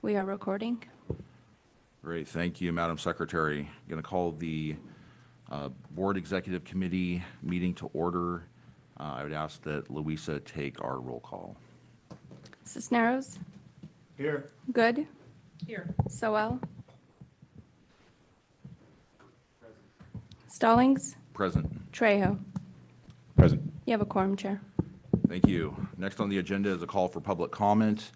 We are recording. Great, thank you, Madam Secretary. I'm going to call the Board Executive Committee meeting to order. I would ask that Louisa take our roll call. Cisneros? Here. Good? Here. Sowell? Stallings? Present. Trejo? Present. You have a quorum, Chair. Thank you. Next on the agenda is a call for public comment.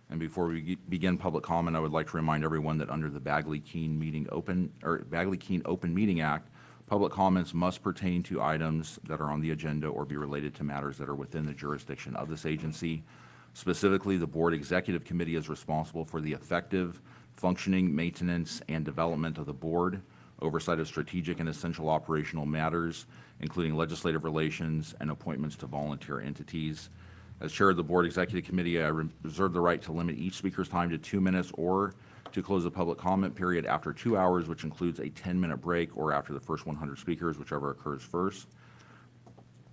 And before we begin public comment, I would like to remind everyone that under the Bagley-Keene Open Meeting Act, public comments must pertain to items that are on the agenda or be related to matters that are within the jurisdiction of this agency. Specifically, the Board Executive Committee is responsible for the effective functioning, maintenance, and development of the board, oversight of strategic and essential operational matters, including legislative relations and appointments to volunteer entities. As chair of the Board Executive Committee, I reserve the right to limit each speaker's time to 2 minutes or to close the public comment period after 2 hours, which includes a 10-minute break, or after the first 100 speakers, whichever occurs first.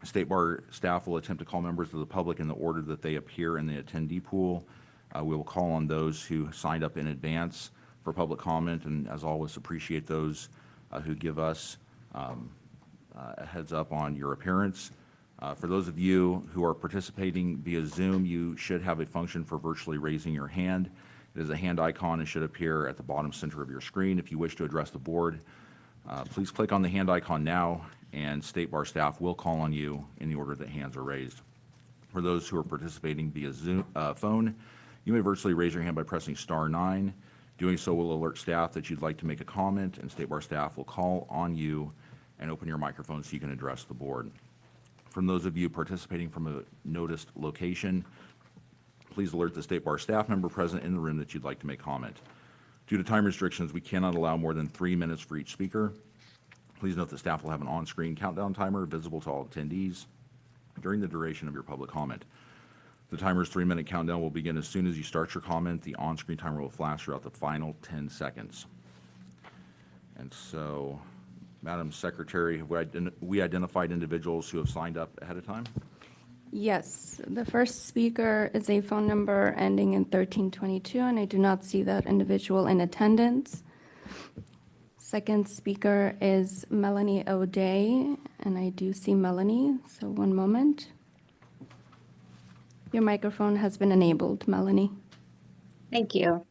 State Bar staff will attempt to call members of the public in the order that they appear in the attendee pool. We will call on those who signed up in advance for public comment, and as always, appreciate those who give us a heads up on your appearance. For those of you who are participating via Zoom, you should have a function for virtually raising your hand. It is a hand icon and should appear at the bottom center of your screen. If you wish to address the board, please click on the hand icon now, and State Bar staff will call on you in the order that hands are raised. For those who are participating via Zoom phone, you may virtually raise your hand by pressing *9. Doing so will alert staff that you'd like to make a comment, and State Bar staff will call on you and open your microphone so you can address the board. From those of you participating from a noticed location, please alert the State Bar staff member present in the room that you'd like to make comment. Due to time restrictions, we cannot allow more than 3 minutes for each speaker. Please note that staff will have an on-screen countdown timer visible to all attendees during the duration of your public comment. The timer's 3-minute countdown will begin as soon as you start your comment. The on-screen timer will flash throughout the final 10 seconds. And so, Madam Secretary, have we identified individuals who have signed up ahead of time? Yes, the first speaker is a phone number ending in 1322, and I do not see that individual in attendance. Second speaker is Melanie O'Day, and I do see Melanie, so one moment. Your microphone has been enabled, Melanie. Thank you.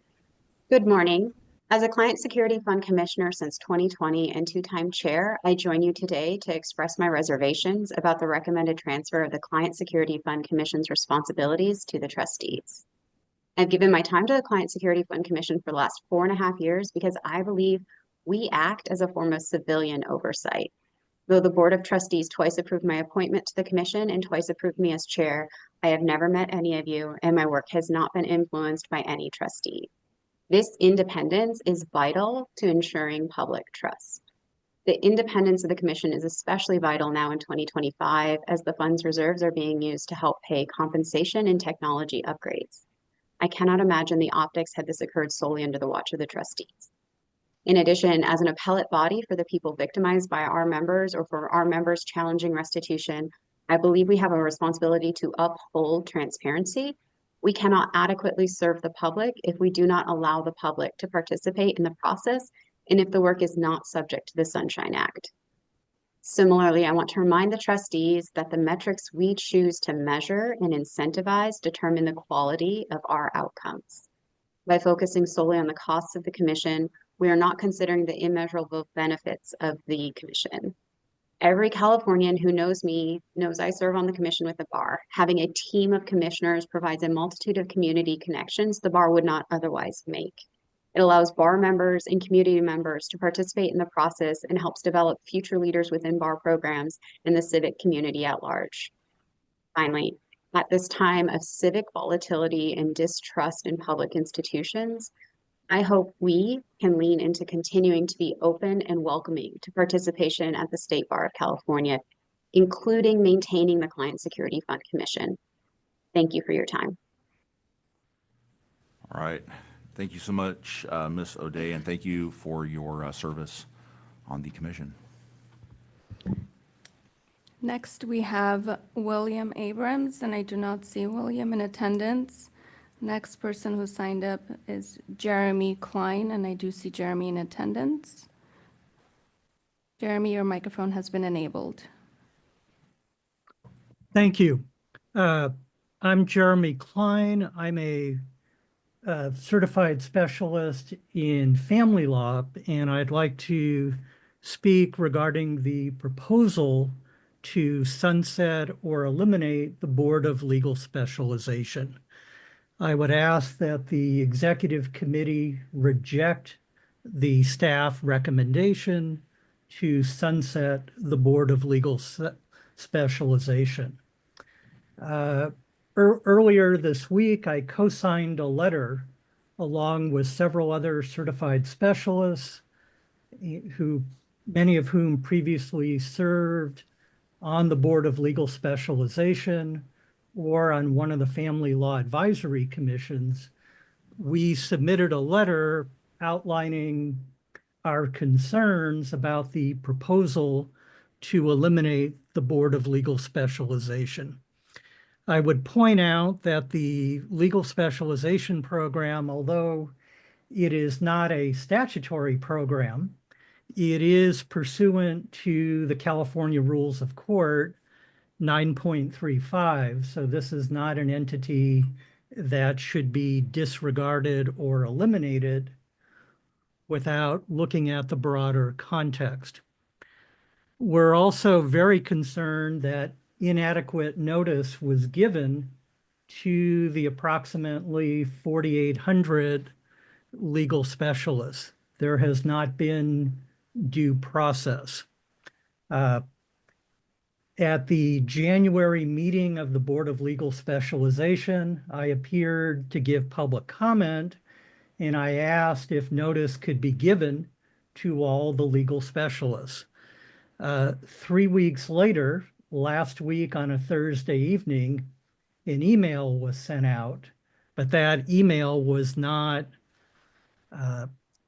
Good morning. As a Client Security Fund Commissioner since 2020 and two-time chair, I join you today to express my reservations about the recommended transfer of the Client Security Fund Commission's responsibilities to the trustees. I've given my time to the Client Security Fund Commission for the last 4.5 years because I believe we act as a form of civilian oversight. Though the Board of Trustees twice approved my appointment to the Commission and twice approved me as chair, I have never met any of you, and my work has not been influenced by any trustee. This independence is vital to ensuring public trust. The independence of the Commission is especially vital now in 2025 as the fund's reserves are being used to help pay compensation and technology upgrades. I cannot imagine the optics had this occurred solely under the watch of the trustees. In addition, as an appellate body for the people victimized by our members or for our members challenging restitution, I believe we have a responsibility to uphold transparency. We cannot adequately serve the public if we do not allow the public to participate in the process and if the work is not subject to the Sunshine Act. Similarly, I want to remind the trustees that the metrics we choose to measure and incentivize determine the quality of our outcomes. By focusing solely on the costs of the Commission, we are not considering the immeasurable benefits of the Commission. Every Californian who knows me knows I serve on the Commission with the bar. Having a team of commissioners provides a multitude of community connections the bar would not otherwise make. It allows bar members and community members to participate in the process and helps develop future leaders within bar programs and the civic community at large. Finally, at this time of civic volatility and distrust in public institutions, I hope we can lean into continuing to be open and welcoming to participation at the State Bar of California, including maintaining the Client Security Fund Commission. Thank you for your time. All right. Thank you so much, Ms. O'Day, and thank you for your service on the commission. Next, we have William Abrams, and I do not see William in attendance. Next person who signed up is Jeremy Klein, and I do see Jeremy in attendance. Jeremy, your microphone has been enabled. Thank you. I'm Jeremy Klein. I'm a certified specialist in family law, and I'd like to speak regarding the proposal to sunset or eliminate the Board of Legal Specialization. I would ask that the executive committee reject the staff recommendation to sunset the Board of Legal Specialization. Earlier this week, I co-signed a letter along with several other certified specialists who, many of whom previously served on the Board of Legal Specialization or on one of the family law advisory commissions. We submitted a letter outlining our concerns about the proposal to eliminate the Board of Legal Specialization. I would point out that the legal specialization program, although it is not a statutory program, it is pursuant to the California Rules of Court 9.35. So this is not an entity that should be disregarded or eliminated without looking at the broader context. We're also very concerned that inadequate notice was given to the approximately 4,800 legal specialists. There has not been due process. At the January meeting of the Board of Legal Specialization, I appeared to give public comment, and I asked if notice could be given to all the legal specialists. 3 weeks later, last week on a Thursday evening, an email was sent out, but that email was not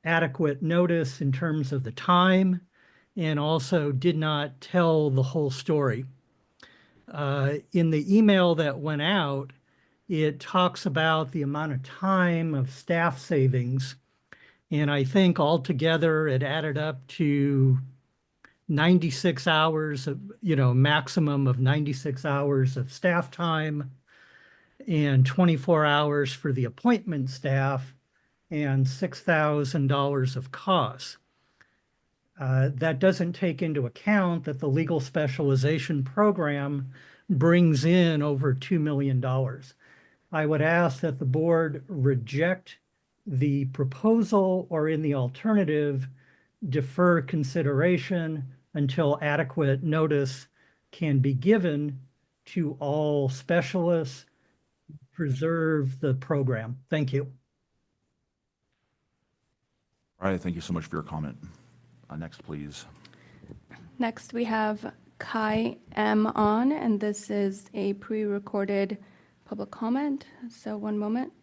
adequate notice in terms of the time and also did not tell the whole story. In the email that went out, it talks about the amount of time of staff savings, and I think altogether it added up to 96 hours of, maximum of 96 hours of staff time and 24 hours for the appointment staff and $6,000 of costs. That doesn't take into account that the legal specialization program brings in over $2 million. I would ask that the board reject the proposal or in the alternative, defer consideration until adequate notice can be given to all specialists, preserve the program. Thank you. All right, thank you so much for your comment. Next, please. Next, we have Kai M. on, and this is a pre-recorded public comment. So one moment.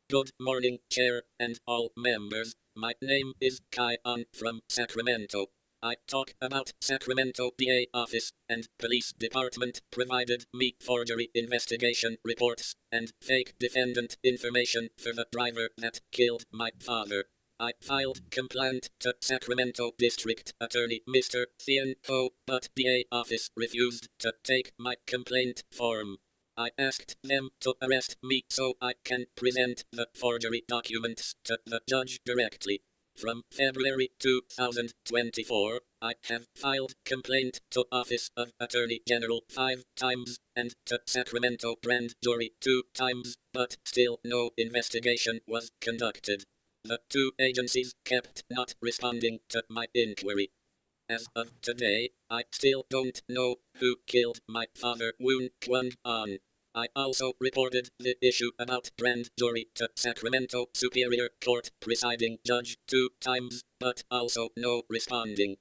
Good morning, Chair and all members. My name is Kai An from Sacramento. I talk about Sacramento DA office and police department provided me forgery investigation reports and fake defendant information for the driver that killed my father. I filed complaint to Sacramento District Attorney Mr. Thien Ho, but DA office refused to take my complaint form. I asked them to arrest me so I can present the forgery documents to the judge directly. From February 2024, I have filed complaint to Office of Attorney General 5 times and to Sacramento Grand Jury 2 times, but still no investigation was conducted. The two agencies kept not responding to my inquiry. As of today, I still don't know who killed my father, Woon Kwang An. I also reported the issue about grand jury to Sacramento Superior Court presiding judge 2 times, but also no responding.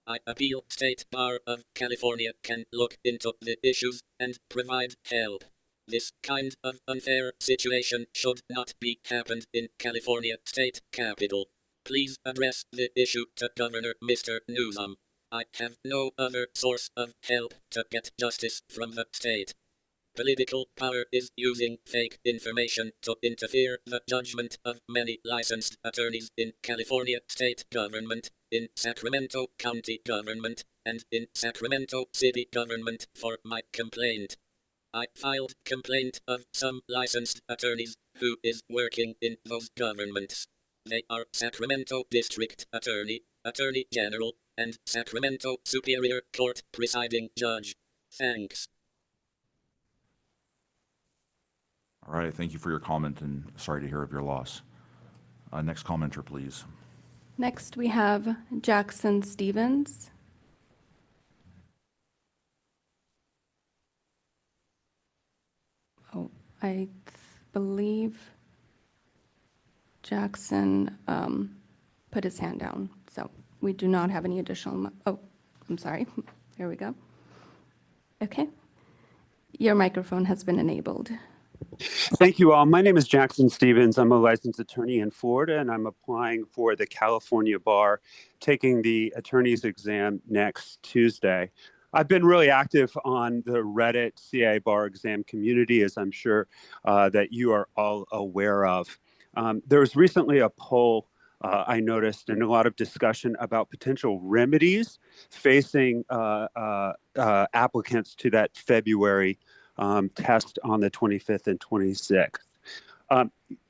I appeal State Bar of California can look into the issues and provide help. This kind of unfair situation should not be happened in California State Capitol. Please address the issue to Governor Mr. Newsom. I have no other source of help to get justice from the state. Political power is using fake information to interfere the judgment of many licensed attorneys in California state government, in Sacramento county government, and in Sacramento city government for my complaint. I filed complaint of some licensed attorneys who is working in those governments. They are Sacramento District Attorney, Attorney General, and Sacramento Superior Court Presiding Judge. Thanks. All right, thank you for your comment, and sorry to hear of your loss. Next commenter, please. Next, we have Jackson Stevens. Oh, I believe Jackson put his hand down, so we do not have any additional, oh, I'm sorry. There we go. Okay. Your microphone has been enabled. Thank you all. My name is Jackson Stevens. I'm a licensed attorney in Florida, and I'm applying for the California bar, taking the attorney's exam next Tuesday. I've been really active on the Reddit CA bar exam community, as I'm sure that you are all aware of. There was recently a poll I noticed and a lot of discussion about potential remedies facing applicants to that February test on the 25th and 26th.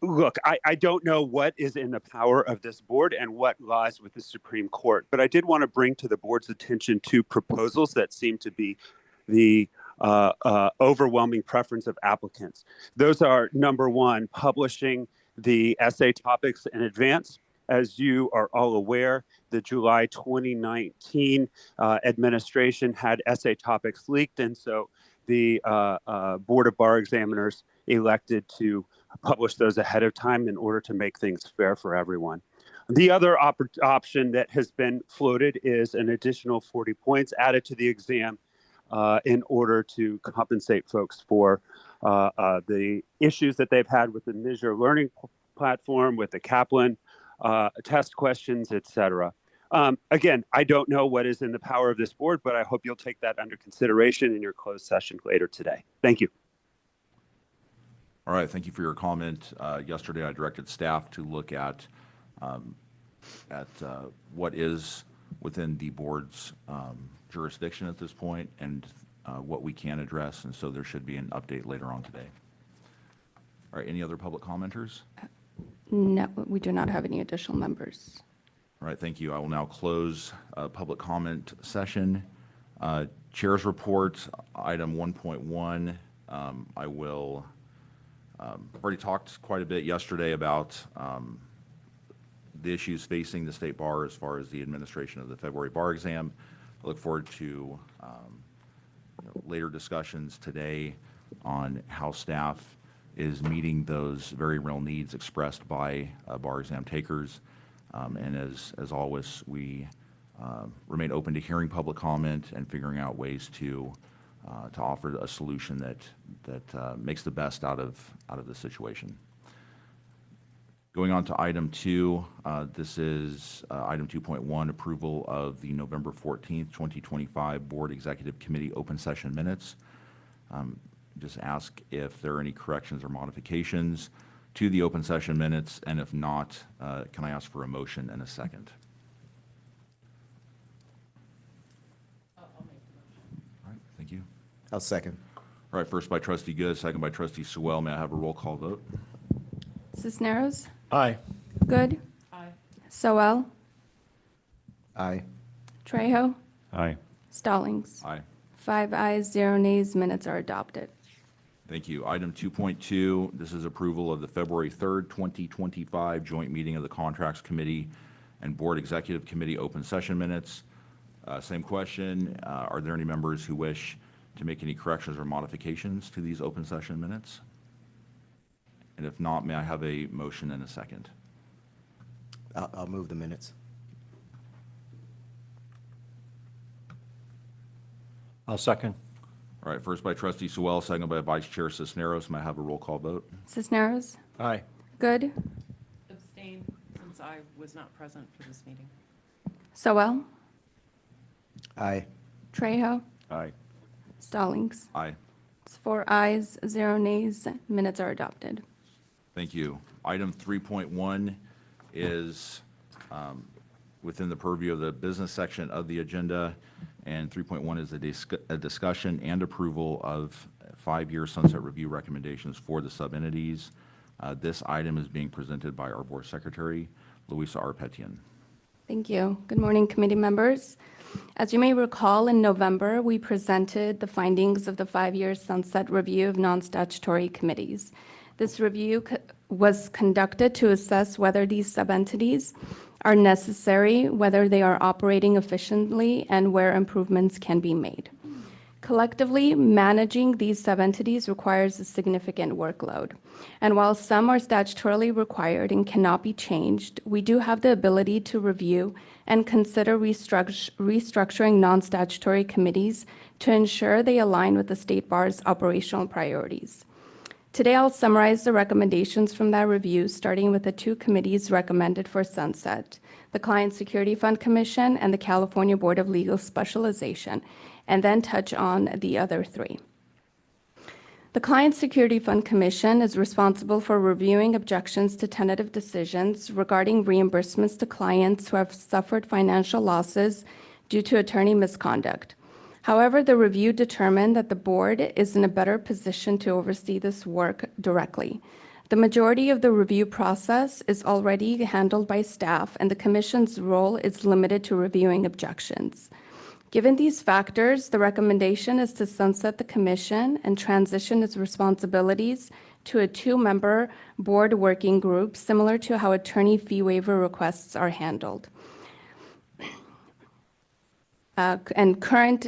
Look, I don't know what is in the power of this board and what lies with the Supreme Court, but I did want to bring to the board's attention two proposals that seem to be the overwhelming preference of applicants. Those are, number one, publishing the essay topics in advance. As you are all aware, the July 2019 administration had essay topics leaked, and so the Board of Bar Examiners elected to publish those ahead of time in order to make things fair for everyone. The other option that has been floated is an additional 40 points added to the exam in order to compensate folks for the issues that they've had with the Measure Learning platform, with the Kaplan test questions, etc. Again, I don't know what is in the power of this board, but I hope you'll take that under consideration in your closed session later today. Thank you. All right, thank you for your comment. Yesterday, I directed staff to look at what is within the board's jurisdiction at this point and what we can address, and so there should be an update later on today. All right, any other public commenters? No, we do not have any additional members. All right, thank you. I will now close public comment session. Chair's report, item 1.1. I will, already talked quite a bit yesterday about the issues facing the state bar as far as the administration of the February bar exam. I look forward to later discussions today on how staff is meeting those very real needs expressed by bar exam takers. And as always, we remain open to hearing public comment and figuring out ways to offer a solution that makes the best out of the situation. Going on to item 2, this is item 2.1, approval of the November 14th, 2025 Board Executive Committee open session minutes. Just ask if there are any corrections or modifications to the open session minutes, and if not, can I ask for a motion and a second? I'll make the motion. All right, thank you. I'll second. All right, first by Trustee Good, second by Trustee Sewell. May I have a roll call vote? Cisneros, Aye. Good, Aye. Sewell, Aye. Trejo, Aye. Stallings. Aye. 5 ayes, 0 nays. Minutes are adopted. Thank you. Item 2.2, this is approval of the February 3rd, 2025 joint meeting of the Contracts Committee and Board Executive Committee open session minutes. Same question. Are there any members who wish to make any corrections or modifications to these open session minutes? And if not, may I have a motion and a second? I'll move the minutes. I'll second. All right, first by Trustee Sewell, second by Vice Chair Cisneros. May I have a roll call vote? Cisneros, Aye. Good, Abstain since I was not present for this meeting. Sowell, Aye. Trejo, Aye. Stallings. Aye. It's 4 ayes, 0 nays. Minutes are adopted. Thank you. Item 3.1 is within the purview of the business section of the agenda, and 3.1 is a discussion and approval of 5-year sunset review recommendations for the sub-entities. This item is being presented by our Board Secretary, Louisa Arpetian. Thank you. Good morning, committee members. As you may recall, in November, we presented the findings of the 5-year sunset review of non-statutory committees. This review was conducted to assess whether these sub-entities are necessary, whether they are operating efficiently, and where improvements can be made. Collectively, managing these sub-entities requires a significant workload. And while some are statutorily required and cannot be changed, we do have the ability to review and consider restructuring non-statutory committees to ensure they align with the State Bar's operational priorities. Today, I'll summarize the recommendations from that review, starting with the 2 committees recommended for sunset, the Client Security Fund Commission and the California Board of Legal Specialization, and then touch on the other 3. The Client Security Fund Commission is responsible for reviewing objections to tentative decisions regarding reimbursements to clients who have suffered financial losses due to attorney misconduct. However, the review determined that the board is in a better position to oversee this work directly. The majority of the review process is already handled by staff, and the commission's role is limited to reviewing objections. Given these factors, the recommendation is to sunset the commission and transition its responsibilities to a 2-member board working group, similar to how attorney fee waiver requests are handled. And current,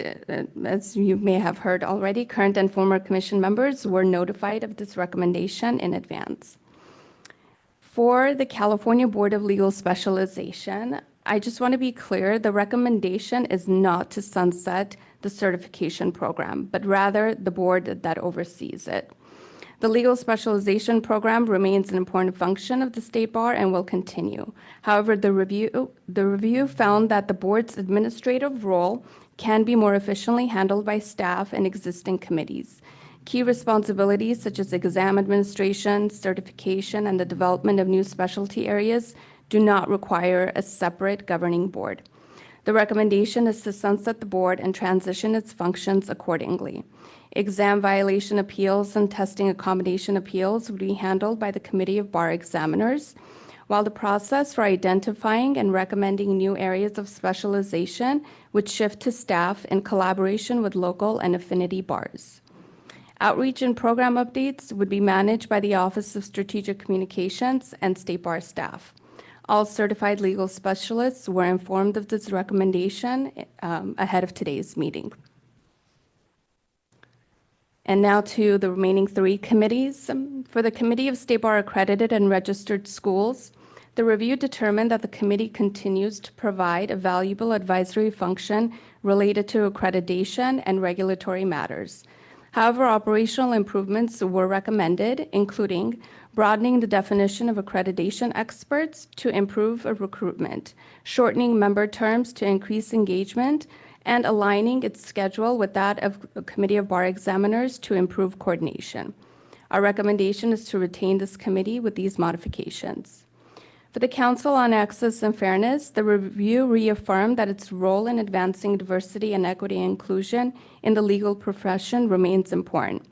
as you may have heard already, current and former commission members were notified of this recommendation in advance. For the California Board of Legal Specialization, I just want to be clear, the recommendation is not to sunset the certification program, but rather the board that oversees it. The legal specialization program remains an important function of the State Bar and will continue. However, the review found that the board's administrative role can be more efficiently handled by staff and existing committees. Key responsibilities such as exam administration, certification, and the development of new specialty areas do not require a separate governing board. The recommendation is to sunset the board and transition its functions accordingly. Exam violation appeals and testing accommodation appeals would be handled by the Committee of Bar Examiners, while the process for identifying and recommending new areas of specialization would shift to staff in collaboration with local and affinity bars. Outreach and program updates would be managed by the Office of Strategic Communications and State Bar staff. All certified legal specialists were informed of this recommendation ahead of today's meeting. And now to the remaining 3 committees. For the Committee of State Bar Accredited and Registered Schools, the review determined that the committee continues to provide a valuable advisory function related to accreditation and regulatory matters. However, operational improvements were recommended, including broadening the definition of accreditation experts to improve recruitment, shortening member terms to increase engagement, and aligning its schedule with that of the Committee of Bar Examiners to improve coordination. Our recommendation is to retain this committee with these modifications. For the Council on Access and Fairness, the review reaffirmed that its role in advancing diversity and equity and inclusion in the legal profession remains important.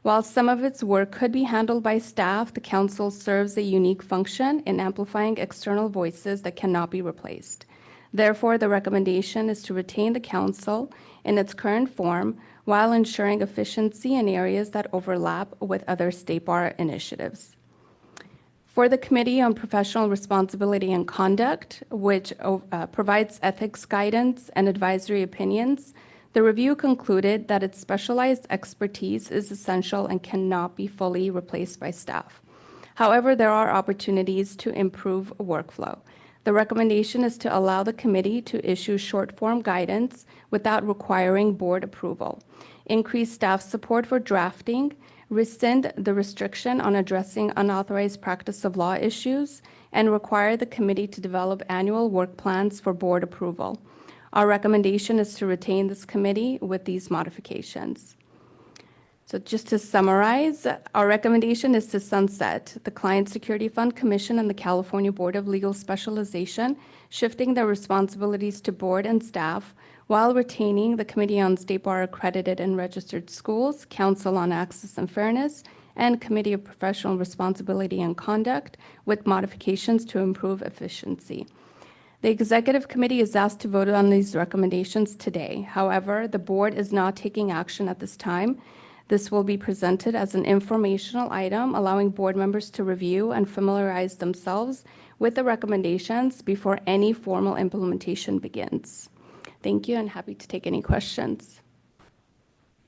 While some of its work could be handled by staff, the Council serves a unique function in amplifying external voices that cannot be replaced. Therefore, the recommendation is to retain the Council in its current form while ensuring efficiency in areas that overlap with other State Bar initiatives. For the Committee on Professional Responsibility and Conduct, which provides ethics guidance and advisory opinions, the review concluded that its specialized expertise is essential and cannot be fully replaced by staff. However, there are opportunities to improve workflow. The recommendation is to allow the committee to issue short-form guidance without requiring board approval, increase staff support for drafting, rescind the restriction on addressing unauthorized practice of law issues, and require the committee to develop annual work plans for board approval. Our recommendation is to retain this committee with these modifications. So just to summarize, our recommendation is to sunset the Client Security Fund Commission and the California Board of Legal Specialization, shifting their responsibilities to board and staff while retaining the Committee on State Bar Accredited and Registered Schools, Council on Access and Fairness, and Committee of Professional Responsibility and Conduct with modifications to improve efficiency. The Executive Committee is asked to vote on these recommendations today. However, the board is not taking action at this time. This will be presented as an informational item, allowing board members to review and familiarize themselves with the recommendations before any formal implementation begins. Thank you, and happy to take any questions.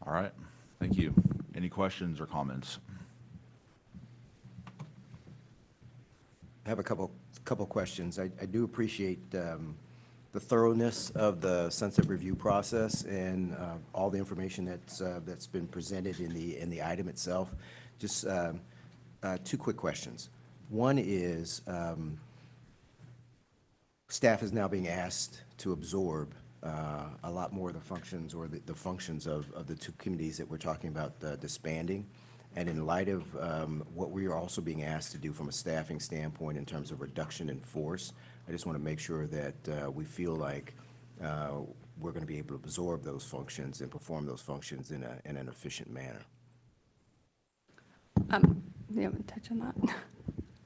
All right, thank you. Any questions or comments? I have a couple questions. I do appreciate the thoroughness of the sunset review process and all the information that's been presented in the item itself. Just two quick questions. One is staff is now being asked to absorb a lot more of the functions or the functions of the two committees that we're talking about disbanding. And in light of what we are also being asked to do from a staffing standpoint in terms of reduction in force, I just want to make sure that we feel like we're going to be able to absorb those functions and perform those functions in an efficient manner. You haven't touched on that?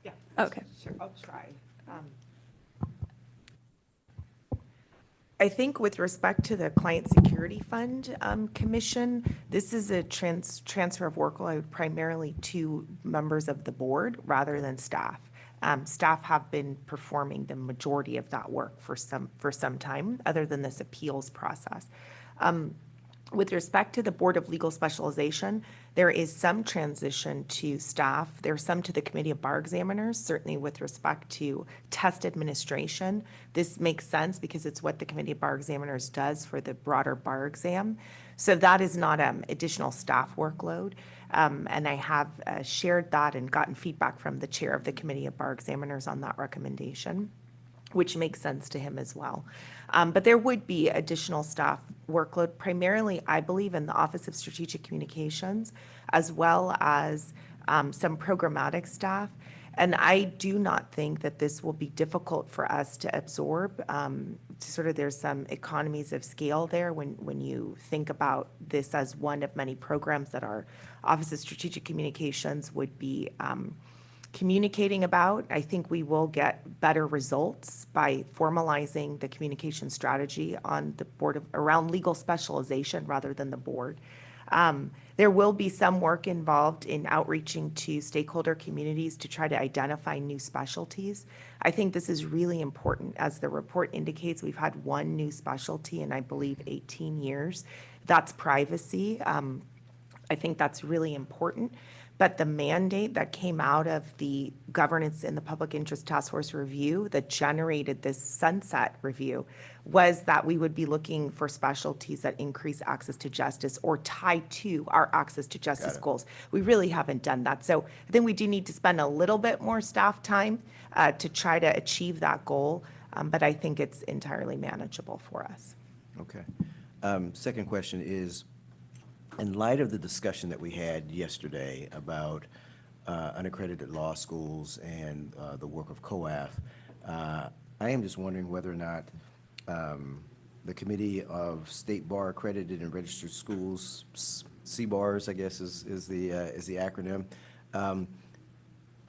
Yeah. Okay. Sure, I'll try. I think with respect to the Client Security Fund Commission, this is a transfer of workload primarily to members of the board rather than staff. Staff have been performing the majority of that work for some time, other than this appeals process. With respect to the Board of Legal Specialization, there is some transition to staff. There's some to the Committee of Bar Examiners, certainly with respect to test administration. This makes sense because it's what the Committee of Bar Examiners does for the broader bar exam. So that is not additional staff workload. And I have shared that and gotten feedback from the chair of the Committee of Bar Examiners on that recommendation, which makes sense to him as well. But there would be additional staff workload, primarily, I believe, in the Office of Strategic Communications, as well as some programmatic staff. And I do not think that this will be difficult for us to absorb. There's some economies of scale there when you think about this as one of many programs that our Office of Strategic Communications would be communicating about. I think we will get better results by formalizing the communication strategy on the board around legal specialization rather than the board. There will be some work involved in outreaching to stakeholder communities to try to identify new specialties. I think this is really important. As the report indicates, we've had one new specialty in, I believe, 18 years. That's privacy. I think that's really important. But the mandate that came out of the Governance in the Public Interest Task Force review that generated this sunset review was that we would be looking for specialties that increase access to justice or tie to our access to justice goals. We really haven't done that. So I think we do need to spend a little bit more staff time to try to achieve that goal. But I think it's entirely manageable for us. Okay. Second question is, in light of the discussion that we had yesterday about unaccredited law schools and the work of COAF, I am just wondering whether or not the Committee of State Bar Accredited and Registered Schools, CBARS, I guess is the acronym,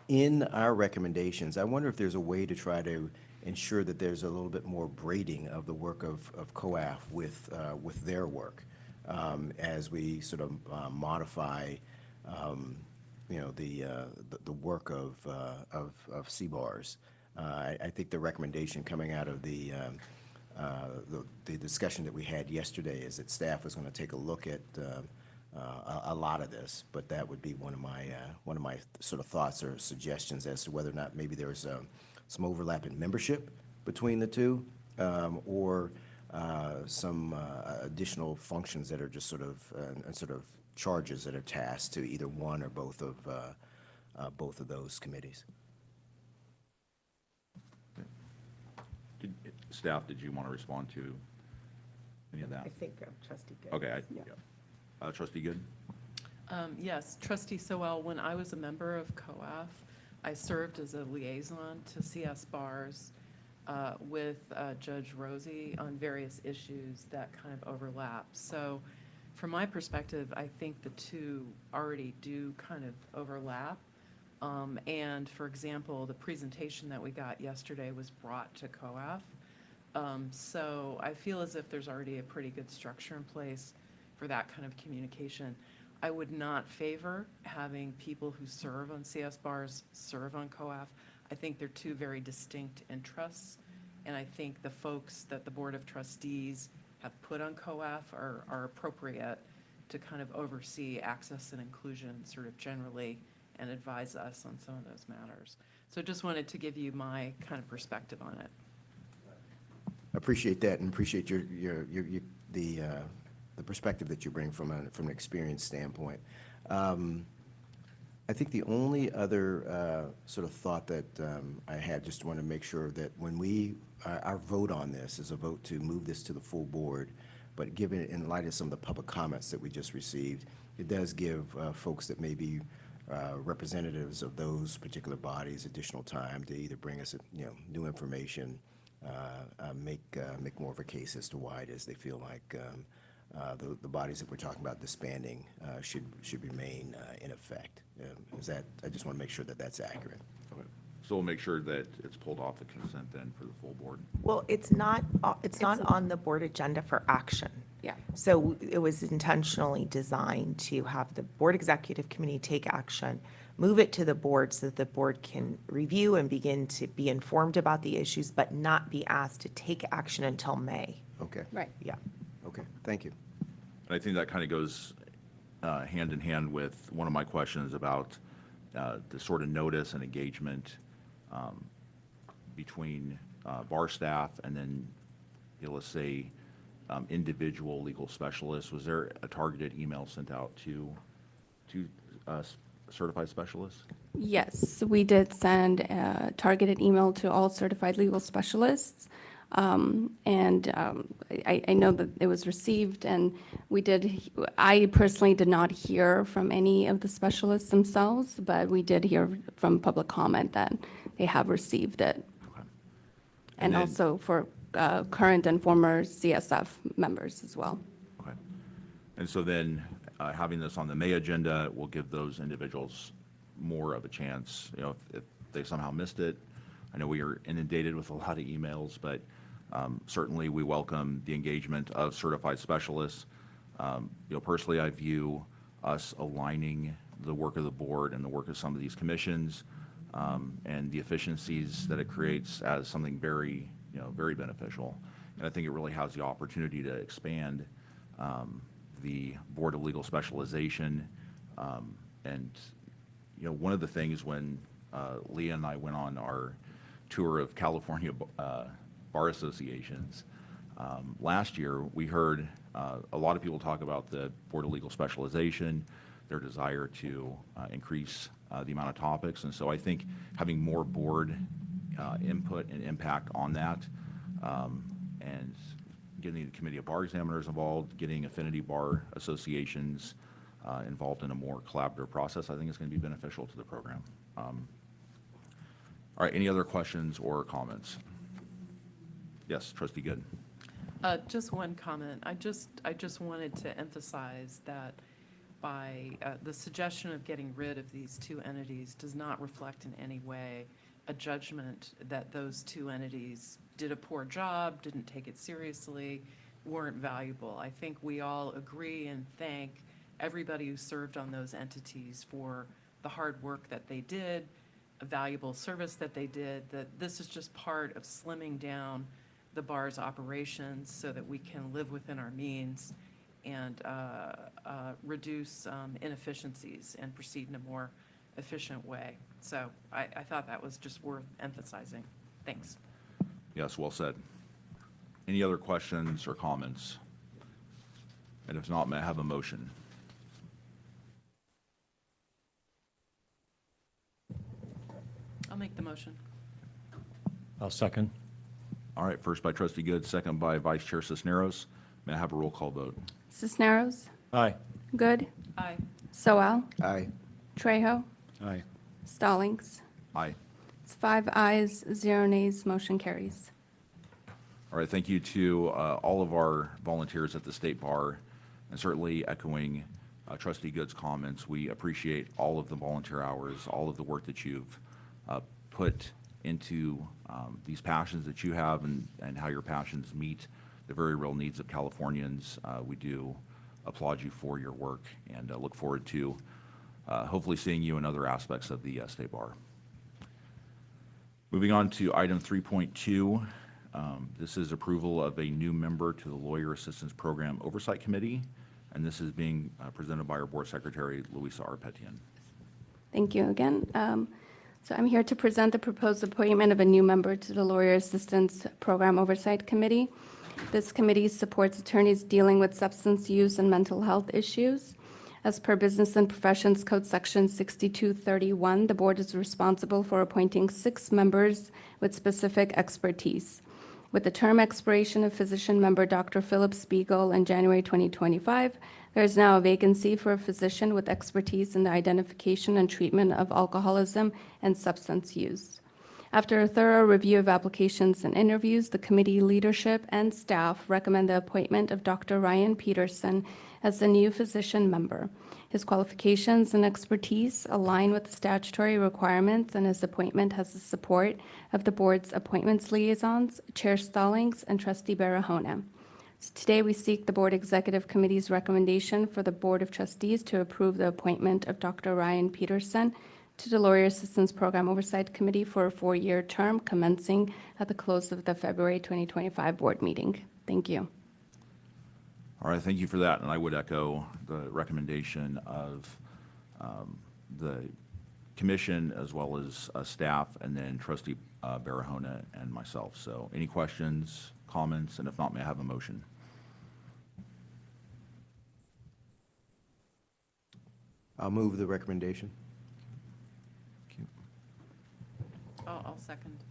in our recommendations, I wonder if there's a way to try to ensure that there's a little bit more braiding of the work of COAF with their work. As we sort of modify, the work of CBARS. I think the recommendation coming out of the discussion that we had yesterday is that staff was going to take a look at a lot of this, but that would be one of my sort of thoughts or suggestions as to whether or not maybe there's some overlap in membership between the two, or some additional functions that are just sort of charges that are tasked to either one or both of those committees. Staff, did you want to respond to any of that? I think Trustee Good. Okay, Trustee Good? Yes, Trustee Sowell, when I was a member of COAF, I served as a liaison to CS bars with Judge Rosie on various issues that kind of overlap. So from my perspective, I think the two already do kind of overlap. And for example, the presentation that we got yesterday was brought to COAF. So I feel as if there's already a pretty good structure in place for that kind of communication. I would not favor having people who serve on CS bars serve on COAF. I think they're two very distinct interests, and I think the folks that the Board of Trustees have put on COAF are appropriate to kind of oversee access and inclusion sort of generally and advise us on some of those matters. So just wanted to give you my kind of perspective on it. Appreciate that and appreciate the perspective that you bring from an experience standpoint. I think the only other sort of thought that I had, just want to make sure that when our vote on this is a vote to move this to the full board, but given in light of some of the public comments that we just received, it does give folks that may be representatives of those particular bodies additional time to either bring us, new information, make more of a case as to why it is they feel like the bodies that we're talking about disbanding should remain in effect. I just want to make sure that that's accurate. Okay. So we'll make sure that it's pulled off the consent then for the full board. Well, it's not on the board agenda for action. Yeah. So it was intentionally designed to have the Board Executive Committee take action, move it to the board so that the board can review and begin to be informed about the issues, but not be asked to take action until May. Okay. Right. Yeah. Okay, thank you. And I think that kind of goes hand in hand with one of my questions about the sort of notice and engagement between bar staff and then, let's say, individual legal specialists. Was there a targeted email sent out to certified specialists? Yes, we did send a targeted email to all certified legal specialists. I know that it was received, and I personally did not hear from any of the specialists themselves, but we did hear from public comment that they have received it. Okay. And then- also for current and former CSF members as well. Okay. And so then, having this on the May agenda will give those individuals more of a chance, if they somehow missed it. I know we are inundated with a lot of emails, but certainly we welcome the engagement of certified specialists. Personally, I view us aligning the work of the board and the work of some of these commissions and the efficiencies that it creates as something very, very beneficial. And I think it really has the opportunity to expand the Board of Legal Specialization. One of the things when Leah and I went on our tour of California bar associations last year, we heard a lot of people talk about the Board of Legal Specialization, their desire to increase the amount of topics. And so I think having more board input and impact on that, and getting the Committee of Bar Examiners involved, getting affinity bar associations involved in a more collaborative process, I think is going to be beneficial to the program. All right, any other questions or comments? Yes, Trustee Good. Just one comment. I just wanted to emphasize that by the suggestion of getting rid of these two entities does not reflect in any way a judgment that those two entities did a poor job, didn't take it seriously, weren't valuable. I think we all agree and thank everybody who served on those entities for the hard work that they did, a valuable service that they did, that this is just part of slimming down the bar's operations so that we can live within our means and reduce inefficiencies and proceed in a more efficient way. So I thought that was just worth emphasizing. Thanks. Yes, well said. Any other questions or comments? And if not, may I have a motion? I'll make the motion. I'll second. All right, first by trustee Good, second by Vice Chair Cisneros. May I have a roll call vote? Cisneros, Aye. Good, Aye. Soel, Aye. Trejo, Aye. Stallings. Aye. It's 5 ayes, 0 nays, motion carries. All right, thank you to all of our volunteers at the State Bar, and certainly echoing Trustee Good's comments. We appreciate all of the volunteer hours, all of the work that you've put into these passions that you have, and how your passions meet the very real needs of Californians. We do applaud you for your work, and look forward to hopefully seeing you in other aspects of the State Bar. Moving on to item 3.2. This is approval of a new member to the Lawyer Assistance Program Oversight Committee, and this is being presented by our Board Secretary, Louisa Arpetian. Thank you again. So I'm here to present the proposed appointment of a new member to the Lawyer Assistance Program Oversight Committee. This committee supports attorneys dealing with substance use and mental health issues. As per Business and Professions Code Section 6231, the board is responsible for appointing 6 members with specific expertise. With the term expiration of physician member Dr. Philip Spiegel in January 2025, there is now a vacancy for a physician with expertise in the identification and treatment of alcoholism and substance use. After a thorough review of applications and interviews, the committee leadership and staff recommend the appointment of Dr. Ryan Peterson as the new physician member. His qualifications and expertise align with the statutory requirements, and his appointment has the support of the board's appointments liaisons, Chair Stallings and Trustee Barahona. So today, we seek the Board Executive Committee's recommendation for the Board of Trustees to approve the appointment of Dr. Ryan Peterson to the Lawyer Assistance Program Oversight Committee for a 4-year term commencing at the close of the February 2025 board meeting. Thank you. All right, thank you for that, and I would echo the recommendation of the commission as well as staff, and then Trustee Barahona and myself. So any questions, comments, and if not, may I have a motion? I'll move the recommendation. I'll second.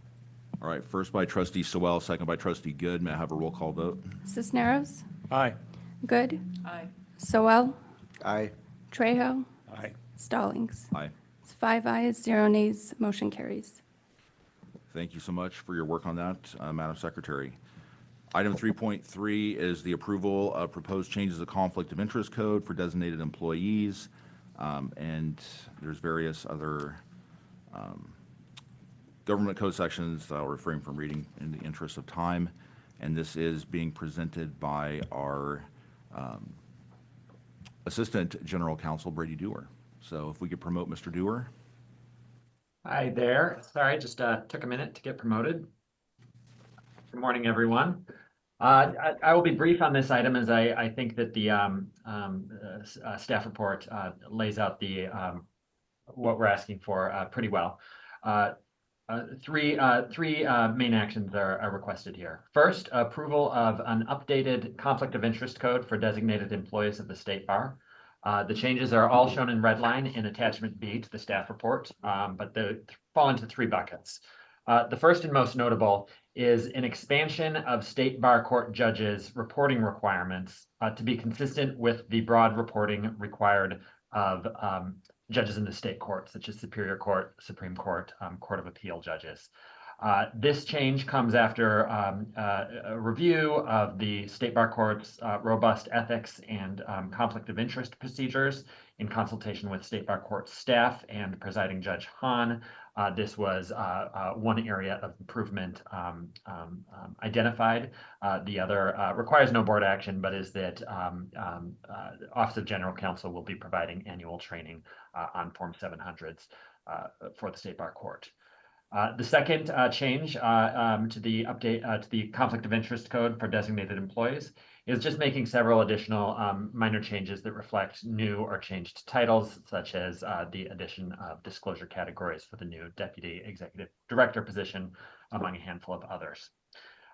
All right, first by Trustee Sewell, second by Trustee Good. May I have a roll call vote? Cisneros, Aye. Good, Aye. Soel, Aye. Trejo, Aye. Stallings. Aye. It's 5 ayes, 0 nays, motion carries. Thank you so much for your work on that, Madam Secretary. Item 3.3 is the approval of proposed changes to conflict of interest code for designated employees. And there's various other government code sections that I'll refrain from reading in the interest of time. And this is being presented by our Assistant General Counsel, Brady Dewar. So if we could promote Mr. Dewar. Hi there. Sorry, just took a minute to get promoted. Good morning, everyone. I will be brief on this item, as I think that the staff report lays out the what we're asking for pretty well. Three main actions are requested here. First, approval of an updated conflict of interest code for designated employees of the State Bar. The changes are all shown in red line in attachment B to the staff report, but they fall into 3 buckets. The first and most notable is an expansion of State Bar Court judges' reporting requirements to be consistent with the broad reporting required of judges in the state courts, such as Superior Court, Supreme Court, Court of Appeal judges. This change comes after a review of the State Bar Court's robust ethics and conflict of interest procedures in consultation with State Bar Court staff and presiding Judge Hahn. This was one area of improvement identified. The other requires no board action, but is that Office of General Counsel will be providing annual training on Form 700s for the State Bar Court. The second change to the update to the conflict of interest code for designated employees is just making several additional minor changes that reflect new or changed titles, such as the addition of disclosure categories for the new Deputy Executive Director position, among a handful of others.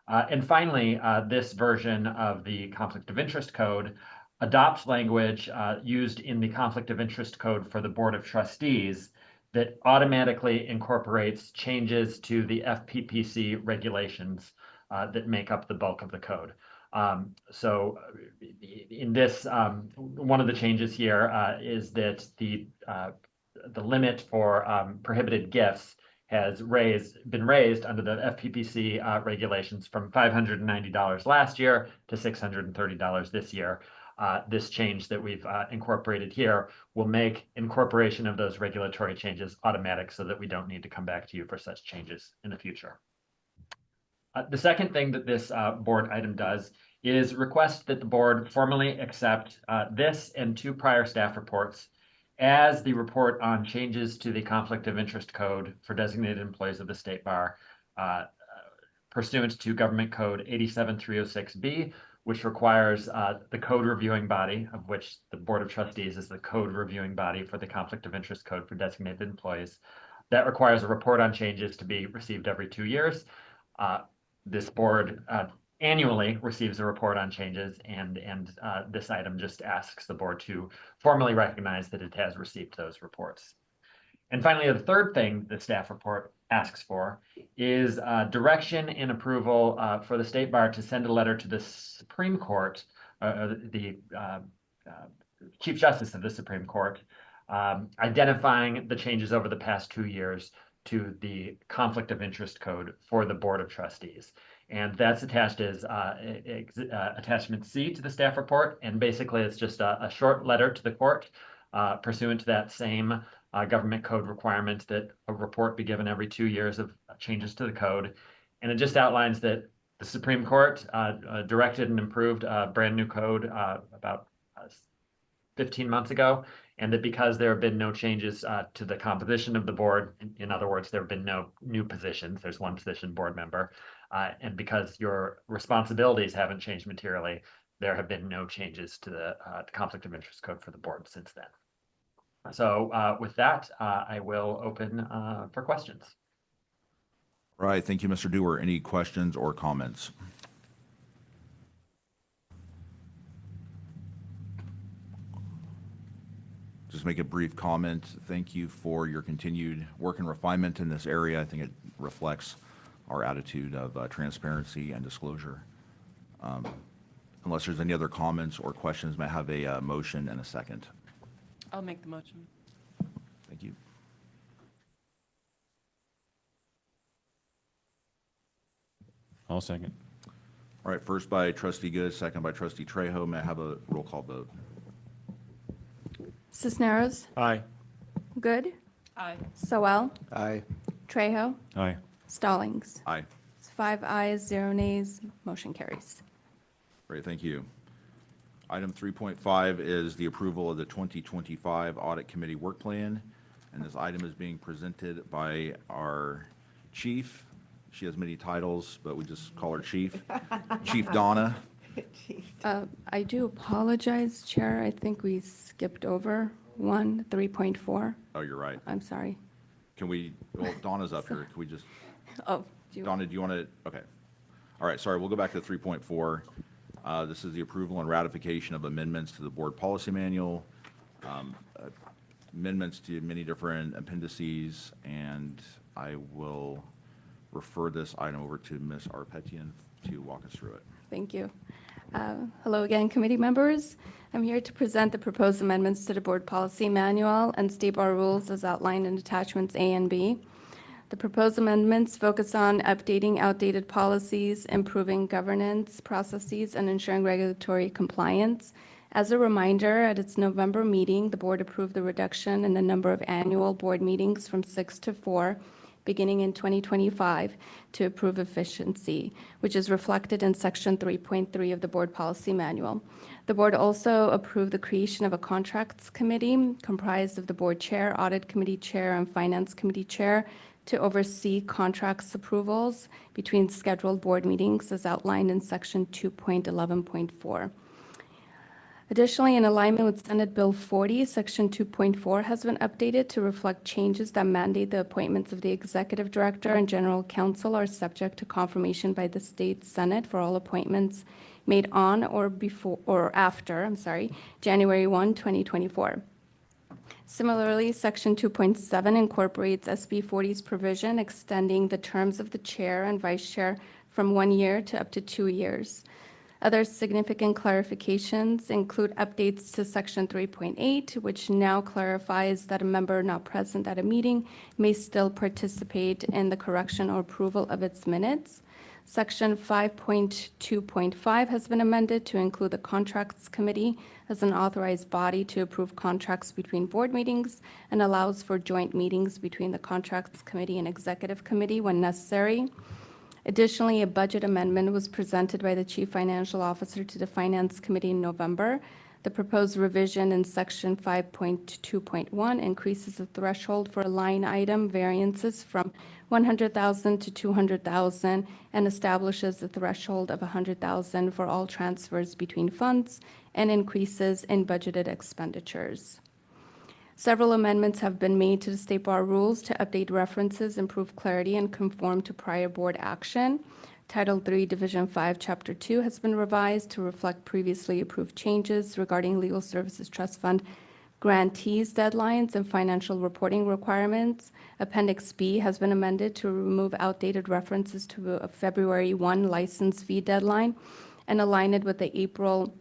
And finally, this version of the Conflict of Interest Code adopts language used in the Conflict of Interest Code for the Board of Trustees that automatically incorporates changes to the FPPC regulations that make up the bulk of the code. So in this, one of the changes here is that the limit for prohibited gifts has been raised under the FPPC regulations from $590 last year to $630 this year. This change that we've incorporated here will make incorporation of those regulatory changes automatic so that we don't need to come back to you for such changes in the future. The second thing that this board item does is request that the board formally accept this and 2 prior staff reports as the report on changes to the Conflict of Interest Code for designated employees of the State Bar pursuant to Government Code 87306B, which requires the code reviewing body, of which the Board of Trustees is the code reviewing body for the Conflict of Interest Code for designated employees. That requires a report on changes to be received every 2 years. This board annually receives a report on changes, and this item just asks the board to formally recognize that it has received those reports. And finally, the third thing the staff report asks for is direction and approval for the State Bar to send a letter to the Supreme Court, the Chief Justice of the Supreme Court, identifying the changes over the past 2 years to the Conflict of Interest Code for the Board of Trustees. And that's attached as attachment C to the staff report. And basically, it's just a short letter to the court pursuant to that same government code requirement that a report be given every 2 years of changes to the code. And it just outlines that the Supreme Court directed and approved a brand new code about 15 months ago, and that because there have been no changes to the composition of the board, in other words, there have been no new positions, there's 1 position board member, and because your responsibilities haven't changed materially, there have been no changes to the Conflict of Interest Code for the board since then. So with that, I will open for questions. All right, thank you, Mr. Dewar. Any questions or comments? Just make a brief comment. Thank you for your continued work and refinement in this area. I think it reflects our attitude of transparency and disclosure. Unless there's any other comments or questions, may I have a motion and a second? I'll make the motion. Thank you. I'll second. All right, first by Trustee Good, second by Trustee Trejo. May I have a roll call vote? Cisneros, Aye. Good, Aye. Sowell, Aye. Trejo, Aye. Stallings. Aye. It's 5 ayes, 0 nays, motion carries. Great, thank you. Item 3.5 is the approval of the 2025 Audit Committee Work Plan, and this item is being presented by our chief. She has many titles, but we just call her Chief. Chief Donna. I do apologize, Chair. I think we skipped over 3.4. Oh, you're right. I'm sorry. Can we, well, Donna's up here. Can we just, Oh, Donna, do you want to, okay. All right, sorry, we'll go back to 3.4. This is the approval and ratification of amendments to the board policy manual, amendments to many different appendices, and I will refer this item over to Ms. Arpetian to walk us through it. Thank you. Hello again, committee members. I'm here to present the proposed amendments to the board policy manual and state bar rules as outlined in attachments A and B. The proposed amendments focus on updating outdated policies, improving governance processes, and ensuring regulatory compliance. As a reminder, at its November meeting, the board approved the reduction in the number of annual board meetings from 6 to 4, beginning in 2025, to improve efficiency, which is reflected in Section 3.3 of the Board Policy Manual. The board also approved the creation of a contracts committee comprised of the board chair, audit committee chair, and finance committee chair to oversee contracts approvals between scheduled board meetings as outlined in Section 2.11.4. Additionally, in alignment with Senate Bill 40, Section 2.4 has been updated to reflect changes that mandate the appointments of the executive director and general counsel are subject to confirmation by the state Senate for all appointments made on or before or after, January 1, 2024. Similarly, Section 2.7 incorporates SB 40's provision extending the terms of the chair and vice chair from 1 year to up to 2 years. Other significant clarifications include updates to Section 3.8, which now clarifies that a member not present at a meeting may still participate in the correction or approval of its minutes. Section 5.2.5 has been amended to include the Contracts Committee as an authorized body to approve contracts between board meetings and allows for joint meetings between the Contracts Committee and Executive Committee when necessary. Additionally, a budget amendment was presented by the Chief Financial Officer to the Finance Committee in November. The proposed revision in Section 5.2.1 increases the threshold for line item variances from $100,000 to $200,000 and establishes a threshold of $100,000 for all transfers between funds and increases in budgeted expenditures. Several amendments have been made to the State Bar rules to update references, improve clarity, and conform to prior board action. Title III, Division 5, Chapter 2 has been revised to reflect previously approved changes regarding Legal Services Trust Fund grantees deadlines and financial reporting requirements. Appendix B has been amended to remove outdated references to a February 1 license fee deadline and align it with the April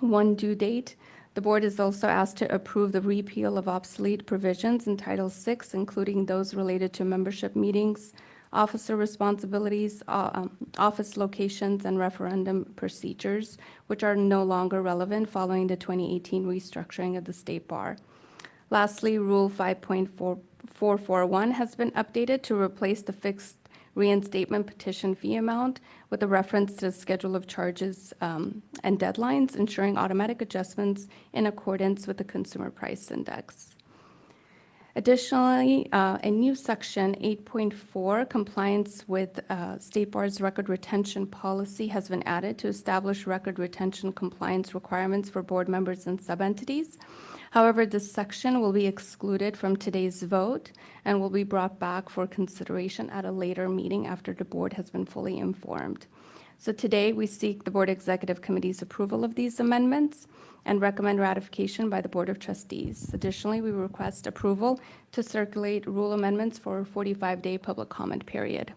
1 due date. The board is also asked to approve the repeal of obsolete provisions in Title VI, including those related to membership meetings, officer responsibilities, office locations, and referendum procedures, which are no longer relevant following the 2018 restructuring of the State Bar. Lastly, Rule 5.441 has been updated to replace the fixed reinstatement petition fee amount with a reference to the schedule of charges and deadlines, ensuring automatic adjustments in accordance with the Consumer Price Index. Additionally, a new section 8.4, compliance with State Bar's record retention policy, has been added to establish record retention compliance requirements for board members and subentities. However, this section will be excluded from today's vote and will be brought back for consideration at a later meeting after the board has been fully informed. So today, we seek the Board Executive Committee's approval of these amendments and recommend ratification by the Board of Trustees. Additionally, we request approval to circulate rule amendments for a 45-day public comment period.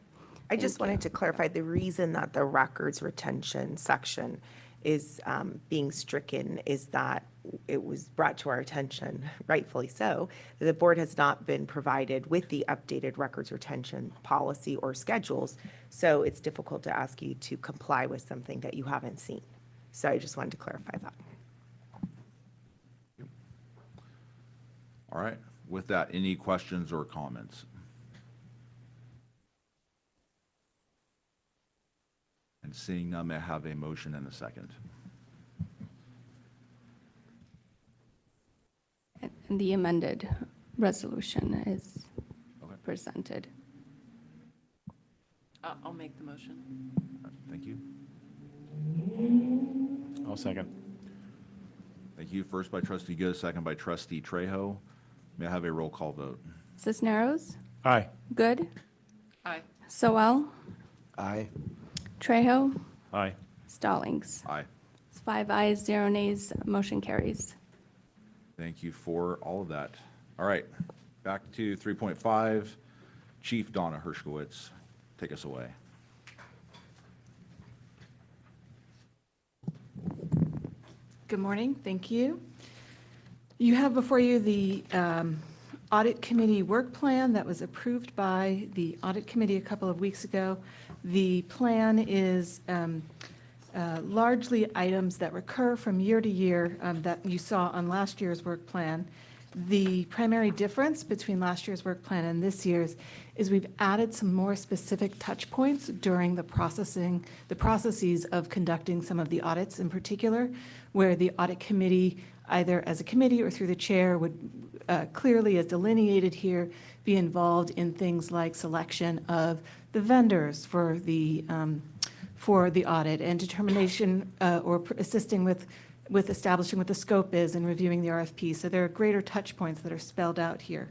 I just wanted to clarify the reason that the records retention section is being stricken is that it was brought to our attention, rightfully so, that the board has not been provided with the updated records retention policy or schedules. So it's difficult to ask you to comply with something that you haven't seen. So I just wanted to clarify that. All right. With that, any questions or comments? And seeing none, may I have a motion and a second? And the amended resolution is Okay. presented. I'll make the motion. Thank you. I'll second. Thank you. First by Trustee Good, second by Trustee Trejo. May I have a roll call vote? Cisneros? Aye. Good? Aye. Soel? Aye. Trejo? Aye. Stallings? Aye. It's 5 ayes, 0 nays, motion carries. Thank you for all of that. All right, back to 3.5. Chief Donna Hershkowitz, take us away. Good morning, thank you. You have before you the Audit Committee work plan that was approved by the Audit Committee a couple of weeks ago. The plan is largely items that recur from year to year that you saw on last year's work plan. The primary difference between last year's work plan and this year's is we've added some more specific touch points during the processes of conducting some of the audits in particular, where the Audit Committee, either as a committee or through the chair, would clearly, as delineated here, be involved in things like selection of the vendors for the audit and determination or assisting with with establishing what the scope is and reviewing the RFP. So there are greater touch points that are spelled out here.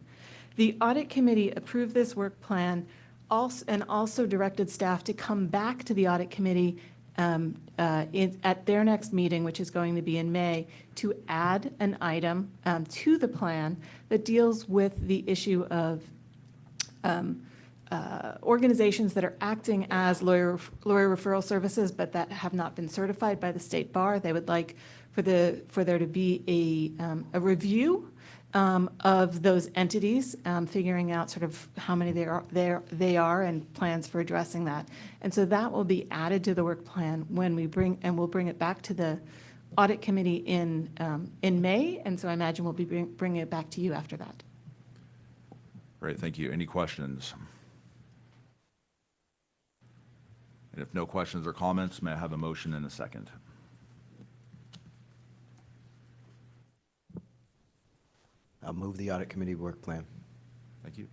The audit committee approved this work plan and also directed staff to come back to the audit committee at their next meeting, which is going to be in May, to add an item to the plan that deals with the issue of organizations that are acting as lawyer referral services, but that have not been certified by the state bar. They would like for there to be a review of those entities, figuring out sort of how many they are and plans for addressing that. And so that will be added to the work plan when we'll bring it back to the audit committee in May. And so I imagine we'll be bringing it back to you after that. Great, thank you. Any questions? And if no questions or comments, may I have a motion and a second? I'll move the audit committee work plan. Thank you.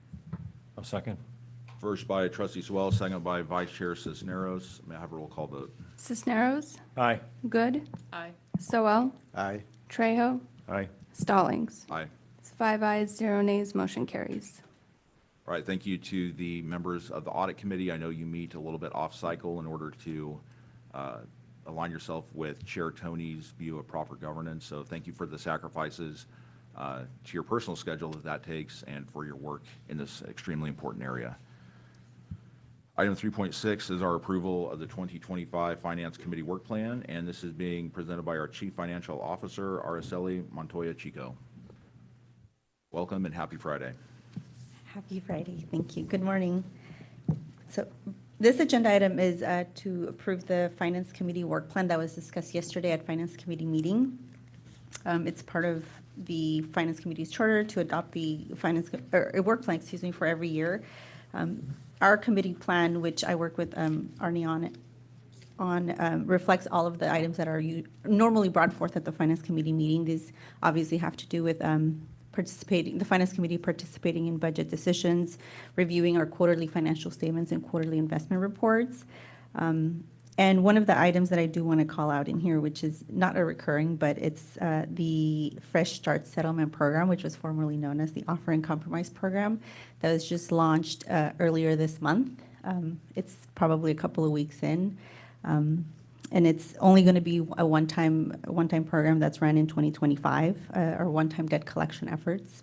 I'll second. First by trustee Swell, second by vice chair Cisneros. May I have a roll call vote? Cisneros, Aye. Good, Aye. Sowell, Aye. Trejo, Aye. Stallings. Aye. It's 5 ayes, 0 nays, motion carries. All right, thank you to the members of the audit committee. I know you meet a little bit off cycle in order to align yourself with Chair Tony's view of proper governance. So thank you for the sacrifices to your personal schedule that takes and for your work in this extremely important area. Item 3.6 is our approval of the 2025 Finance Committee Work Plan, and this is being presented by our Chief Financial Officer, Araceli Montoya Chico. Welcome and happy Friday. Happy Friday. Thank you. Good morning. So this agenda item is to approve the Finance Committee work plan that was discussed yesterday at Finance Committee meeting. It's part of the Finance Committee's charter to adopt the a work plan, for every year. Our committee plan, which I work with Arnie on, reflects all of the items that are normally brought forth at the Finance Committee meeting. These obviously have to do with the Finance Committee participating in budget decisions, reviewing our quarterly financial statements and quarterly investment reports. And one of the items that I do want to call out in here, which is not a recurring, but it's the Fresh Start Settlement Program, which was formerly known as the Offer and Compromise Program, that was just launched earlier this month. It's probably a couple of weeks in. And it's only going to be a one-time program that's run in 2025, or one-time debt collection efforts.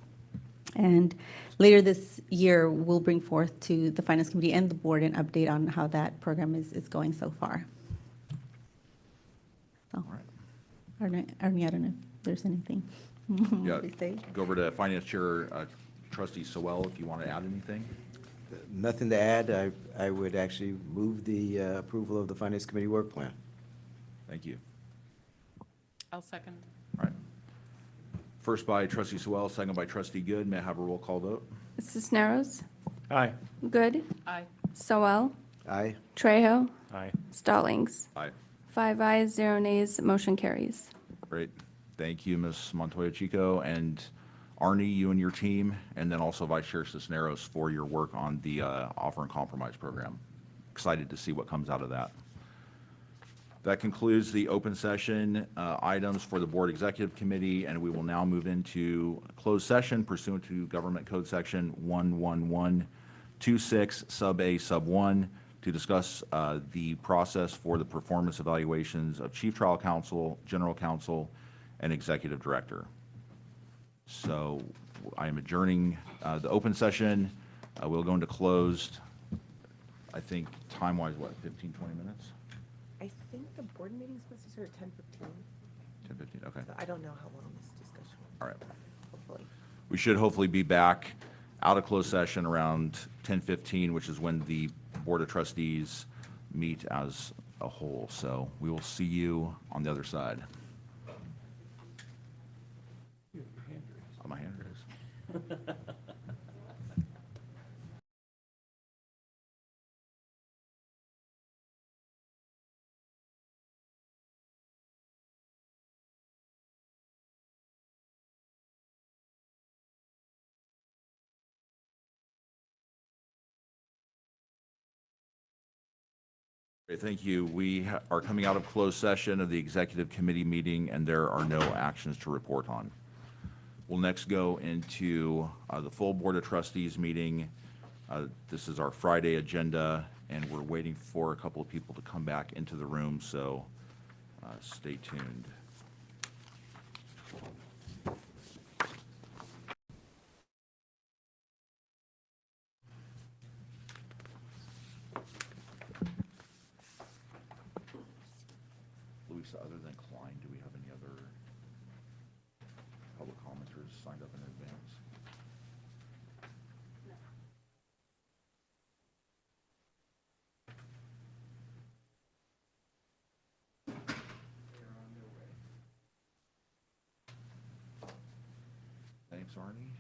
And later this year, we'll bring forth to the Finance Committee and the board an update on how that program is going so far. So, All right. Arnie, I don't know if there's anything Yeah, to say. go over to Finance Chair Trustee Sowell if you want to add anything. Nothing to add. I would actually move the approval of the Finance Committee work plan. Thank you. I'll second. All right. First by trustee Sowell, second by trustee Good. May I have a roll call vote? Cisneros, Aye. Good, Aye. Sowell, Aye. Trejo, Aye. Stallings. Aye. 5 ayes, 0 nays, motion carries. Great. Thank you, Ms. Montoya Chico, and Arnie, you and your team, and then also Vice Chair Cisneros for your work on the Offer and Compromise Program. Excited to see what comes out of that. That concludes the open session items for the Board Executive Committee, and we will now move into closed session pursuant to Government Code Section 11126 sub A sub 1 to discuss the process for the performance evaluations of Chief Trial Counsel, General Counsel, and Executive Director. So I am adjourning the open session. We'll go into closed, I think time-wise, what, 15, 20 minutes? I think the board meeting's supposed to start at 10:15. 10, 15, okay. So I don't know how long this discussion will. All right. Hopefully. We should hopefully be back out of closed session around 10:15, which is when the Board of Trustees meet as a whole. So we will see you on the other side. Oh, my hand raised. Okay, thank you. We are coming out of closed session of the executive committee meeting, and there are no actions to report on. We'll next go into the full Board of Trustees meeting. This is our Friday agenda, and we're waiting for a couple of people to come back into the room, so stay tuned. Louisa, other than Klein, do we have any other public commenters signed up in advance? Thanks, Arnie.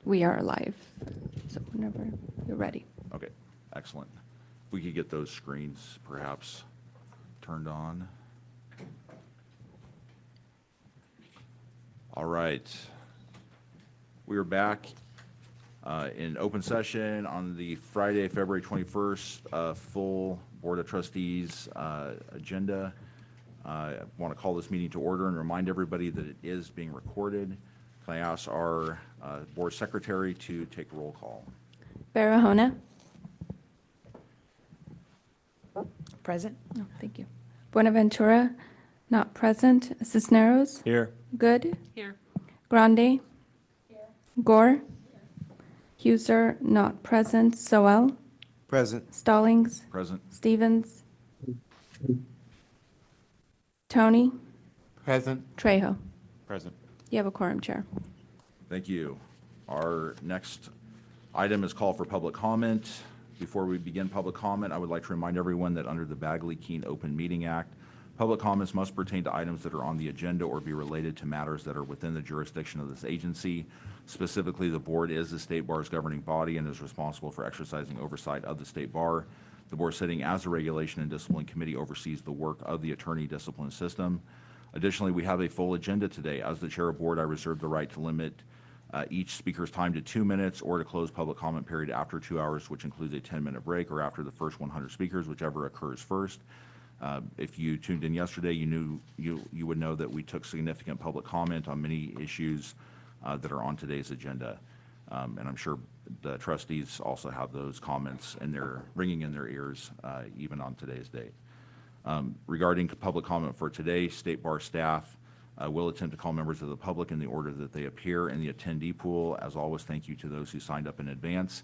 We are live, so whenever you're ready. Okay, excellent. If we could get those screens perhaps turned on. All right. We are back in open session on the Friday, February 21st, full Board of Trustees agenda. I want to call this meeting to order and remind everybody that it is being recorded. Can I ask our Board Secretary to take roll call? Barahona? Present? Oh, thank you. Buenaventura, not present. Cisneros? Here. Good. Here. Grande? Gore? Huser, not present. Soel? Present. Stallings? Present. Stevens? Tony? Present. Trejo? Present. You have a quorum, Chair. Thank you. Our next item is call for public comment. Before we begin public comment, I would like to remind everyone that under the Bagley-Keene Open Meeting Act, public comments must pertain to items that are on the agenda or be related to matters that are within the jurisdiction of this agency. Specifically, the board is the state bar's governing body and is responsible for exercising oversight of the state bar. The board sitting as the Regulation and Discipline Committee oversees the work of the attorney discipline system. Additionally, we have a full agenda today. As the chair of board, I reserve the right to limit each speaker's time to 2 minutes or to close public comment period after 2 hours, which includes a 10-minute break, or after the first 100 speakers, whichever occurs first. If you tuned in yesterday, you would know that we took significant public comment on many issues that are on today's agenda. And I'm sure the trustees also have those comments and they're ringing in their ears even on today's date. Regarding public comment for today, State Bar staff We'll attempt to call members of the public in the order that they appear in the attendee pool. As always, thank you to those who signed up in advance.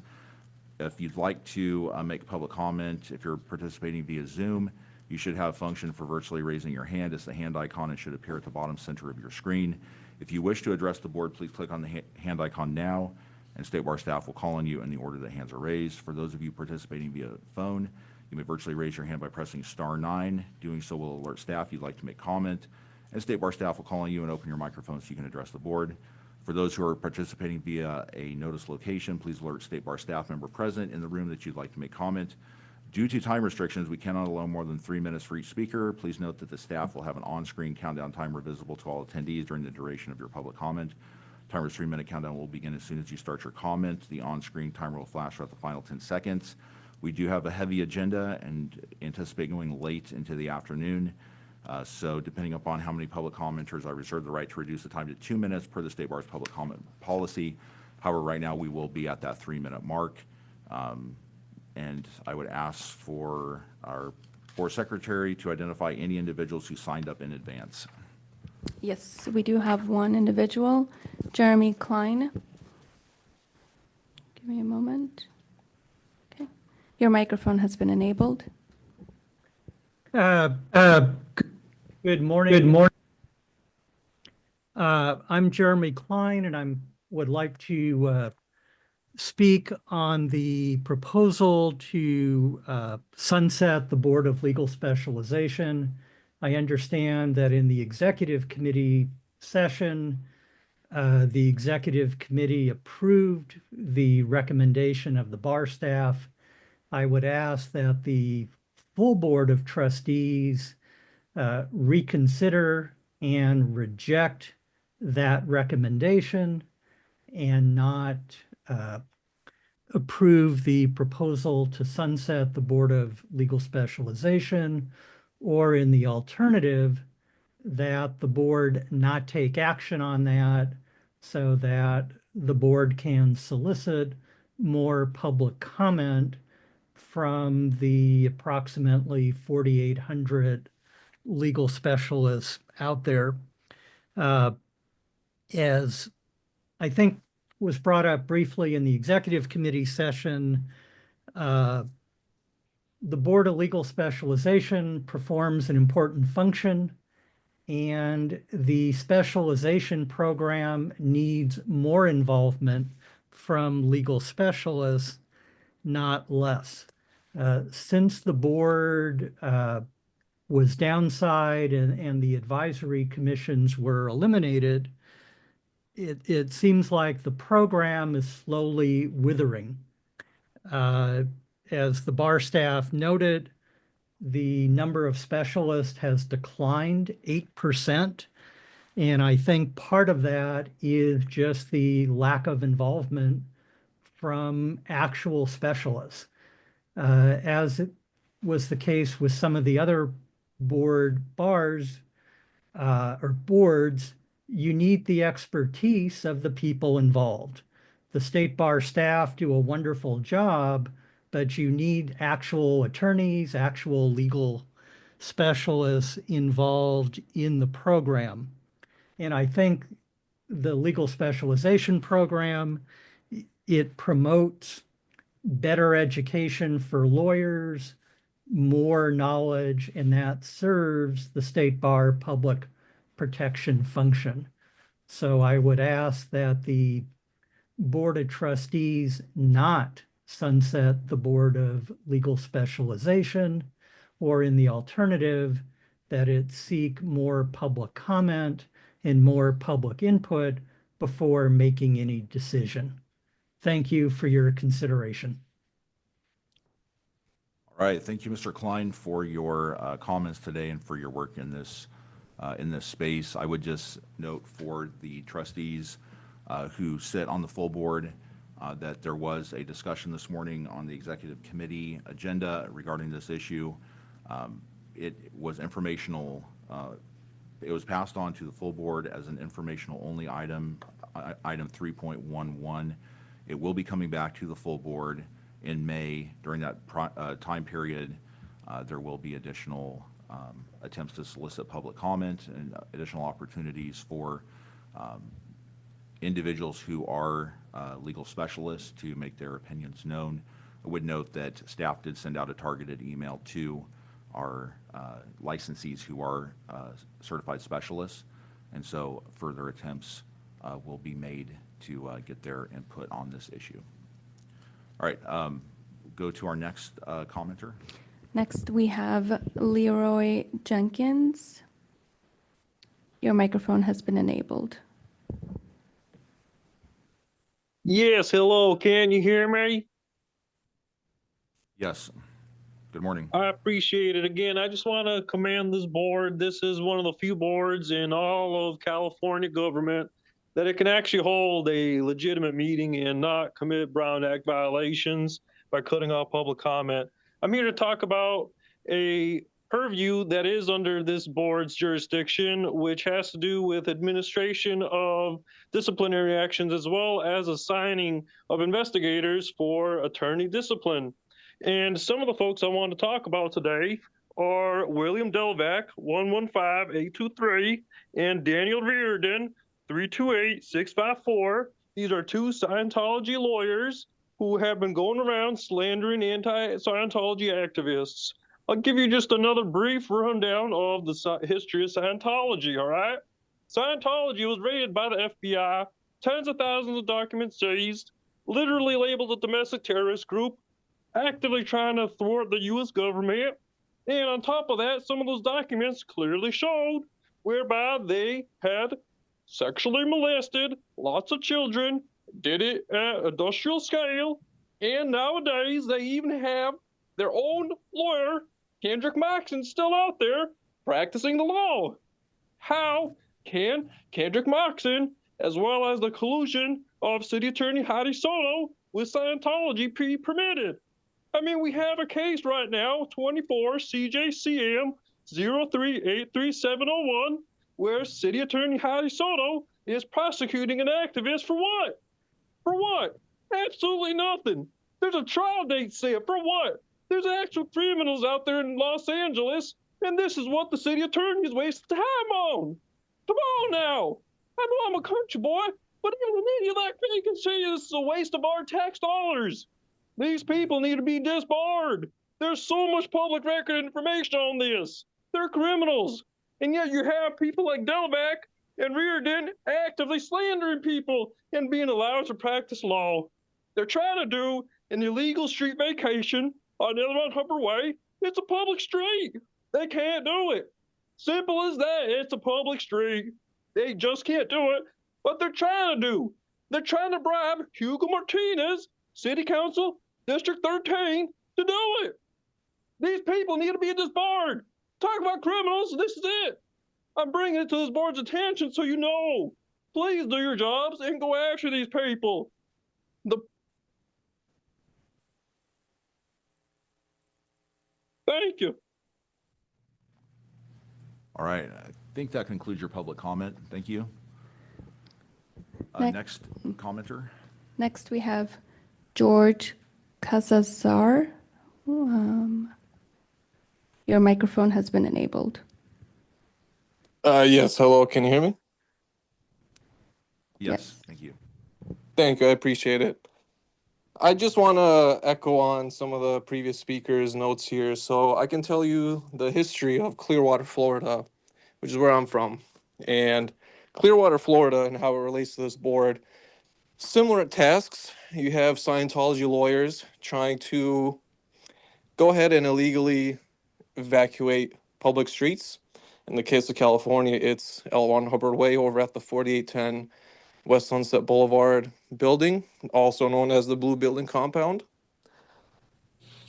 If you'd like to make a public comment, if you're participating via Zoom, you should have a function for virtually raising your hand. It's the hand icon and should appear at the bottom center of your screen. If you wish to address the board, please click on the hand icon now, and State Bar staff will call on you in the order that hands are raised. For those of you participating via phone, you may virtually raise your hand by pressing *9. Doing so will alert staff you'd like to make comment, and State Bar staff will call on you and open your microphone so you can address the board. For those who are participating via a notice location, please alert State Bar staff member present in the room that you'd like to make comment. Due to time restrictions, we cannot allow more than 3 minutes for each speaker. Please note that the staff will have an on-screen countdown timer visible to all attendees during the duration of your public comment. Timer's 3-minute countdown will begin as soon as you start your comment. The on-screen timer will flash throughout the final 10 seconds. We do have a heavy agenda and anticipate going late into the afternoon. So depending upon how many public commenters, I reserve the right to reduce the time to 2 minutes per the State Bar's public comment policy. However, right now we will be at that 3-minute mark. And I would ask for our board secretary to identify any individuals who signed up in advance. Yes, we do have one individual, Jeremy Klein. Give me a moment. Okay. Your microphone has been enabled. Good morning. Good morning. I'm Jeremy Klein, and I would like to speak on the proposal to sunset the Board of Legal Specialization. I understand that in the Executive Committee session, the Executive Committee approved the recommendation of the bar staff. I would ask that the full Board of Trustees reconsider and reject that recommendation and not approve the proposal to sunset the Board of Legal Specialization, or in the alternative, that the board not take action on that so that the board can solicit more public comment from the approximately 4,800 legal specialists out there. As I think was brought up briefly in the Executive Committee session, the Board of Legal Specialization performs an important function, and the specialization program needs more involvement from legal specialists, not less. Since the board was downside and the advisory commissions were eliminated, it seems like the program is slowly withering. As the bar staff noted, the number of specialists has declined 8%. And I think part of that is just the lack of involvement from actual specialists. As it was the case with some of the other boards, you need the expertise of the people involved. The State Bar staff do a wonderful job, but you need actual attorneys, actual legal specialists involved in the program. And I think the legal specialization program, it promotes better education for lawyers, more knowledge, and that serves the State Bar public protection function. So I would ask that the Board of Trustees not sunset the Board of Legal Specialization, or in the alternative, that it seek more public comment and more public input before making any decision. Thank you for your consideration. All right, thank you, Mr. Klein, for your comments today and for your work in this space. I would just note for the trustees who sit on the full board that there was a discussion this morning on the Executive Committee agenda regarding this issue. It was informational. It was passed on to the full board as an informational only item, item 3.11. It will be coming back to the full board in May. During that time period, there will be additional attempts to solicit public comment and additional opportunities for individuals who are legal specialists to make their opinions known. I would note that staff did send out a targeted email to our licensees who are certified specialists, and so further attempts will be made to get their input on this issue. All right, go to our next commenter. Next, we have Leroy Jenkins. Your microphone has been enabled. Yes, hello. Can you hear me? Yes. Good morning. I appreciate it. Again, I just want to commend this board. This is one of the few boards in all of California government that it can actually hold a legitimate meeting and not commit Brown Act violations by cutting off public comment. I'm here to talk about a purview that is under this board's jurisdiction, which has to do with administration of disciplinary actions as well as assigning of investigators for attorney discipline. And some of the folks I want to talk about today are William Delvac, 115823, and Daniel Reardon, 328654. These are two Scientology lawyers who have been going around slandering anti-Scientology activists. I'll give you just another brief rundown of the history of Scientology, all right? Scientology was raided by the FBI, tens of thousands of documents seized, literally labeled a domestic terrorist group, actively trying to thwart the U.S. government. And on top of that, some of those documents clearly showed whereby they had sexually molested lots of children, did it at industrial scale, and nowadays they even have their own lawyer, Kendrick Maxon, still out there practicing the law. How can Kendrick Maxon, as well as the collusion of City Attorney Heidi Soto with Scientology, be permitted? I mean, we have a case right now, 24 CJCM 0383701, where City Attorney Heidi Soto is prosecuting an activist for what? For what? Absolutely nothing. There's a trial date set. For what? There's actual criminals out there in Los Angeles, and this is what the city attorney is wasting time on. Come on now. I know I'm a country boy, but even an idiot like me can see this is a waste of our tax dollars. These people need to be disbarred. There's so much public record information on this. They're criminals. And yet you have people like Delvac and Reardon actively slandering people and being allowed to practice law. They're trying to do an illegal street vacation on Elmont Hupper Way. It's a public street. They can't do it. Simple as that. It's a public street. They just can't do it. What they're trying to do, they're trying to bribe Hugo Martinez, City Council, District 13, to do it. These people need to be disbarred. Talk about criminals, this is it. I'm bringing it to this board's attention so you know. Please do your jobs and go after these people. Thank you. All right, I think that concludes your public comment. Thank you. Next commenter. Next, we have George Casazar. Your microphone has been enabled. Yes, hello, can you hear me? Yes, thank you. Thank you, I appreciate it. I just want to echo on some of the previous speakers' notes here. So I can tell you the history of Clearwater, Florida, which is where I'm from. And Clearwater, Florida, and how it relates to this board. Similar tasks, you have Scientology lawyers trying to go ahead and illegally evacuate public streets. In the case of California, it's L1 Hubbard Way over at the 4810 West Sunset Boulevard building, also known as the Blue Building Compound.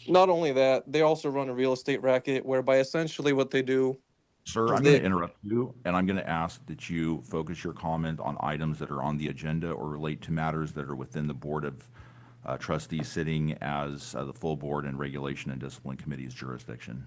Not only that, they also run a real estate racket whereby essentially what they do... Sir, I'm going to interrupt you, and I'm going to ask that you focus your comment on items that are on the agenda or relate to matters that are within the Board of Trustees sitting as the full board and Regulation and Discipline Committee's jurisdiction.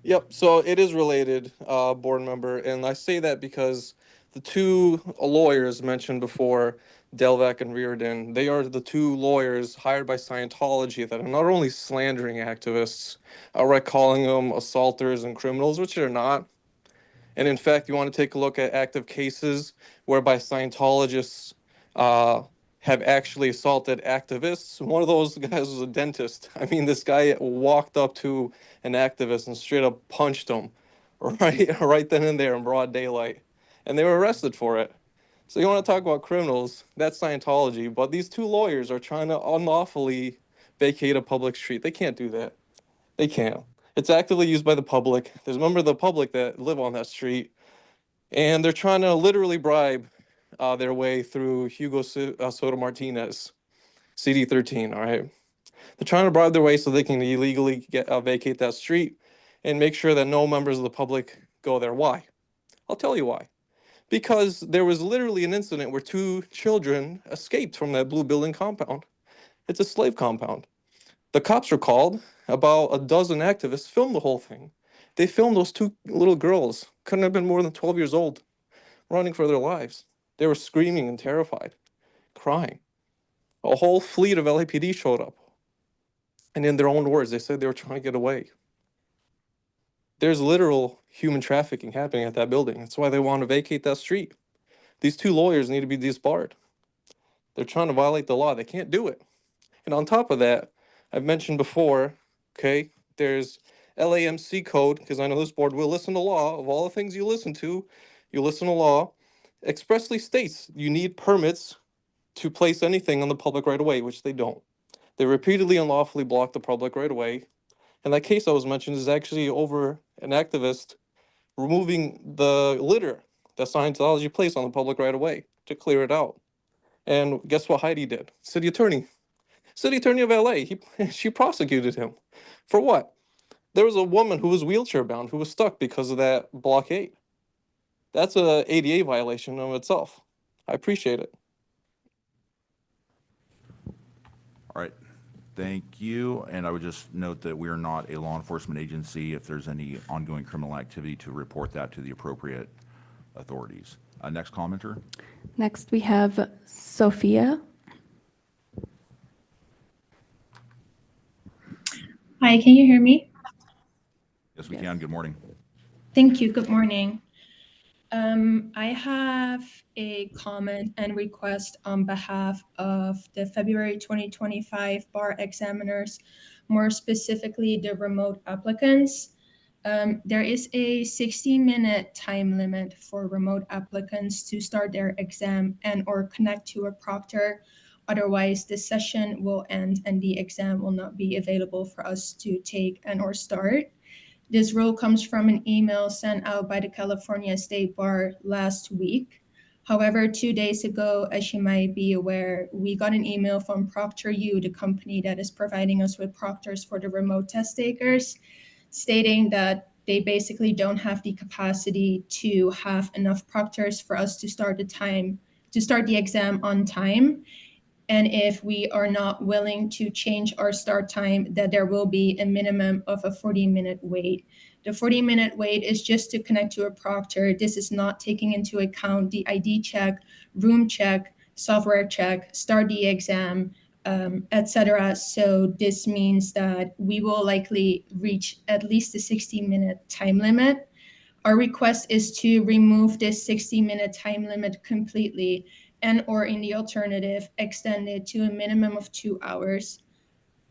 Yep, so it is related, board member, and I say that because the two lawyers mentioned before, Delvac and Reardon. They are the two lawyers hired by Scientology that are not only slandering activists, outright calling them assaulters and criminals, which they're not. And in fact, you want to take a look at active cases whereby Scientologists have actually assaulted activists. One of those guys was a dentist. I mean, this guy walked up to an activist and straight up punched him right then and there in broad daylight. And they were arrested for it. So you want to talk about criminals, that's Scientology, but these two lawyers are trying to unlawfully vacate a public street. They can't do that. They can't. It's actively used by the public. There's a member of the public that live on that street, and they're trying to literally bribe their way through Hugo Soto Martinez, CD13, all right? They're trying to bribe their way so they can illegally vacate that street and make sure that no members of the public go there. Why? I'll tell you why. Because there was literally an incident where two children escaped from that blue building compound. It's a slave compound. The cops were called. About a dozen activists filmed the whole thing. They filmed those two little girls, couldn't have been more than 12 years old, running for their lives. They were screaming and terrified, crying. A whole fleet of LAPD showed up. And in their own words, they said they were trying to get away. There's literal human trafficking happening at that building. That's why they want to vacate that street. These two lawyers need to be disbarred. They're trying to violate the law. They can't do it. And on top of that, I've mentioned before, okay, there's LAMC code, because I know this board will listen to law. Of all the things you listen to, you listen to law. Expressly states you need permits to place anything on the public right of way, which they don't. They repeatedly unlawfully block the public right of way. And that case I was mentioned is actually over an activist removing the litter that Scientology placed on the public right of way to clear it out. And guess what Heidi did? City attorney of LA, she prosecuted him. For what? There was a woman who was wheelchair bound who was stuck because of that blockade. That's a ADA violation of itself. I appreciate it. All right, thank you. And I would just note that we are not a law enforcement agency. If there's any ongoing criminal activity, to report that to the appropriate authorities. Next commenter. Next, we have Sophia. Hi, can you hear me? Yes, we can. Good morning. Thank you. Good morning. I have a comment and request on behalf of the February 2025 bar examiners, more specifically the remote applicants. There is a 60-minute time limit for remote applicants to start their exam and or connect to a proctor. Otherwise, the session will end and the exam will not be available for us to take and or start. This rule comes from an email sent out by the California State Bar last week. However, 2 days ago, as you might be aware, we got an email from ProctorU, the company that is providing us with proctors for the remote test takers, stating that they basically don't have the capacity to have enough proctors for us to start the exam on time. And if we are not willing to change our start time, that there will be a minimum of a 40-minute wait. The 40-minute wait is just to connect to a proctor. This is not taking into account the ID check, room check, software check, start the exam, etc. So this means that we will likely reach at least a 60-minute time limit. Our request is to remove this 60-minute time limit completely, and or in the alternative, extend it to a minimum of 2 hours.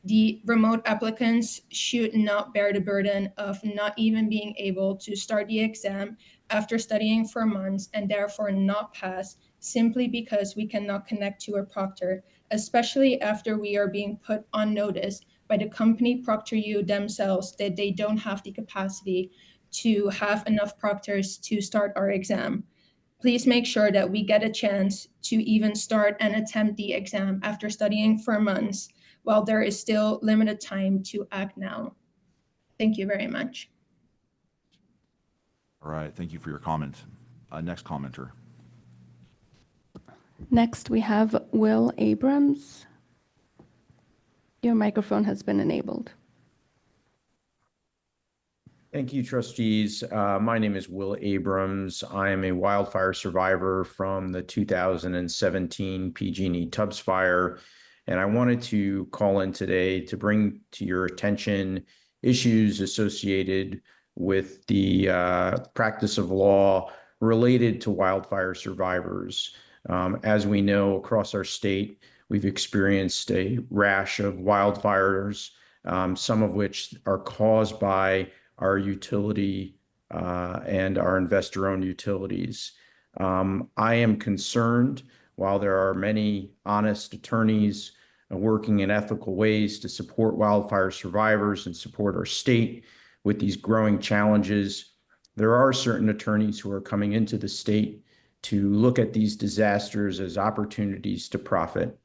The remote applicants should not bear the burden of not even being able to start the exam after studying for months and therefore not pass simply because we cannot connect to a proctor, especially after we are being put on notice by the company ProctorU themselves that they don't have the capacity to have enough proctors to start our exam. Please make sure that we get a chance to even start and attempt the exam after studying for months while there is still limited time to act now. Thank you very much. All right, thank you for your comment. Next commenter. Next, we have Will Abrams. Your microphone has been enabled. Thank you, trustees. My name is Will Abrams. I am a wildfire survivor from the 2017 PG&E Tubbs fire, and I wanted to call in today to bring to your attention issues associated with the practice of law related to wildfire survivors. As we know, across our state, we've experienced a rash of wildfires, some of which are caused by our utility and our investor-owned utilities. I am concerned, while there are many honest attorneys working in ethical ways to support wildfire survivors and support our state with these growing challenges, there are certain attorneys who are coming into the state to look at these disasters as opportunities to profit.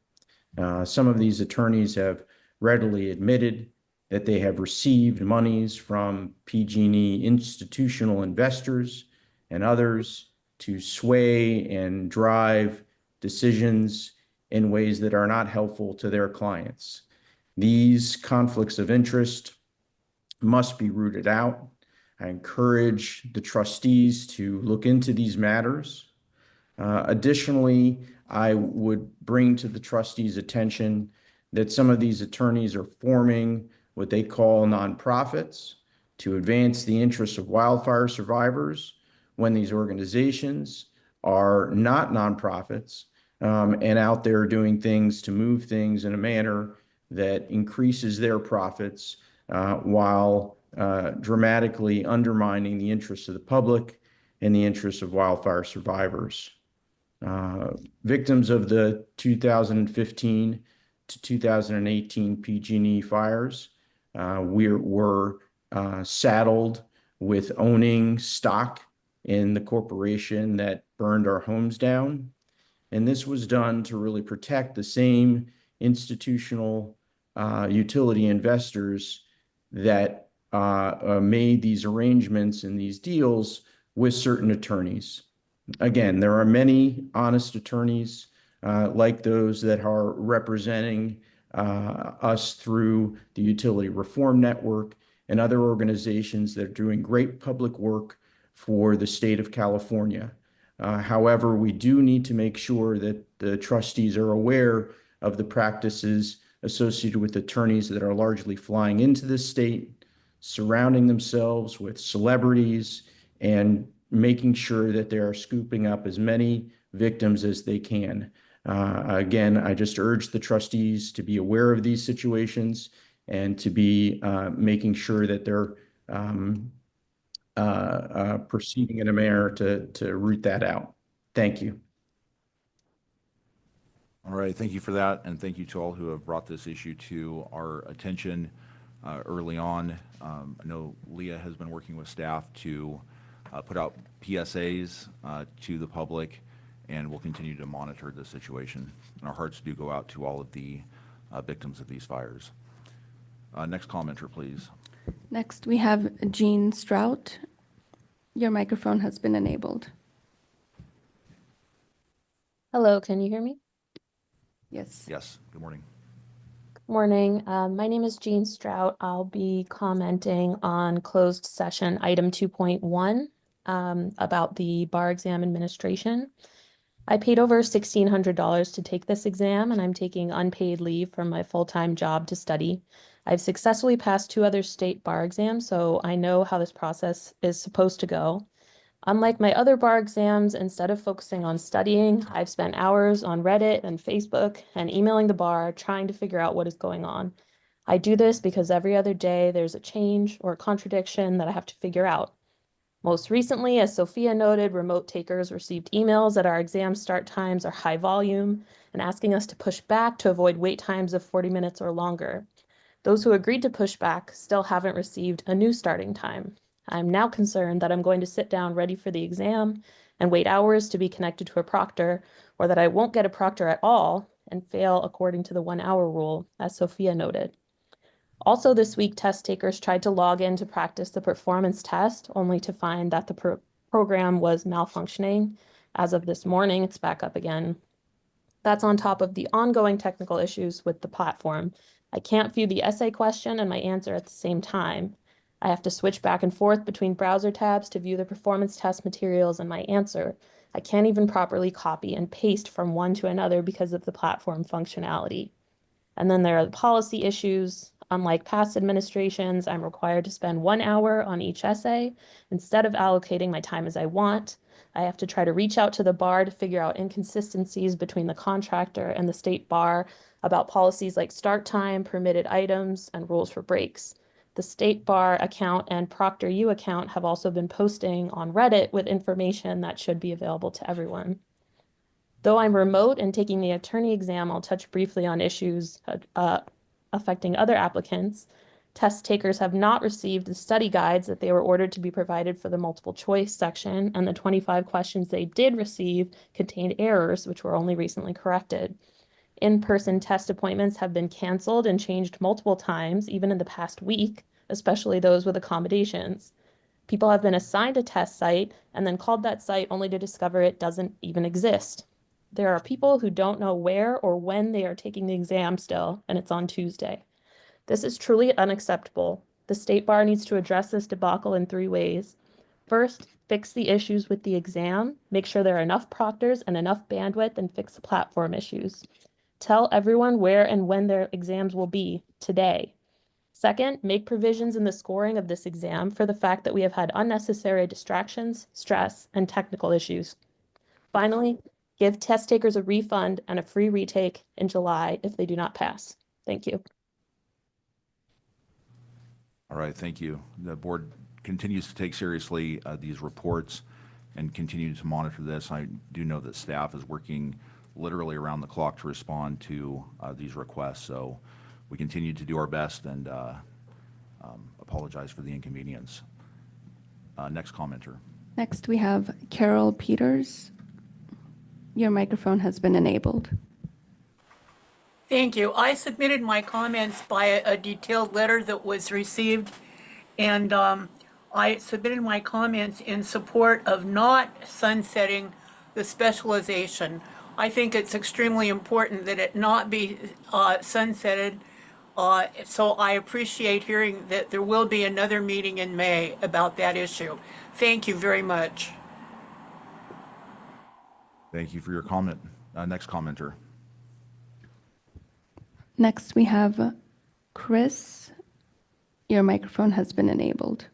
Some of these attorneys have readily admitted that they have received monies from PG&E institutional investors and others to sway and drive decisions in ways that are not helpful to their clients. These conflicts of interest must be rooted out. I encourage the trustees to look into these matters. Additionally, I would bring to the trustees' attention that some of these attorneys are forming what they call nonprofits to advance the interests of wildfire survivors when these organizations are not nonprofits and out there doing things to move things in a manner that increases their profits while dramatically undermining the interests of the public and the interests of wildfire survivors. Victims of the 2015 to 2018 PG&E fires we were saddled with owning stock in the corporation that burned our homes down. And this was done to really protect the same institutional utility investors that made these arrangements and these deals with certain attorneys. Again, there are many honest attorneys like those that are representing us through the Utility Reform Network and other organizations that are doing great public work for the state of California. However, we do need to make sure that the trustees are aware of the practices associated with attorneys that are largely flying into this state, surrounding themselves with celebrities, and making sure that they are scooping up as many victims as they can. Again, I just urge the trustees to be aware of these situations and to be making sure that they're proceeding in a manner to root that out. Thank you. All right, thank you for that, and thank you to all who have brought this issue to our attention early on. I know Leah has been working with staff to put out PSAs to the public, and we'll continue to monitor the situation. And our hearts do go out to all of the victims of these fires. Next commenter, please. Next, we have Jean Strout. Your microphone has been enabled. Hello, can you hear me? Yes. Yes, good morning. Good morning. My name is Jean Strout. I'll be commenting on closed session item 2.1 about the bar exam administration. I paid over $1,600 to take this exam, and I'm taking unpaid leave from my full-time job to study. I've successfully passed 2 other state bar exams, so I know how this process is supposed to go. Unlike my other bar exams, instead of focusing on studying, I've spent hours on Reddit and Facebook and emailing the bar trying to figure out what is going on. I do this because every other day there's a change or a contradiction that I have to figure out. Most recently, as Sophia noted, remote takers received emails that our exam start times are high volume and asking us to push back to avoid wait times of 40 minutes or longer. Those who agreed to push back still haven't received a new starting time. I'm now concerned that I'm going to sit down ready for the exam and wait hours to be connected to a proctor, or that I won't get a proctor at all and fail according to the 1-hour rule, as Sophia noted. Also this week, test takers tried to log in to practice the performance test, only to find that the program was malfunctioning. As of this morning, it's back up again. That's on top of the ongoing technical issues with the platform. I can't view the essay question and my answer at the same time. I have to switch back and forth between browser tabs to view the performance test materials and my answer. I can't even properly copy and paste from one to another because of the platform functionality. And then there are the policy issues. Unlike past administrations, I'm required to spend 1 hour on each essay instead of allocating my time as I want. I have to try to reach out to the bar to figure out inconsistencies between the contractor and the state bar about policies like start time, permitted items, and rules for breaks. The state bar account and Proctor U account have also been posting on Reddit with information that should be available to everyone. Though I'm remote and taking the attorney exam, I'll touch briefly on issues affecting other applicants. Test takers have not received the study guides that they were ordered to be provided for the multiple choice section, and the 25 questions they did receive contained errors, which were only recently corrected. In-person test appointments have been canceled and changed multiple times, even in the past week, especially those with accommodations. People have been assigned a test site and then called that site only to discover it doesn't even exist. There are people who don't know where or when they are taking the exam still, and it's on Tuesday. This is truly unacceptable. The state bar needs to address this debacle in 3 ways. First, fix the issues with the exam, make sure there are enough proctors and enough bandwidth, and fix the platform issues. Tell everyone where and when their exams will be today. Second, make provisions in the scoring of this exam for the fact that we have had unnecessary distractions, stress, and technical issues. Finally, give test takers a refund and a free retake in July if they do not pass. Thank you. All right, thank you. The board continues to take seriously these reports and continue to monitor this. I do know that staff is working literally around the clock to respond to these requests, so we continue to do our best and apologize for the inconvenience. Next commenter. Next, we have Carol Peters. Your microphone has been enabled. Thank you. I submitted my comments by a detailed letter that was received, and I submitted my comments in support of not sunsetting the specialization. I think it's extremely important that it not be sunsetted. So I appreciate hearing that there will be another meeting in May about that issue. Thank you very much. Thank you for your comment. Next commenter. Next, we have Chris. Your microphone has been enabled.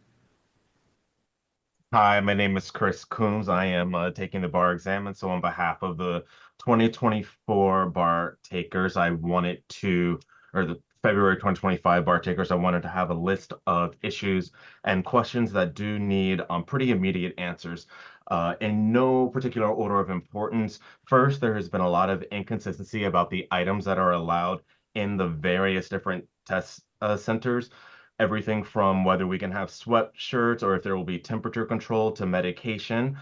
Hi, my name is Chris Coombs. I am taking the bar exam, and so on behalf of the 2024 bar takers, I wanted to, or the February 2025 bar takers, I wanted to have a list of issues and questions that do need pretty immediate answers. In no particular order of importance. First, there has been a lot of inconsistency about the items that are allowed in the various different test centers. Everything from whether we can have sweatshirts or if there will be temperature control to medication.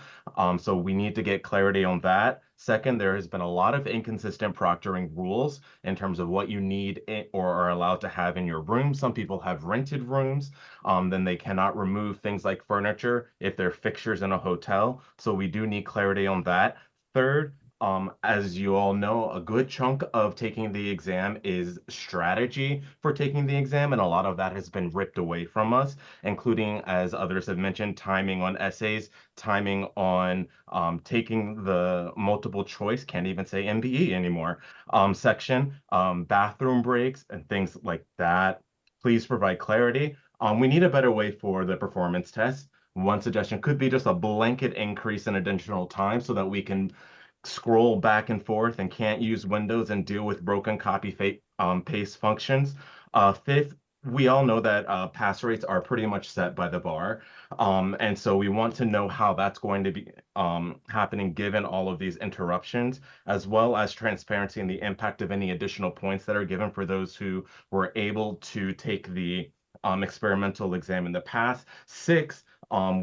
So we need to get clarity on that. Second, there has been a lot of inconsistent proctoring rules in terms of what you need or are allowed to have in your room. Some people have rented rooms, then they cannot remove things like furniture if they're fixtures in a hotel. So we do need clarity on that. Third, as you all know, a good chunk of taking the exam is strategy for taking the exam, and a lot of that has been ripped away from us, including, as others have mentioned, timing on essays, timing on taking the multiple choice, can't even say MBE anymore, section, bathroom breaks, and things like that. Please provide clarity. We need a better way for the performance test. One suggestion could be just a blanket increase in additional time so that we can scroll back and forth and can't use Windows and deal with broken copy paste functions. Fifth, we all know that pass rates are pretty much set by the bar. And so we want to know how that's going to be happening given all of these interruptions, as well as transparency and the impact of any additional points that are given for those who were able to take the experimental exam in the past. Six,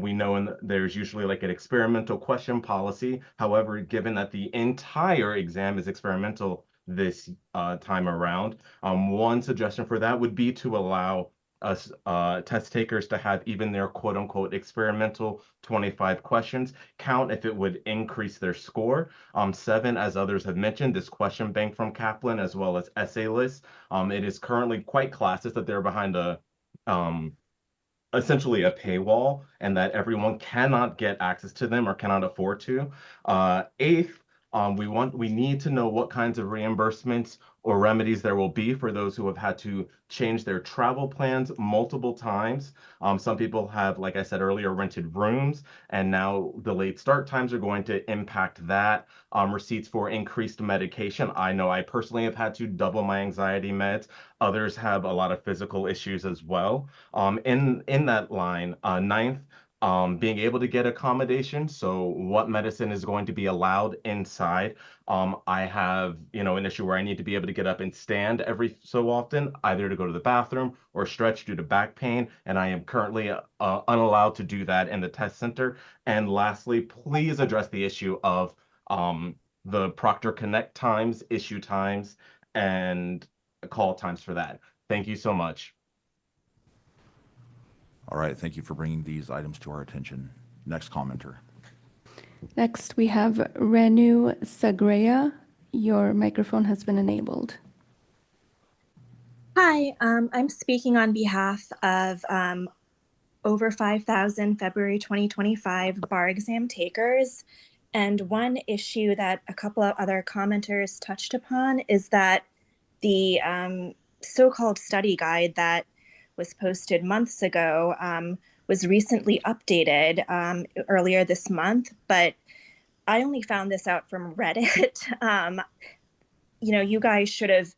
we know there's usually like an experimental question policy. However, given that the entire exam is experimental this time around, one suggestion for that would be to allow us test takers to have even their quote unquote experimental 25 questions count if it would increase their score. 7, as others have mentioned, this question bank from Kaplan as well as essay lists. It is currently quite classist that they're behind a essentially a paywall and that everyone cannot get access to them or cannot afford to. Eighth, we need to know what kinds of reimbursements or remedies there will be for those who have had to change their travel plans multiple times. Some people have, like I said earlier, rented rooms, and now the late start times are going to impact that. Receipts for increased medication. I know I personally have had to double my anxiety meds. Others have a lot of physical issues as well. In that line, ninth, being able to get accommodation. So what medicine is going to be allowed inside. I have, an issue where I need to be able to get up and stand every so often, either to go to the bathroom or stretch due to back pain. And I am currently unallowed to do that in the test center. And lastly, please address the issue of the Proctor Connect times, issue times, and call times for that. Thank you so much. All right, thank you for bringing these items to our attention. Next commenter. Next, we have Renu Sagreya. Your microphone has been enabled. Hi, I'm speaking on behalf of over 5,000 February 2025 bar exam takers. And one issue that a couple of other commenters touched upon is that the so-called study guide that was posted months ago was recently updated earlier this month, but I only found this out from Reddit. You guys should have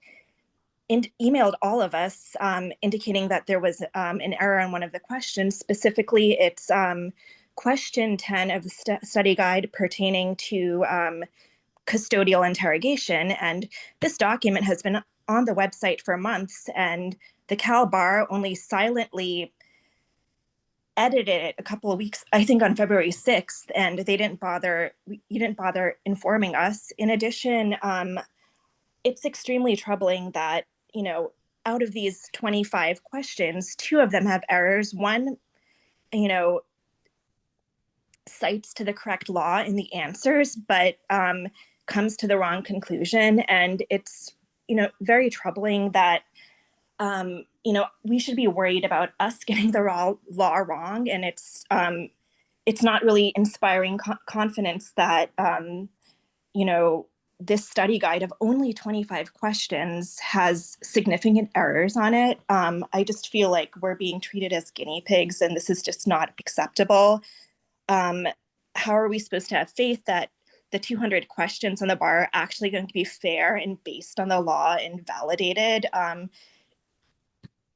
emailed all of us indicating that there was an error on one of the questions. Specifically, it's question 10 of the study guide pertaining to custodial interrogation. And this document has been on the website for months, and the Cal Bar only silently edited it a couple of weeks, I think on February 6th, and you didn't bother informing us. In addition, it's extremely troubling that, out of these 25 questions, 2 of them have errors. One, cites to the correct law in the answers, but comes to the wrong conclusion. And it's, very troubling that, we should be worried about us getting the law wrong. And it's not really inspiring confidence that, this study guide of only 25 questions has significant errors on it. I just feel like we're being treated as guinea pigs, and this is just not acceptable. How are we supposed to have faith that the 200 questions on the bar are actually going to be fair and based on the law and validated?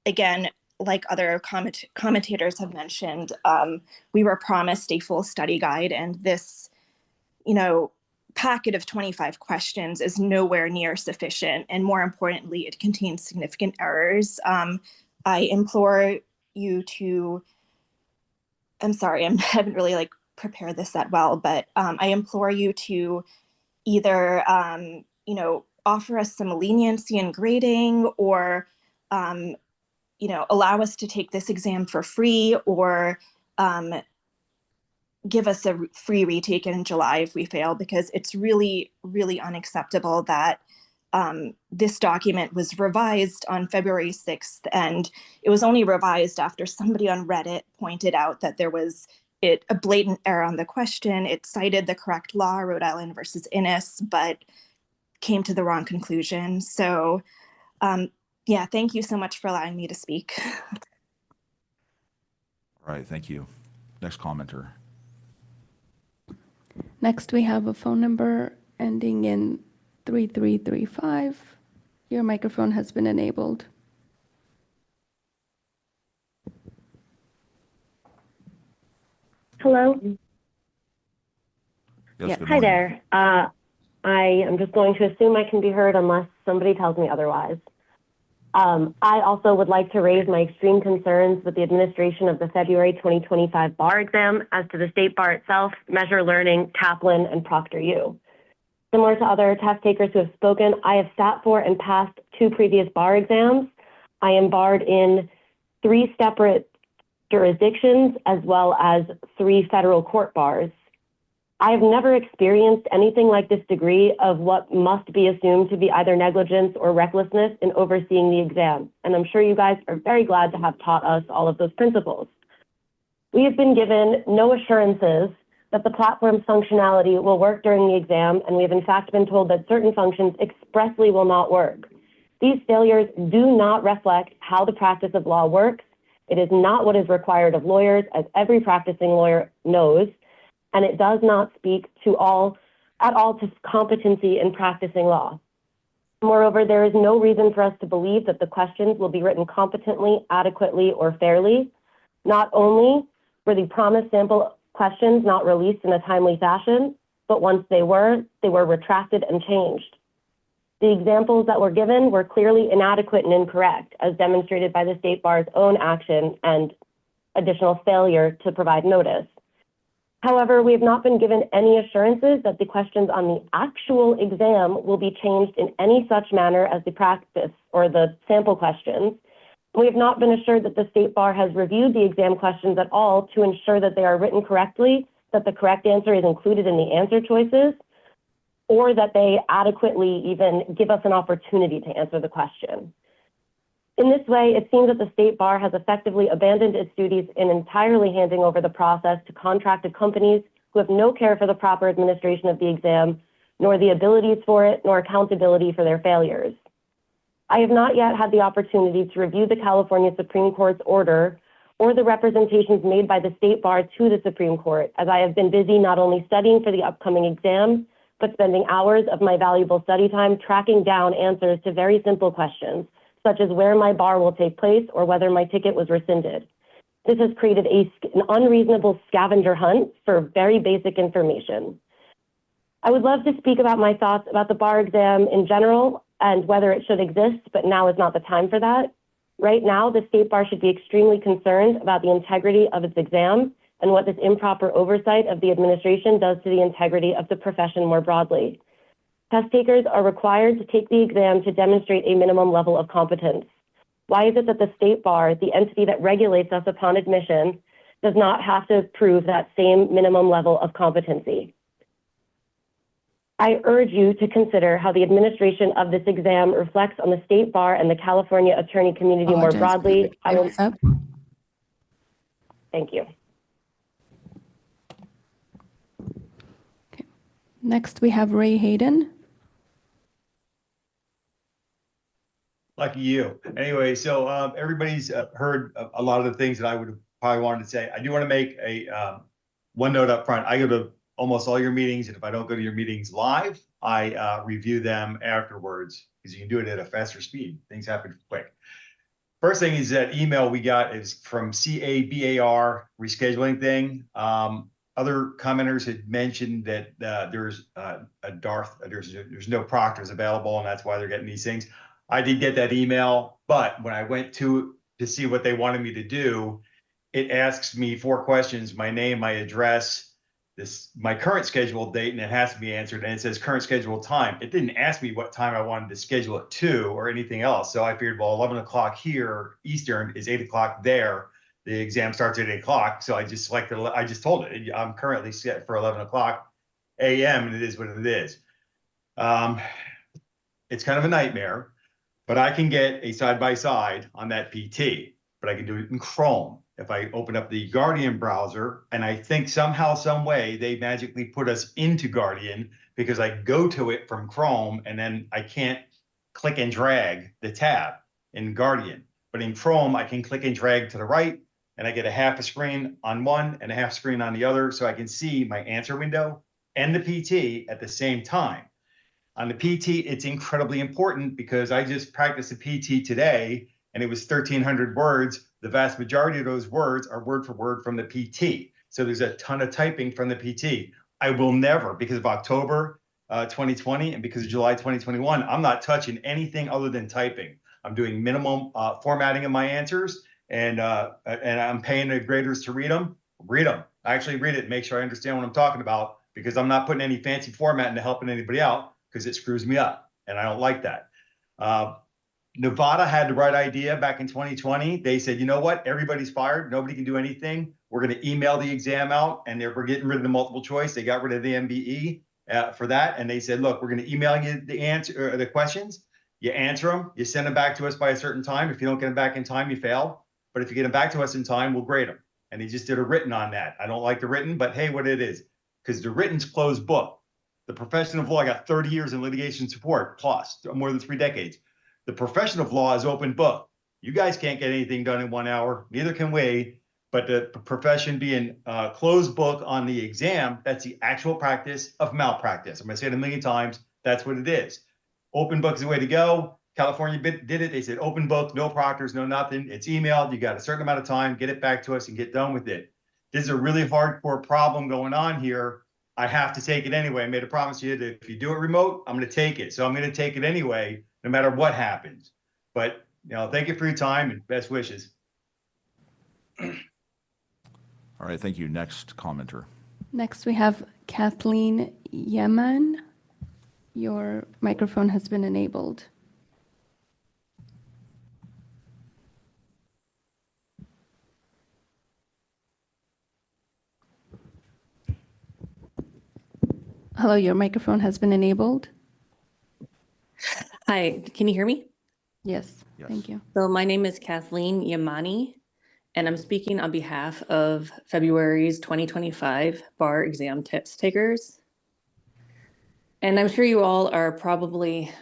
Again, like other commentators have mentioned, we were promised a full study guide, and this, packet of 25 questions is nowhere near sufficient. And more importantly, it contains significant errors. I implore you to, I'm sorry, I haven't really prepared this that well, but I implore you to either, offer us some leniency in grading, or, allow us to take this exam for free, or give us a free retake in July if we fail, because it's really, really unacceptable that this document was revised on February 6th, and it was only revised after somebody on Reddit pointed out that there was a blatant error on the question. It cited the correct law, Rhode Island versus Innis, but came to the wrong conclusion. So yeah, thank you so much for allowing me to speak. All right, thank you. Next commenter. Next, we have a phone number ending in 3335. Your microphone has been enabled. Hello. Yes, good Hi morning. there. I am just going to assume I can be heard unless somebody tells me otherwise. I also would like to raise my extreme concerns with the administration of the February 2025 bar exam as to the state bar itself, Measure Learning, Kaplan, and Proctor U. Similar to other test takers who have spoken, I have sat for and passed 2 previous bar exams. I am barred in 3 separate jurisdictions as well as 3 federal court bars. I have never experienced anything like this degree of what must be assumed to be either negligence or recklessness in overseeing the exam. And I'm sure you guys are very glad to have taught us all of those principles. We have been given no assurances that the platform's functionality will work during the exam, and we have in fact been told that certain functions expressly will not work. These failures do not reflect how the practice of law works. It is not what is required of lawyers, as every practicing lawyer knows, and it does not speak at all to competency in practicing law. Moreover, there is no reason for us to believe that the questions will be written competently, adequately, or fairly. Not only were the promised sample questions not released in a timely fashion, but once they were retracted and changed. The examples that were given were clearly inadequate and incorrect, as demonstrated by the State Bar's own action and additional failure to provide notice. However, we have not been given any assurances that the questions on the actual exam will be changed in any such manner as the practice or the sample questions. We have not been assured that the State Bar has reviewed the exam questions at all to ensure that they are written correctly, that the correct answer is included in the answer choices, or that they adequately even give us an opportunity to answer the question. In this way, it seems that the State Bar has effectively abandoned its duties in entirely handing over the process to contracted companies who have no care for the proper administration of the exam, nor the abilities for it, nor accountability for their failures. I have not yet had the opportunity to review the California Supreme Court's order or the representations made by the State Bar to the Supreme Court, as I have been busy not only studying for the upcoming exam, but spending hours of my valuable study time tracking down answers to very simple questions, such as where my bar will take place or whether my ticket was rescinded. This has created an unreasonable scavenger hunt for very basic information. I would love to speak about my thoughts about the bar exam in general and whether it should exist, but now is not the time for that. Right now, the State Bar should be extremely concerned about the integrity of its exam and what this improper oversight of the administration does to the integrity of the profession more broadly. Test takers are required to take the exam to demonstrate a minimum level of competence. Why is it that the State Bar, the entity that regulates us upon admission, does not have to prove that same minimum level of competency? I urge you to consider how the administration of this exam reflects on the State Bar and the California attorney community more broadly. Thank you. Next, we have Ray Hayden. Lucky you. Anyway, so everybody's heard a lot of the things that I would have probably wanted to say. I do want to make a one note up front. I go to almost all your meetings, and if I don't go to your meetings live, I review them afterwards because you can do it at a faster speed. Things happen quick. First thing is that email we got is from CABAR rescheduling thing. Other commenters had mentioned that there's no proctors available, and that's why they're getting these things. I did get that email, but when I went to see what they wanted me to do, it asks me 4 questions: my name, my address, my current scheduled date, and it has to be answered. And it says current scheduled time. It didn't ask me what time I wanted to schedule it to or anything else. So I figured, well, 11 o'clock here Eastern is 8 o'clock there. The exam starts at 8 o'clock. So I just selected, I just told it, I'm currently set for 11 o'clock a.m. and it is what it is. It's kind of a nightmare, but I can get a side-by-side on that PT, but I can do it in Chrome. If I open up the Guardian browser, and I think somehow, some way, they magically put us into Guardian because I go to it from Chrome and then I can't click and drag the tab in Guardian. But in Chrome, I can click and drag to the right and I get a half a screen on one and a half screen on the other. So I can see my answer window and the PT at the same time. On the PT, it's incredibly important because I just practiced a PT today and it was 1,300 words. The vast majority of those words are word for word from the PT. So there's a ton of typing from the PT. I will never, because of October 2020 and because of July 2021, I'm not touching anything other than typing. I'm doing minimum formatting of my answers, and I'm paying the graders to read them. Read them. I actually read it and make sure I understand what I'm talking about, because I'm not putting any fancy format into helping anybody out, because it screws me up, and I don't like that. Nevada had the right idea back in 2020. They said, you know what? Everybody's fired. Nobody can do anything. We're going to email the exam out, and we're getting rid of the multiple choice. They got rid of the MBE for that, and they said, look, we're going to email you the answer or the questions. You answer them. You send them back to us by a certain time. If you don't get them back in time, you fail. But if you get them back to us in time, we'll grade them. and he just did a written on that. I don't like the written, but hey, what it is, because the written's closed book. The profession of law, I got 30 years in litigation support, plus more than 3 decades. The profession of law is open book. You guys can't get anything done in 1 hour, neither can we, but the profession being closed book on the exam, that's the actual practice of malpractice. I'm gonna say it a million times, that's what it is. Open book is the way to go. California did it, they said open book, no proctors, no nothing, it's emailed, you got a certain amount of time, get it back to us and get done with it. This is a really hardcore problem going on here. I have to take it anyway. I made a promise to you that if you do it remote, I'm going to take it. So I'm going to take it anyway, no matter what happens. But, thank you for your time and best wishes. All right, thank you. Next commenter. Next, we have Kathleen Yeman. Your microphone has been enabled. Hello, your microphone has been enabled. Hi, can you hear me? Yes, thank you. So my name is Kathleen Yamani, and I'm speaking on behalf of February's 2025 bar exam test takers. And I'm sure you all are probably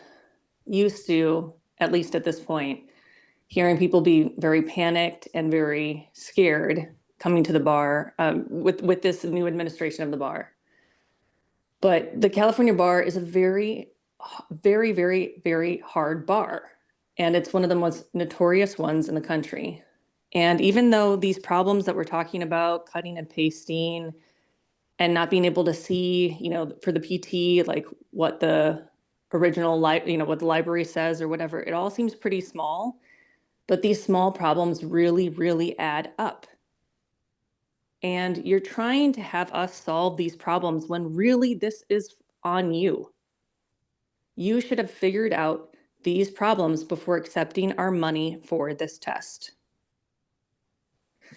used to, at least at this point, hearing people be very panicked and very scared coming to the bar with this new administration of the bar. But the California bar is a very, very, very, very hard bar. And it's one of the most notorious ones in the country. And even though these problems that we're talking about, cutting and pasting, and not being able to see, for the PT, like what the original, what the library says or whatever, it all seems pretty small. But these small problems really, really add up. And you're trying to have us solve these problems when really this is on you. You should have figured out these problems before accepting our money for this test.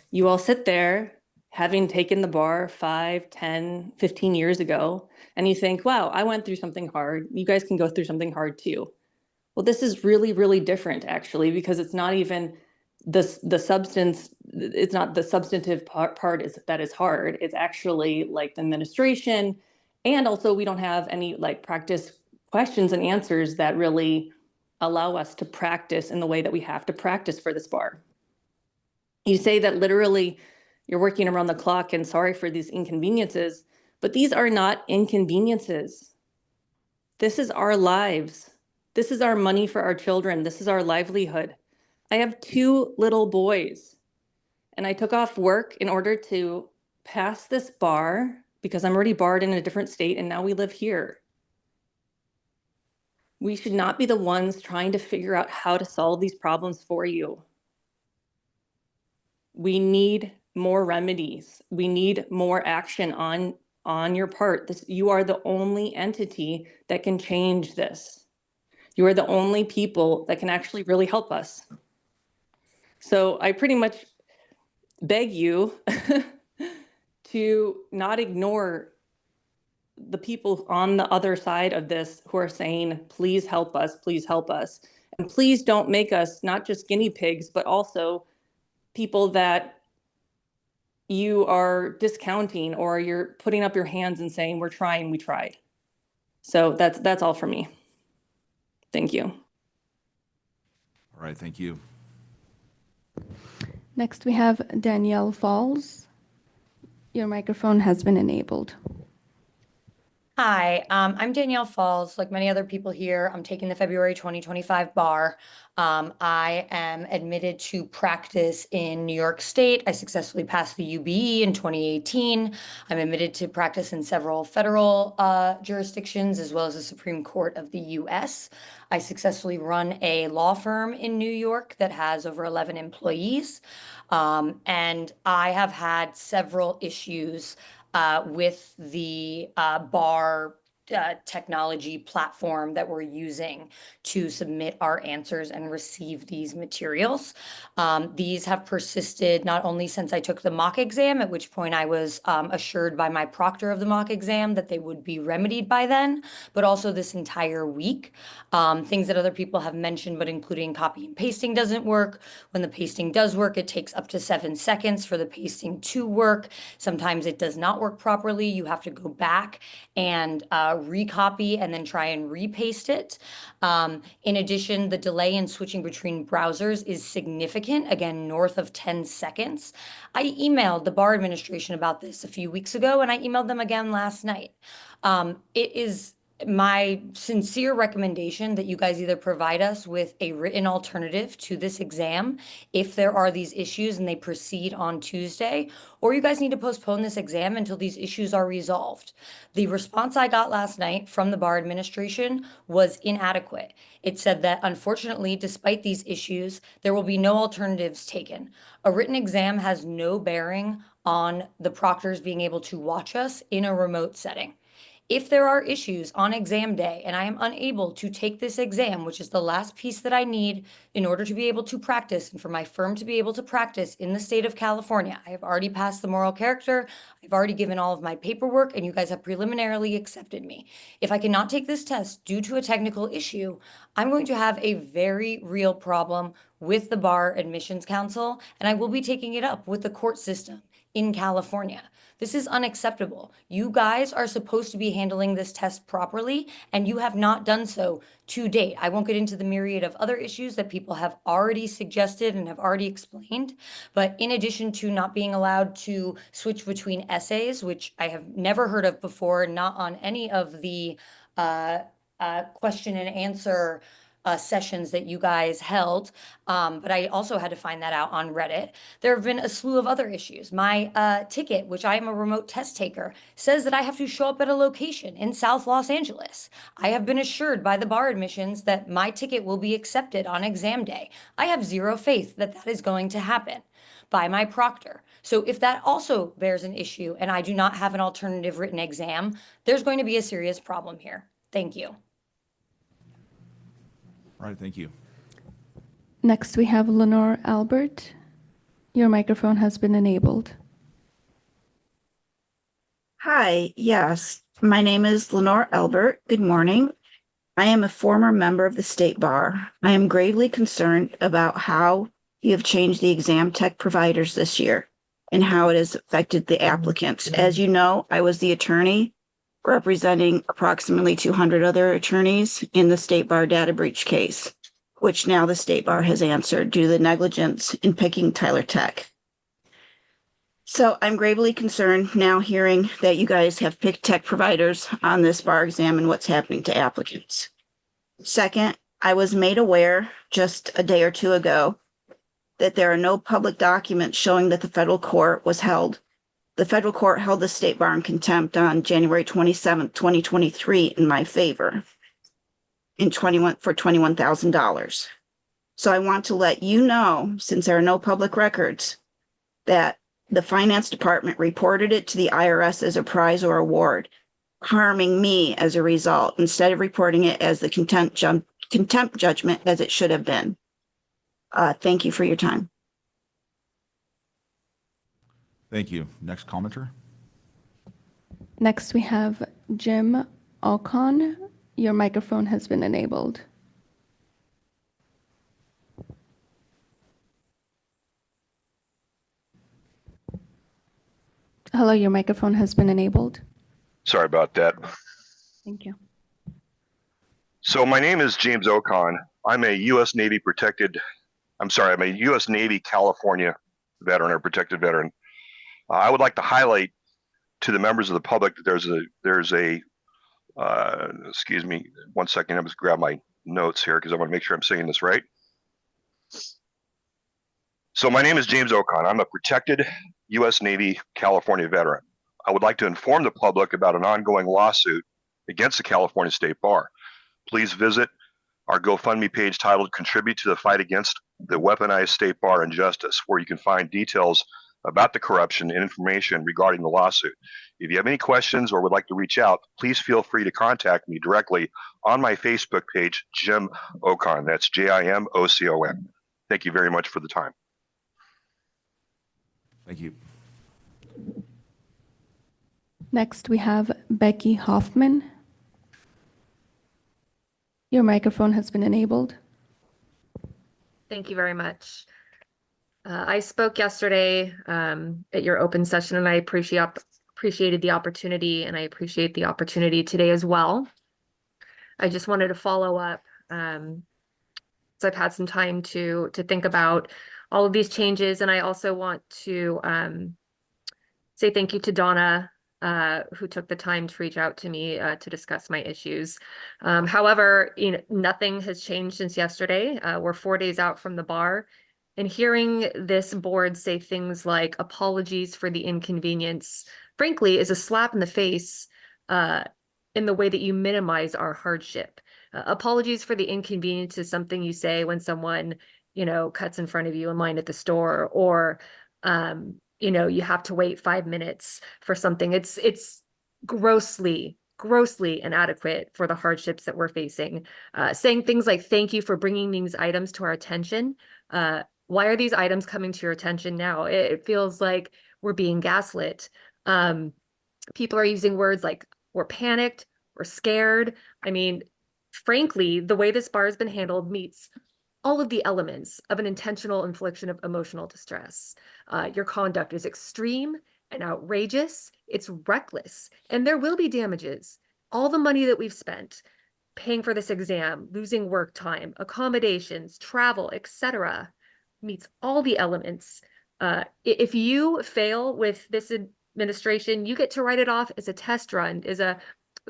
You all sit there having taken the bar 5, 10, 15 years ago, and you think, wow, I went through something hard. You guys can go through something hard too. Well, this is really, really different actually, because it's not even the substance, it's not the substantive part that is hard. It's actually like the administration. And also we don't have any like practice questions and answers that really allow us to practice in the way that we have to practice for this bar. You say that literally you're working around the clock and sorry for these inconveniences, but these are not inconveniences. This is our lives. This is our money for our children. This is our livelihood. I have 2 little boys, and I took off work in order to pass this bar because I'm already barred in a different state, and now we live here. We should not be the ones trying to figure out how to solve these problems for you. We need more remedies. We need more action on your part. You are the only entity that can change this. You are the only people that can actually really help us. So I pretty much beg you to not ignore the people on the other side of this who are saying, please help us, please help us. And please don't make us not just guinea pigs, but also people that you are discounting or you're putting up your hands and saying, we're trying, we tried. So that's all for me. Thank you. All right, thank you. Next, we have Danielle Falls. Your microphone has been enabled. Hi, I'm Danielle Falls. Like many other people here, I'm taking the February 2025 bar. I am admitted to practice in New York State. I successfully passed the UBE in 2018. I'm admitted to practice in several federal jurisdictions, as well as the Supreme Court of the US. I successfully run a law firm in New York that has over 11 employees. And I have had several issues with the bar technology platform that we're using to submit our answers and receive these materials. These have persisted not only since I took the mock exam, at which point I was assured by my proctor of the mock exam that they would be remedied by then, but also this entire week. Things that other people have mentioned, but including copy and pasting doesn't work. When the pasting does work, it takes up to 7 seconds for the pasting to work. Sometimes it does not work properly. You have to go back and recopy and then try and repaste it. In addition, the delay in switching between browsers is significant, again, north of 10 seconds. I emailed the bar administration about this a few weeks ago, and I emailed them again last night. It is my sincere recommendation that you guys either provide us with a written alternative to this exam if there are these issues and they proceed on Tuesday, or you guys need to postpone this exam until these issues are resolved. The response I got last night from the bar administration was inadequate. It said that unfortunately, despite these issues, there will be no alternatives taken. A written exam has no bearing on the proctors being able to watch us in a remote setting. If there are issues on exam day and I am unable to take this exam, which is the last piece that I need in order to be able to practice and for my firm to be able to practice in the state of California, I have already passed the moral character, I've already given all of my paperwork, and you guys have preliminarily accepted me. If I cannot take this test due to a technical issue, I'm going to have a very real problem with the Bar Admissions Council, and I will be taking it up with the court system in California. This is unacceptable. You guys are supposed to be handling this test properly, and you have not done so to date. I won't get into the myriad of other issues that people have already suggested and have already explained, but in addition to not being allowed to switch between essays, which I have never heard of before, not on any of the question and answer sessions that you guys held, but I also had to find that out on Reddit. There have been a slew of other issues. My ticket, which I am a remote test taker, says that I have to show up at a location in South Los Angeles. I have been assured by the bar admissions that my ticket will be accepted on exam day. I have zero faith that that is going to happen by my proctor. So if that also bears an issue and I do not have an alternative written exam, there's going to be a serious problem here. Thank you. All right, thank you. Next, we have Lenore Albert. Your microphone has been enabled. Hi, yes, my name is Lenore Albert. Good morning. I am a former member of the State Bar. I am gravely concerned about how you have changed the exam tech providers this year and how it has affected the applicants. As you know, I was the attorney representing approximately 200 other attorneys in the State Bar data breach case, which now the State Bar has answered due to the negligence in picking Tyler Tech. So I'm gravely concerned now hearing that you guys have picked tech providers on this bar exam and what's happening to applicants. Second, I was made aware just a day or two ago that there are no public documents showing that the federal court was held. The federal court held the State Bar in contempt on January 27th, 2023 in my favor for $21,000. So I want to let you know, since there are no public records, that the finance department reported it to the IRS as a prize or award, harming me as a result, instead of reporting it as the contempt judgment as it should have been. Thank you for your time. Thank you. Next commenter. Next, we have Jim Alcon. Your microphone has been enabled. Hello, your microphone has been enabled. Sorry about that. Thank you. So my name is James Ocon. I'm a U.S. Navy I'm a U.S. Navy California veteran or protected veteran. I would like to highlight to the members of the public that there's a excuse me, 1 second, I must grab my notes here because I want to make sure I'm saying this right. So my name is James Ocon. I'm a protected U.S. Navy California veteran. I would like to inform the public about an ongoing lawsuit against the California State Bar. Please visit our GoFundMe page titled Contribute to the Fight Against the Weaponized State Bar Injustice, where you can find details about the corruption and information regarding the lawsuit. If you have any questions or would like to reach out, please feel free to contact me directly on my Facebook page, Jim Ocon. That's JIMOCON. Thank you very much for the time. Thank you. Next, we have Becky Hoffman. Your microphone has been enabled. Thank you very much. I spoke yesterday at your open session, and I appreciated the opportunity, and I appreciate the opportunity today as well. I just wanted to follow up. So I've had some time to think about all of these changes, and I also want to say thank you to Donna, who took the time to reach out to me to discuss my issues. However, nothing has changed since yesterday. We're 4 days out from the bar, and hearing this board say things like apologies for the inconvenience, frankly, is a slap in the face in the way that you minimize our hardship. Apologies for the inconvenience is something you say when someone, cuts in front of you in line at the store, or you have to wait 5 minutes for something. It's grossly inadequate for the hardships that we're facing. Saying things like, thank you for bringing these items to our attention. Why are these items coming to your attention now? It feels like we're being gaslit. People are using words like, we're panicked, we're scared. I mean, frankly, the way this bar has been handled meets all of the elements of an intentional infliction of emotional distress. Your conduct is extreme and outrageous. It's reckless, and there will be damages. All the money that we've spent paying for this exam, losing work time, accommodations, travel, etc., meets all the elements. If you fail with this administration, you get to write it off as a test run, as a,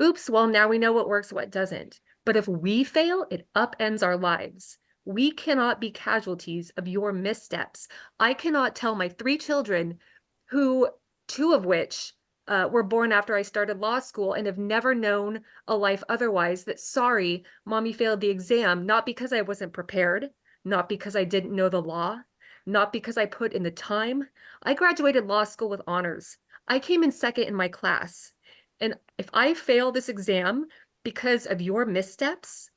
oops, well, now we know what works, what doesn't. But if we fail, it upends our lives. We cannot be casualties of your missteps. I cannot tell my 3 children, who 2 of which were born after I started law school and have never known a life otherwise, that sorry, mommy failed the exam, not because I wasn't prepared, not because I didn't know the law, not because I put in the time. I graduated law school with honors. I came in second in my class. And if I fail this exam because of your missteps,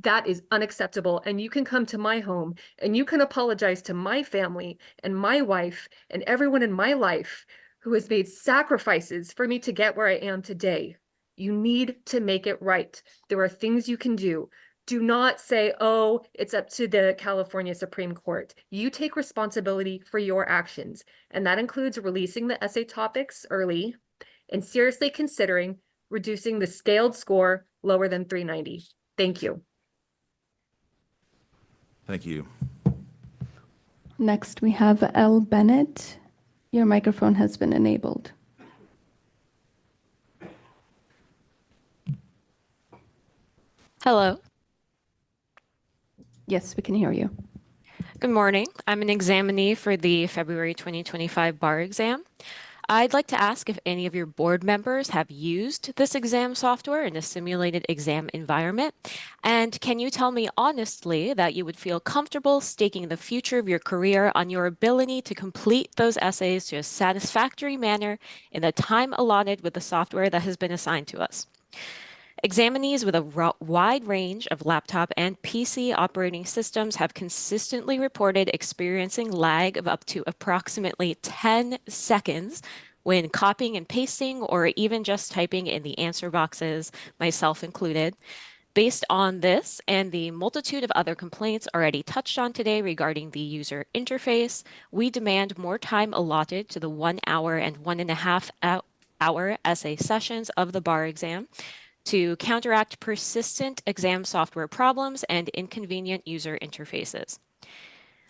that is unacceptable. And you can come to my home and you can apologize to my family and my wife and everyone in my life who has made sacrifices for me to get where I am today. You need to make it right. There are things you can do. Do not say, oh, it's up to the California Supreme Court. You take responsibility for your actions. And that includes releasing the essay topics early and seriously considering reducing the scaled score lower than 390. Thank you. Thank you. Next, we have L. Bennett. Your microphone has been enabled. Hello. Yes, we can hear you. Good morning. I'm an examinee for the February 2025 bar exam. I'd like to ask if any of your board members have used this exam software in a simulated exam environment. And can you tell me honestly that you would feel comfortable staking the future of your career on your ability to complete those essays to a satisfactory manner in the time allotted with the software that has been assigned to us? Examinees with a wide range of laptop and PC operating systems have consistently reported experiencing lag of up to approximately 10 seconds when copying and pasting or even just typing in the answer boxes, myself included. Based on this and the multitude of other complaints already touched on today regarding the user interface, we demand more time allotted to the 1 hour and 1.5 hour essay sessions of the bar exam to counteract persistent exam software problems and inconvenient user interfaces.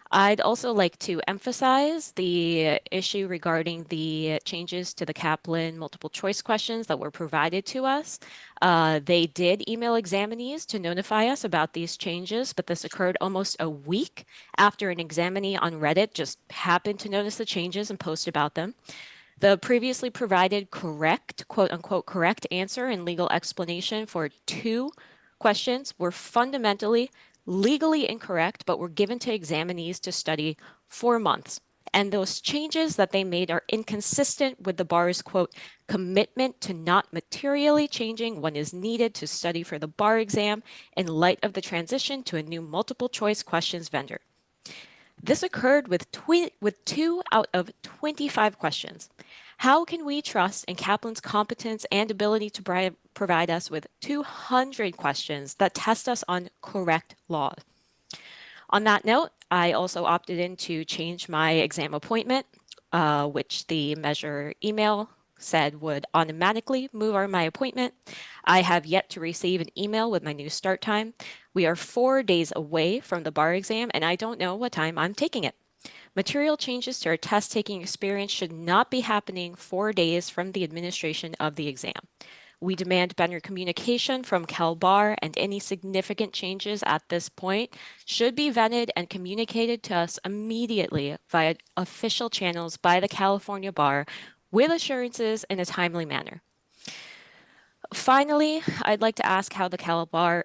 I'd also like to emphasize the issue regarding the changes to the Kaplan multiple choice questions that were provided to us. They did email examinees to notify us about these changes, but this occurred almost a week after an examinee on Reddit just happened to notice the changes and post about them. The previously provided correct, quote unquote, correct answer and legal explanation for 2 questions were fundamentally legally incorrect, but were given to examinees to study for months and those changes that they made are inconsistent with the bar's, quote, commitment to not materially changing what is needed to study for the bar exam in light of the transition to a new multiple choice questions vendor. This occurred with 2 out of 25 questions. How can we trust in Kaplan's competence and ability to provide us with 200 questions that test us on correct law? On that note, I also opted in to change my exam appointment, which the measure email said would automatically move my appointment. I have yet to receive an email with my new start time. We are 4 days away from the bar exam, and I don't know what time I'm taking it. Material changes to our test taking experience should not be happening 4 days from the administration of the exam. We demand better communication from CalBar, and any significant changes at this point should be vetted and communicated to us immediately via official channels by the California Bar with assurances in a timely manner. Finally, I'd like to ask how the CalBar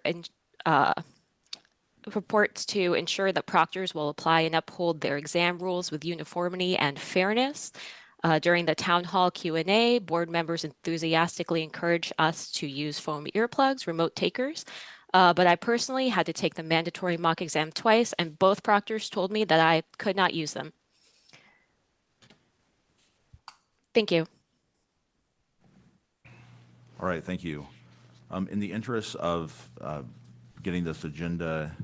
purports to ensure that proctors will apply and uphold their exam rules with uniformity and fairness. During the town hall Q&A, board members enthusiastically encouraged us to use foam earplugs, remote takers, but I personally had to take the mandatory mock exam twice, and both proctors told me that I could not use them. Thank you. All right, thank you. In the interest of getting this agenda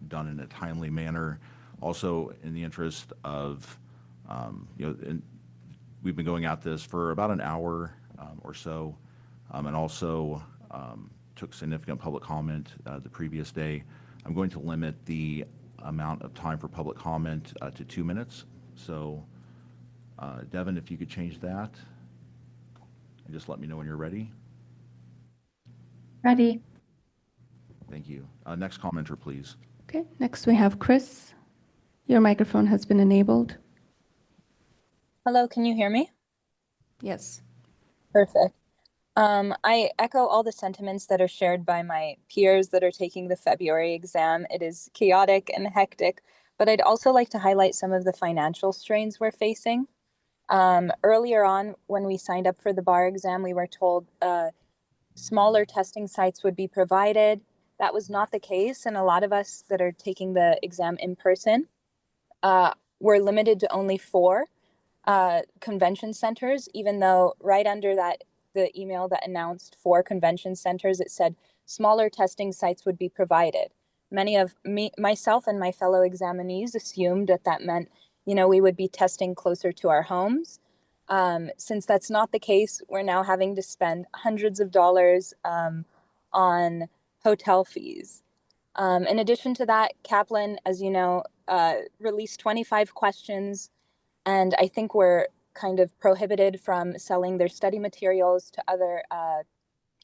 done in a timely manner, also in the interest of, we've been going at this for about an hour or so, and also took significant public comment the previous day. I'm going to limit the amount of time for public comment to 2 minutes. So, Devin, if you could change that, and just let me know when you're ready. Ready. Thank you. Next commenter, please. Okay, next we have Chris. Your microphone has been enabled. Hello, can you hear me? Yes. Perfect. I echo all the sentiments that are shared by my peers that are taking the February exam. It is chaotic and hectic, but I'd also like to highlight some of the financial strains we're facing. Earlier on, when we signed up for the bar exam, we were told smaller testing sites would be provided. That was not the case, and a lot of us that are taking the exam in person were limited to only 4 convention centers, even though right under that, the email that announced 4 convention centers, it said smaller testing sites would be provided. Many of myself and my fellow examinees assumed that that meant, we would be testing closer to our homes. Since that's not the case, we're now having to spend hundreds of dollars on hotel fees. In addition to that, Kaplan, as you know, released 25 questions, and I think we're kind of prohibited from selling their study materials to other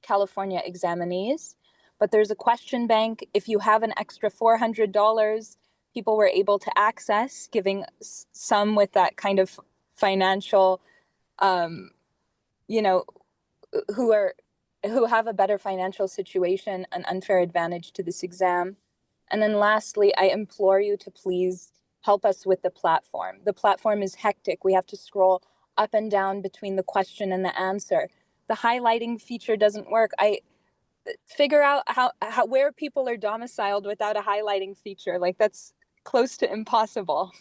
California examinees. But there's a question bank. If you have an extra $400, people were able to access, giving some with that kind of financial, who have a better financial situation, an unfair advantage to this exam. And then lastly, I implore you to please help us with the platform. The platform is hectic. We have to scroll up and down between the question and the answer. The highlighting feature doesn't work. I figure out how where people are domiciled without a highlighting feature. Like, that's close to impossible.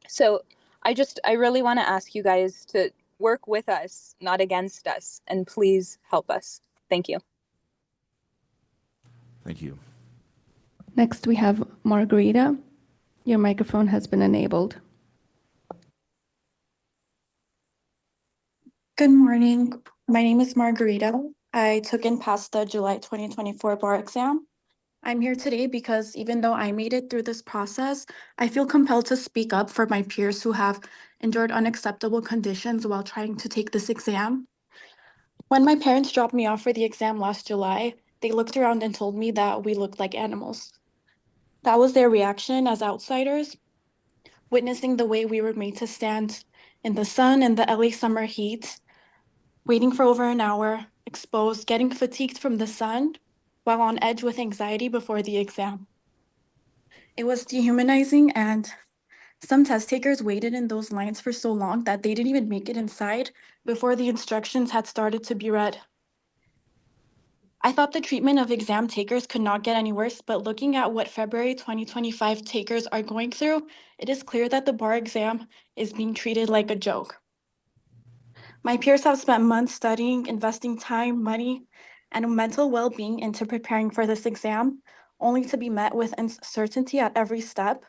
So I really want to ask you guys to work with us, not against us, and please help us. Thank you. Thank you. Next we have Margarita. Your microphone has been enabled. Good morning. My name is Margarita. I took and passed the July 2024 bar exam. I'm here today because even though I made it through this process, I feel compelled to speak up for my peers who have endured unacceptable conditions while trying to take this exam. When my parents dropped me off for the exam last July, they looked around and told me that we looked like animals. That was their reaction as outsiders, witnessing the way we were made to stand in the sun and the LA summer heat, waiting for over an hour, exposed, getting fatigued from the sun, while on edge with anxiety before the exam. It was dehumanizing and Some test takers waited in those lines for so long that they didn't even make it inside before the instructions had started to be read. I thought the treatment of exam takers could not get any worse, but looking at what February 2025 takers are going through, it is clear that the bar exam is being treated like a joke. My peers have spent months studying, investing time, money, and mental well-being into preparing for this exam, only to be met with uncertainty at every step.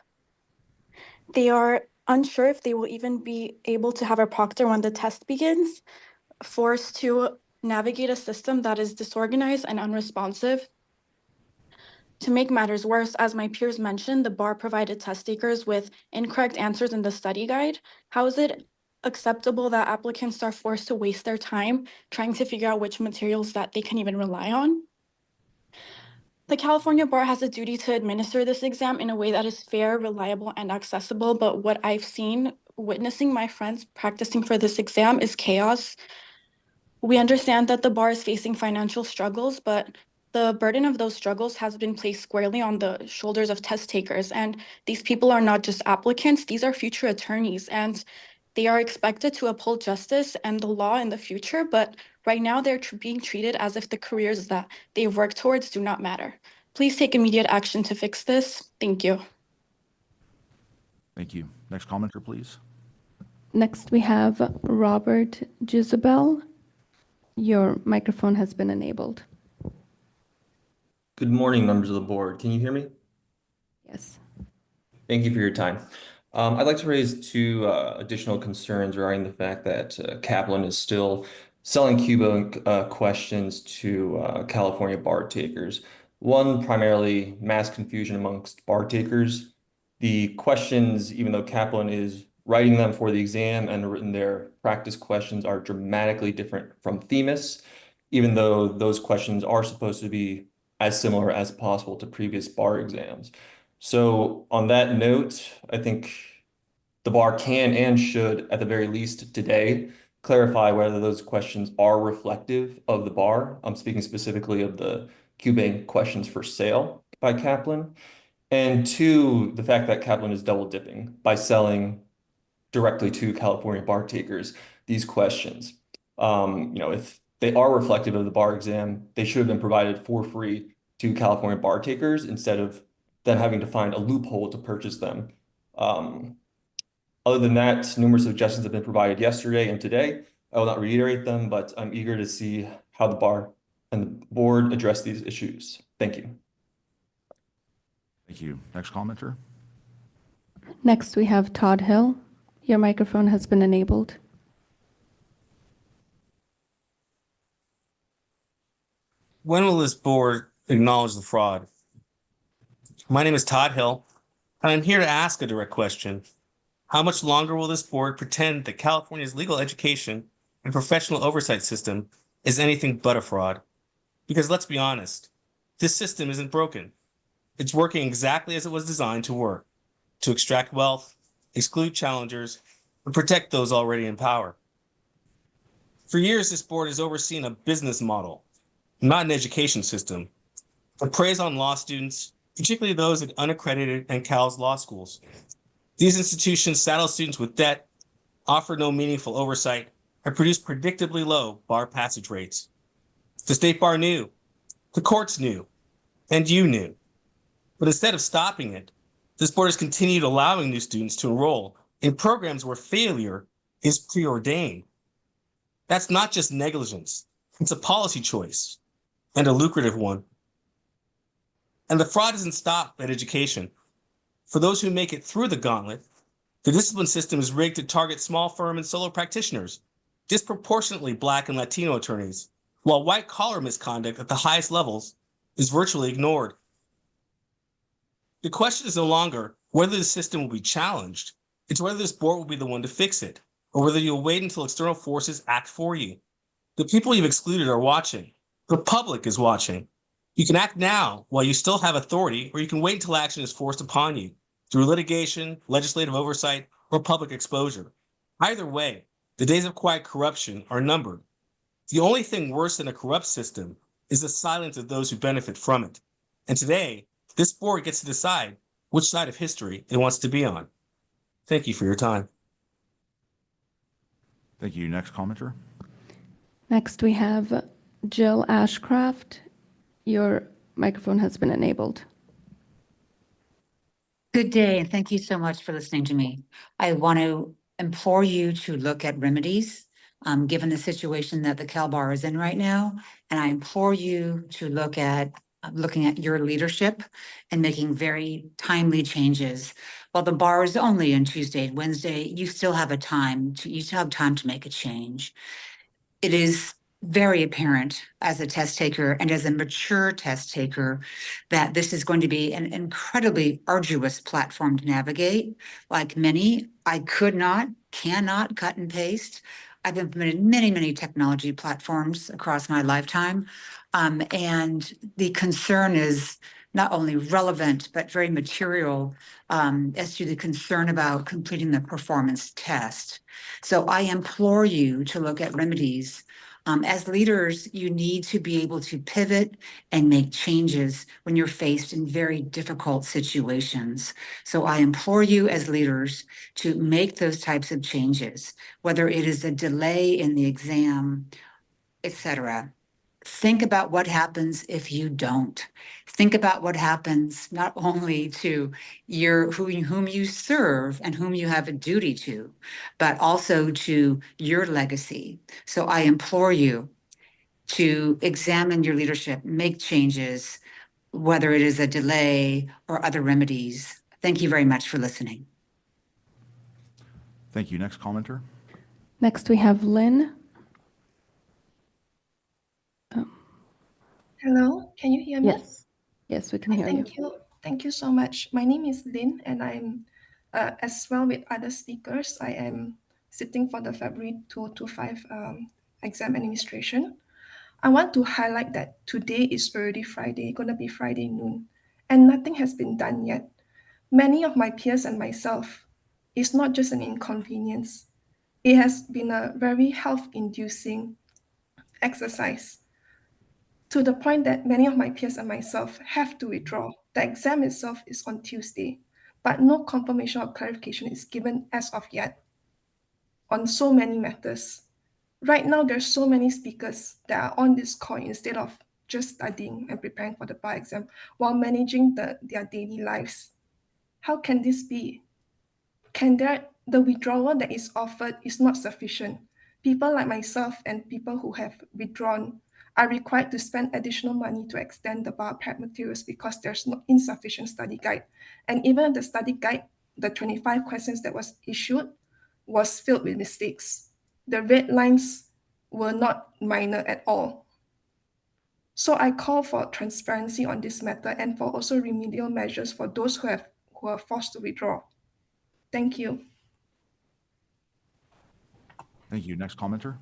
They are unsure if they will even be able to have a proctor when the test begins, forced to navigate a system that is disorganized and unresponsive. To make matters worse, as my peers mentioned, the bar provided test takers with incorrect answers in the study guide. How is it acceptable that applicants are forced to waste their time trying to figure out which materials that they can even rely on? The California Bar has a duty to administer this exam in a way that is fair, reliable, and accessible, but what I've seen witnessing my friends practicing for this exam is chaos. We understand that the bar is facing financial struggles, but the burden of those struggles has been placed squarely on the shoulders of test takers. And these people are not just applicants, these are future attorneys, and they are expected to uphold justice and the law in the future, but right now they're being treated as if the careers that they work towards do not matter. Please take immediate action to fix this. Thank you. Thank you. Next commenter, please. Next, we have Robert Gisabel. Your microphone has been enabled. Good morning, members of the board. Can you hear me? Yes. Thank you for your time. I'd like to raise two additional concerns regarding the fact that Kaplan is still selling Cuba questions to California bar takers. One, primarily mass confusion amongst bar takers. The questions, even though Kaplan is writing them for the exam and written their practice questions, are dramatically different from Themis, even though those questions are supposed to be as similar as possible to previous bar exams. So on that note, I think the bar can and should, at the very least today, clarify whether those questions are reflective of the bar. I'm speaking specifically of the Cuban questions for sale by Kaplan. And two, the fact that Kaplan is double dipping by selling directly to California bar takers these questions. If they are reflective of the bar exam, they should have been provided for free to California bar takers instead of them having to find a loophole to purchase them. Other than that, numerous suggestions have been provided yesterday and today. I will not reiterate them, but I'm eager to see how the bar and the board address these issues. Thank you. Thank you. Next commenter. Next, we have Todd Hill. Your microphone has been enabled. When will this board acknowledge the fraud? My name is Todd Hill, and I'm here to ask a direct question. How much longer will this board pretend that California's legal education and professional oversight system is anything but a fraud? Because let's be honest, this system isn't broken. It's working exactly as it was designed to work, to extract wealth, exclude challengers, and protect those already in power. For years, this board has overseen a business model, not an education system, that preys on law students, particularly those at unaccredited and Cal's law schools. These institutions saddle students with debt, offer no meaningful oversight, and produce predictably low bar passage rates. The state bar knew, the courts knew, and you knew. But instead of stopping it, this board has continued allowing new students to enroll in programs where failure is preordained. That's not just negligence, it's a policy choice, and a lucrative one. And the fraud doesn't stop at education. For those who make it through the gauntlet, the discipline system is rigged to target small firm and solo practitioners, disproportionately Black and Latino attorneys, while white-collar misconduct at the highest levels is virtually ignored. The question is no longer whether the system will be challenged, it's whether this board will be the one to fix it, or whether you'll wait until external forces act for you. The people you've excluded are watching. The public is watching. You can act now while you still have authority, or you can wait until action is forced upon you through litigation, legislative oversight, or public exposure. Either way, the days of quiet corruption are numbered. The only thing worse than a corrupt system is the silence of those who benefit from it. And today, this board gets to decide which side of history it wants to be on. Thank you for your time. Thank you. Next commenter. Next, we have Jill Ashcraft. Your microphone has been enabled. Good day, and thank you so much for listening to me. I want to implore you to look at remedies, given the situation that the Cal Bar is in right now. And I implore you to look at looking at your leadership and making very timely changes. While the bar is only on Tuesday and Wednesday, you still have time to make a change. It is very apparent as a test taker and as a mature test taker that this is going to be an incredibly arduous platform to navigate. Like many, I cannot cut and paste. I've implemented many technology platforms across my lifetime. And the concern is not only relevant, but very material as to the concern about completing the performance test. So I implore you to look at remedies. As leaders, you need to be able to pivot and make changes when you're faced in very difficult situations. So I implore you as leaders to make those types of changes, whether it is a delay in the exam, etc. Think about what happens if you don't. Think about what happens not only to whom you serve and whom you have a duty to, but also to your legacy. So I implore you to examine your leadership, make changes, whether it is a delay or other remedies. Thank you very much for listening. Thank you. Next commenter. Next, we have Lynn. Hello, can you hear me? Yes, we can hear you. Thank you. Thank you so much. My name is Lynn, and I'm, as well with other speakers, I am sitting for the February 2025 exam administration. I want to highlight that today is already Friday, gonna be Friday noon, and nothing has been done yet. Many of my peers and myself, it's not just an inconvenience. It has been a very health-inducing exercise, to the point that many of my peers and myself have to withdraw. The exam itself is on Tuesday, but no confirmation or clarification is given as of yet on so many matters. Right now, there's so many speakers that are on this call instead of just studying and preparing for the bar exam while managing their daily lives. How can this be? The withdrawal that is offered is not sufficient. People like myself and people who have withdrawn are required to spend additional money to extend the bar prep materials because there's no insufficient study guide. And even the study guide, the 25 questions that was issued was filled with mistakes. The red lines were not minor at all. So I call for transparency on this matter and for also remedial measures for those who are forced to withdraw. Thank you. Thank you. Next commenter.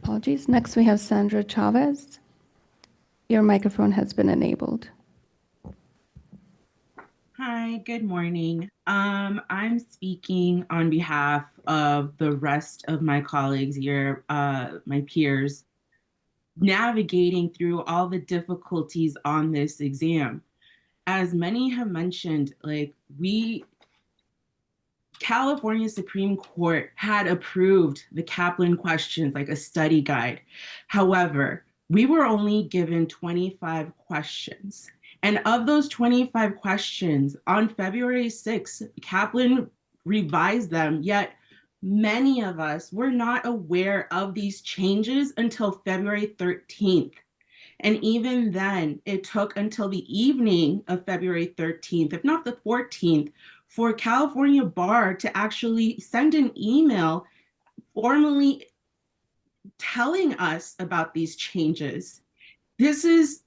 Apologies. Next, we have Sandra Chavez. Your microphone has been enabled. Hi, good morning. I'm speaking on behalf of the rest of my colleagues here, my peers, navigating through all the difficulties on this exam. As many have mentioned, California Supreme Court had approved the Kaplan questions like a study guide. However, we were only given 25 questions. And of those 25 questions, on February 6th, Kaplan revised them, yet many of us were not aware of these changes until February 13th. And even then, it took until the evening of February 13th, if not the 14th, for California Bar to actually send an email formally telling us about these changes. This is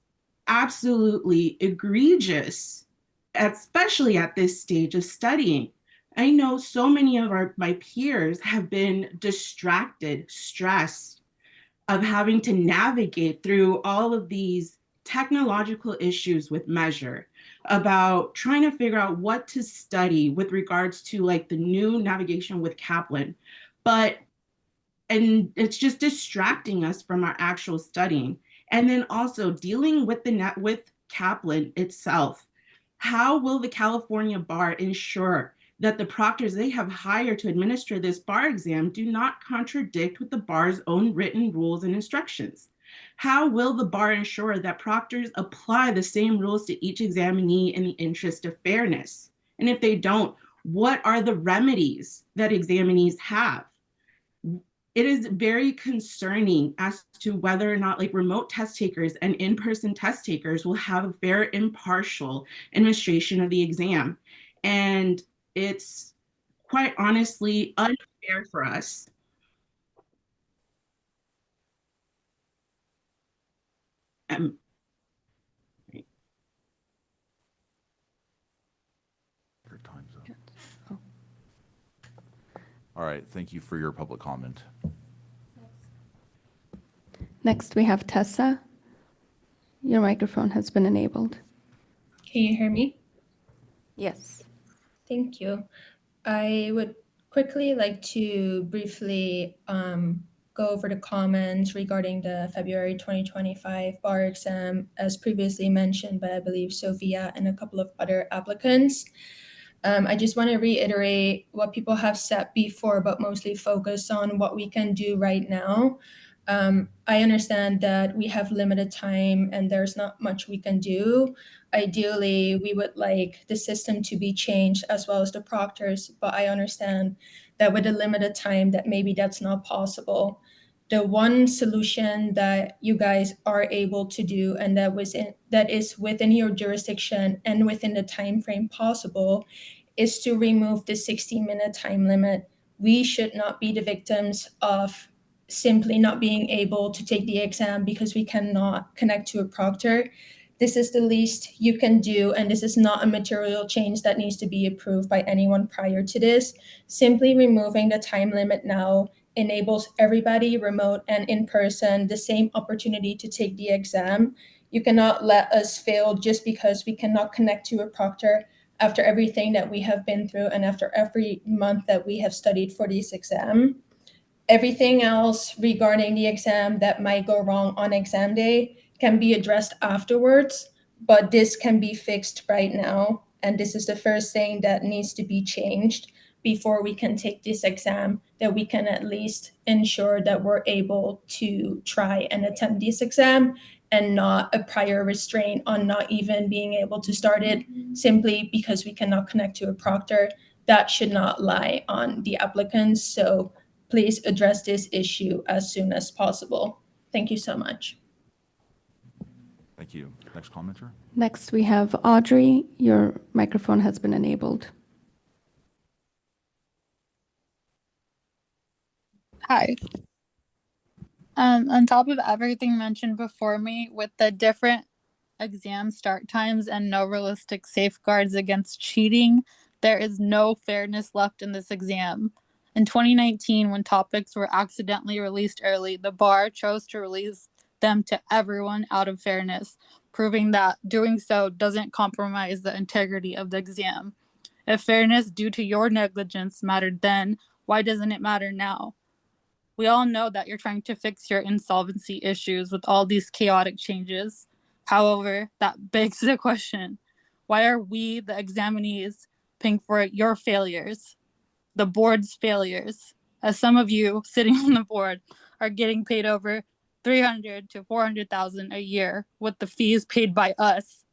absolutely egregious, especially at this stage of studying. I know so many of my peers have been distracted, stressed of having to navigate through all of these technological issues with Measure, about trying to figure out what to study with regards to the new navigation with Kaplan. And it's just distracting us from our actual studying. And then also dealing with with Kaplan itself How will the California bar ensure that the proctors they have hired to administer this bar exam do not contradict with the bar's own written rules and instructions? How will the bar ensure that proctors apply the same rules to each examinee in the interest of fairness? And if they don't, what are the remedies that examinees have? It is very concerning as to whether or not like remote test takers and in-person test takers will have a fair, impartial administration of the exam. And it's quite honestly unfair for us. Your time's up. All right, thank you for your public comment. Next, we have Tessa. Your microphone has been enabled. Can you hear me? Yes. Thank you. I would quickly like to briefly go over the comments regarding the February 2025 bar exam, as previously mentioned by, I believe, Sophia and a couple of other applicants. I just want to reiterate what people have said before, but mostly focus on what we can do right now. I understand that we have limited time and there's not much we can do. Ideally, we would like the system to be changed as well as the proctors, but I understand that with a limited time that maybe that's not possible. The one solution that you guys are able to do and that is within your jurisdiction and within the time frame possible is to remove the 60-minute time limit. We should not be the victims of simply not being able to take the exam because we cannot connect to a proctor. This is the least you can do, and this is not a material change that needs to be approved by anyone prior to this. Simply removing the time limit now enables everybody, remote and in person, the same opportunity to take the exam. You cannot let us fail just because we cannot connect to a proctor after everything that we have been through and after every month that we have studied for this exam. Everything else regarding the exam that might go wrong on exam day can be addressed afterwards, but this can be fixed right now. And this is the first thing that needs to be changed before we can take this exam, that we can at least ensure that we're able to try and attempt this exam and not a prior restraint on not even being able to start it simply because we cannot connect to a proctor. That should not lie on the applicants. So please address this issue as soon as possible. Thank you so much. Thank you. Next commenter. Next, we have Audrey. Your microphone has been enabled. Hi. On top of everything mentioned before me, with the different exam start times and no realistic safeguards against cheating, there is no fairness left in this exam. In 2019, when topics were accidentally released early, the bar chose to release them to everyone out of fairness, proving that doing so doesn't compromise the integrity of the exam. If fairness due to your negligence mattered then, why doesn't it matter now? We all know that you're trying to fix your insolvency issues with all these chaotic changes. However, that begs the question, why are we, the examinees, paying for your failures, the board's failures, as some of you sitting on the board are getting paid over $300,000 to $400,000 a year with the fees paid by us?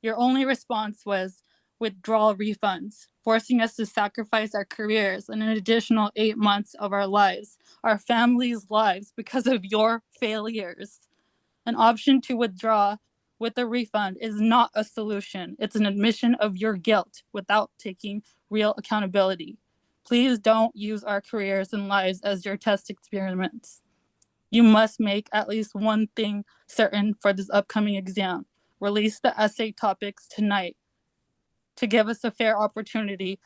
Your only response was withdrawal refunds, forcing us to sacrifice our careers and an additional 8 months of our lives, our families' lives, because of your failures. An option to withdraw with a refund is not a solution. It's an admission of your guilt without taking real accountability. Please don't use our careers and lives as your test experiments. You must make at least one thing certain for this upcoming exam. Release the essay topics tonight to give us a fair opportunity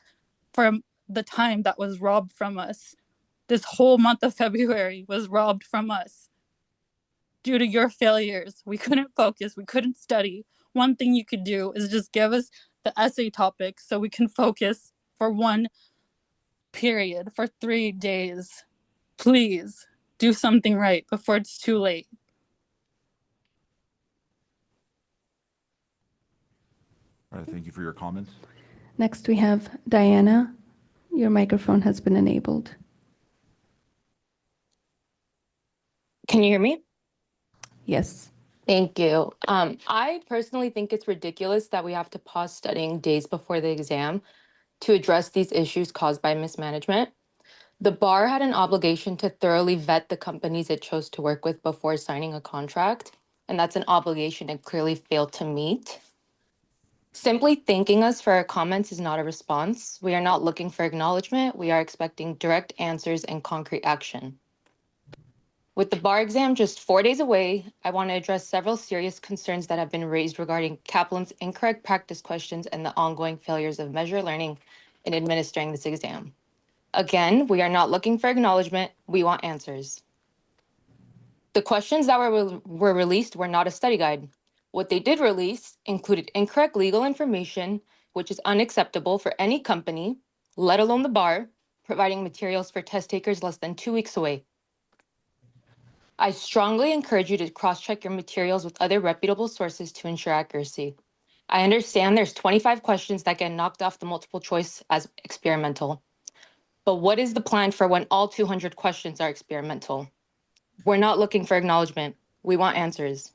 for the time that was robbed from us. This whole month of February was robbed from us. Due to your failures, we couldn't focus, we couldn't study. One thing you could do is just give us the essay topics so we can focus for one period, for 3 days. Please do something right before it's too late. All right, thank you for your comments. Next, we have Diana. Your microphone has been enabled. Can you hear me? Yes. Thank you. I personally think it's ridiculous that we have to pause studying days before the exam to address these issues caused by mismanagement. The bar had an obligation to thoroughly vet the companies it chose to work with before signing a contract, and that's an obligation it clearly failed to meet. Simply thanking us for our comments is not a response. We are not looking for acknowledgement. We are expecting direct answers and concrete action. With the bar exam just 4 days away, I want to address several serious concerns that have been raised regarding Kaplan's incorrect practice questions and the ongoing failures of measure learning in administering this exam. Again, we are not looking for acknowledgement. We want answers. The questions that were released were not a study guide. What they did release included incorrect legal information, which is unacceptable for any company, let alone the bar, providing materials for test takers less than 2 weeks away. I strongly encourage you to cross-check your materials with other reputable sources to ensure accuracy. I understand there's 25 questions that get knocked off the multiple choice as experimental. But what is the plan for when all 200 questions are experimental? We're not looking for acknowledgement. We want answers.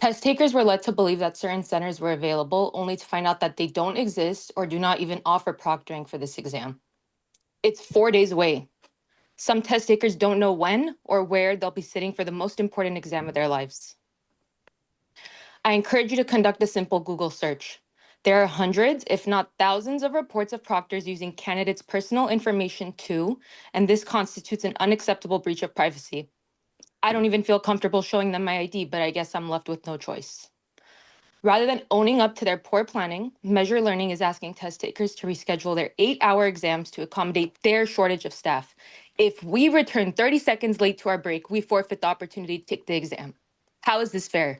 Test takers were led to believe that certain centers were available, only to find out that they don't exist or do not even offer proctoring for this exam. It's 4 days away. Some test takers don't know when or where they'll be sitting for the most important exam of their lives. I encourage you to conduct a simple Google search. There are hundreds, if not thousands, of reports of proctors using candidates' personal information too, and this constitutes an unacceptable breach of privacy. I don't even feel comfortable showing them my ID, but I guess I'm left with no choice. Rather than owning up to their poor planning, Measure Learning is asking test takers to reschedule their 8-hour exams to accommodate their shortage of staff. If we return 30 seconds late to our break, we forfeit the opportunity to take the exam. How is this fair?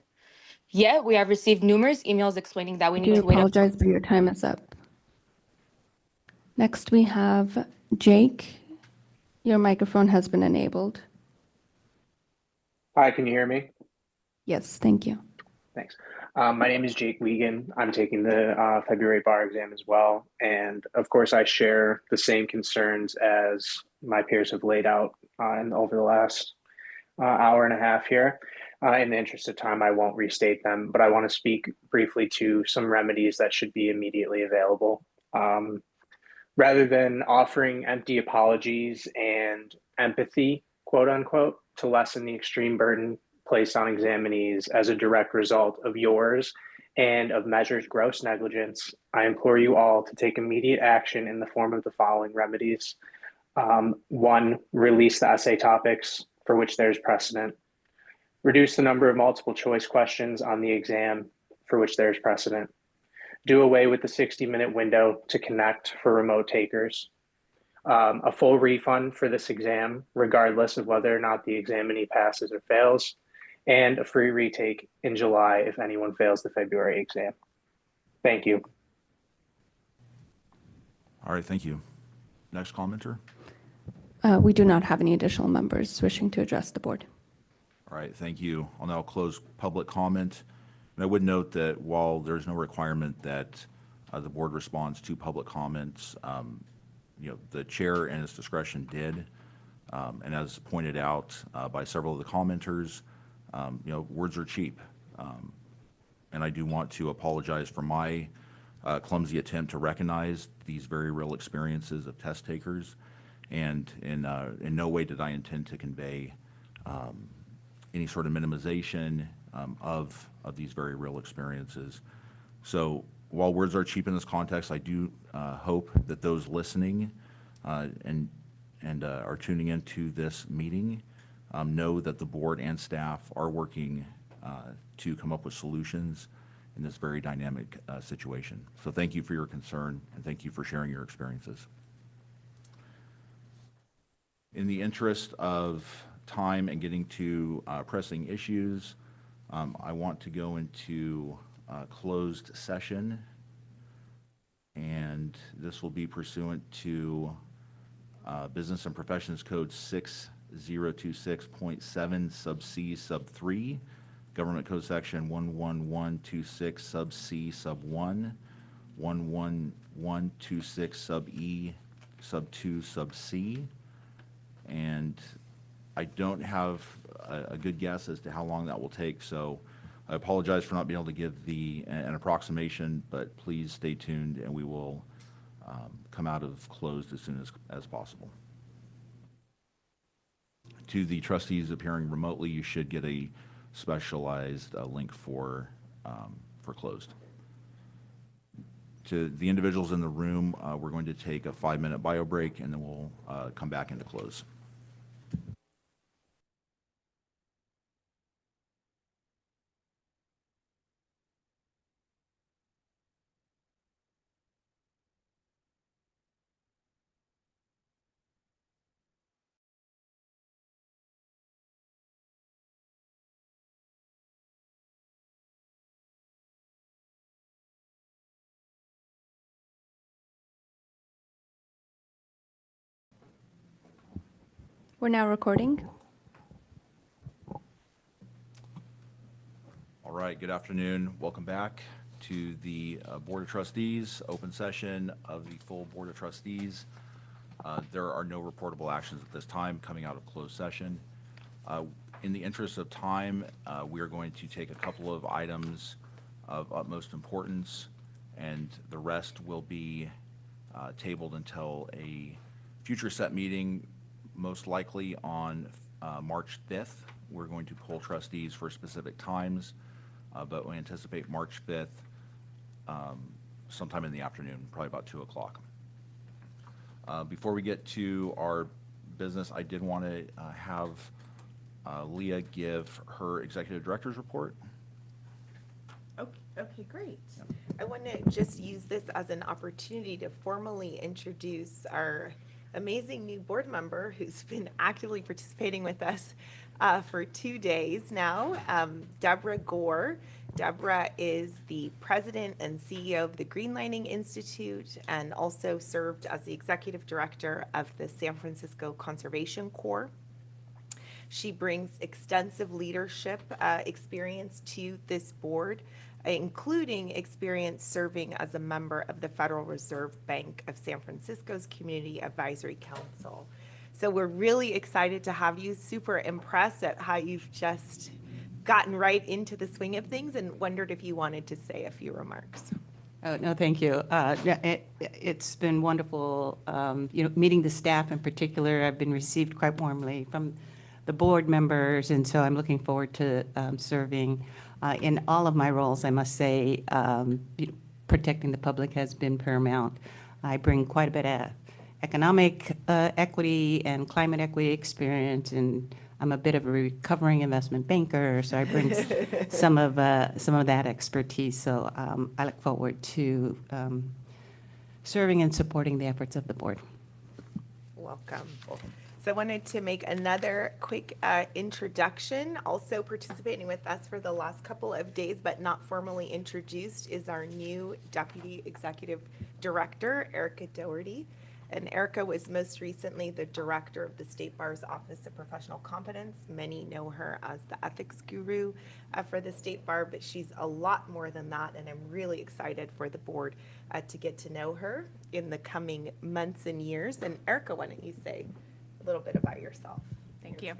Yet, we have received numerous emails explaining that we I need do to wait up. apologize, but your time is up. Next, we have Jake. Your microphone has been enabled. Hi, can you hear me? Yes, thank you. Thanks. My name is Jake Wiegand. I'm taking the February bar exam as well. And of course, I share the same concerns as my peers have laid out over the last hour and a half here. In the interest of time, I won't restate them, but I want to speak briefly to some remedies that should be immediately available. Rather than offering empty apologies and empathy, quote unquote, to lessen the extreme burden placed on examinees as a direct result of yours and of Measure's gross negligence, I implore you all to take immediate action in the form of the following remedies. 1, release the essay topics for which there's precedent. Reduce the number of multiple choice questions on the exam for which there's precedent. Do away with the 60-minute window to connect for remote takers. A full refund for this exam, regardless of whether or not the examinee passes or fails, and a free retake in July if anyone fails the February exam. Thank you. All right, thank you. Next commenter. We do not have any additional members wishing to address the board. All right, thank you. I'll now close public comment. And I would note that while there's no requirement that the board responds to public comments, the chair in his discretion did. And as pointed out by several of the commenters, words are cheap. And I do want to apologize for my clumsy attempt to recognize these very real experiences of test takers. And in no way did I intend to convey any sort of minimization of these very real experiences. So while words are cheap in this context, I do hope that those listening and are tuning into this meeting know that the board and staff are working to come up with solutions in this very dynamic situation. So thank you for your concern and thank you for sharing your experiences. In the interest of time and getting to pressing issues, I want to go into closed session, and this will be pursuant to Business and Professions Code 6026.7 sub C sub 3 Government Code Section 11126 sub C sub 1, 11126 sub E sub 2 sub C. And I don't have a good guess as to how long that will take, so I apologize for not being able to give an approximation, but please stay tuned and we will come out of closed as soon as possible. To the trustees appearing remotely, you should get a specialized link for closed. To the individuals in the room, we're going to take a 5-minute bio break and then we'll come back into close. We're now recording. All right, good afternoon. Welcome back to the Board of Trustees, open session of the full Board of Trustees. There are no reportable actions at this time coming out of closed session. In the interest of time, we are going to take a couple of items of utmost importance, and the rest will be tabled until a future set meeting, most likely on March 5th. We're going to poll trustees for specific times, but we anticipate March 5th sometime in the afternoon, probably about 2 o'clock. Before we get to our business, I did want to have Leah give her executive director's report. Okay, great. I want to just use this as an opportunity to formally introduce our amazing new board member who's been actively participating with us for 2 days now, Deborah Gore. Deborah is the president and CEO of the Greenlining Institute and also served as the executive director of the San Francisco Conservation Corps. She brings extensive leadership experience to this board, including experience serving as a member of the Federal Reserve Bank of San Francisco's Community Advisory Council. So we're really excited to have you, super impressed at how you've just gotten right into the swing of things, and wondered if you wanted to say a few remarks. Oh, no, thank you. It's been wonderful, meeting the staff in particular. I've been received quite warmly from the board members, and so I'm looking forward to serving in all of my roles. I must say, protecting the public has been paramount. I bring quite a bit of economic equity and climate equity experience, and I'm a bit of a recovering investment banker, so I bring some of that expertise. So I look forward to serving and supporting the efforts of the board. Welcome. So I wanted to make another quick introduction. Also participating with us for the last couple of days, but not formally introduced, is our new Deputy Executive Director, Erica Doherty. And Erica was most recently the director of the State Bar's Office of Professional Competence. Many know her as the ethics guru for the State Bar, but she's a lot more than that, and I'm really excited for the board to get to know her in the coming months and years. And Erica, why don't you say a little bit about yourself? Thank you.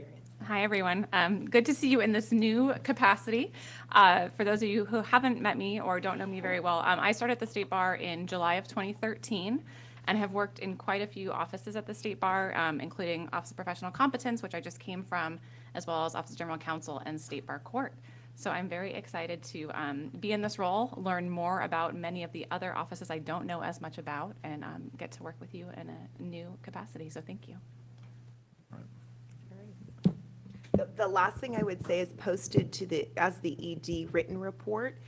Hi, everyone. Good to see you in this new capacity. For those of you who haven't met me or don't know me very well, I started at the State Bar in July of 2013. And have worked in quite a few offices at the State Bar, including Office of Professional Competence, which I just came from, as well as Office of General Counsel and State Bar Court. So I'm very excited to be in this role, learn more about many of the other offices I don't know as much about, and get to work with you in a new capacity. So thank you. The last thing I would say is posted to as the ED written report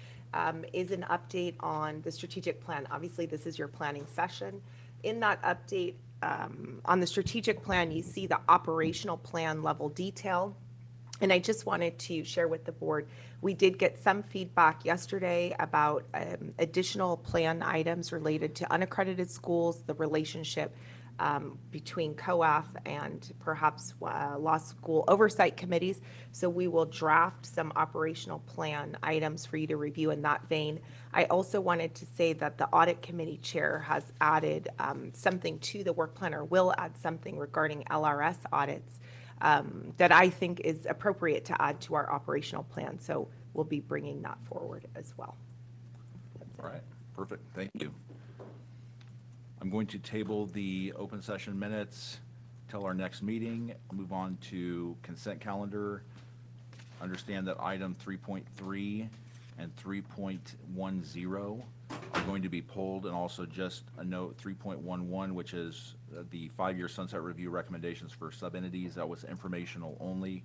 is an update on the strategic plan. Obviously, this is your planning session. In that update on the strategic plan, you see the operational plan level detail. And I just wanted to share with the board, we did get some feedback yesterday about additional plan items related to unaccredited schools, the relationship between COAF and perhaps law school oversight committees. So we will draft some operational plan items for you to review in that vein. I also wanted to say that the audit committee chair has added something to the work plan, or will add something regarding LRS audits that I think is appropriate to add to our operational plan. So we'll be bringing that forward as well. All right, perfect. Thank you. I'm going to table the open session minutes till our next meeting. Move on to consent calendar. Understand that item 3.3 and 3.10 are going to be pulled, and also just a note 3.11, which is the 5-year sunset review recommendations for sub-entities. That was informational only,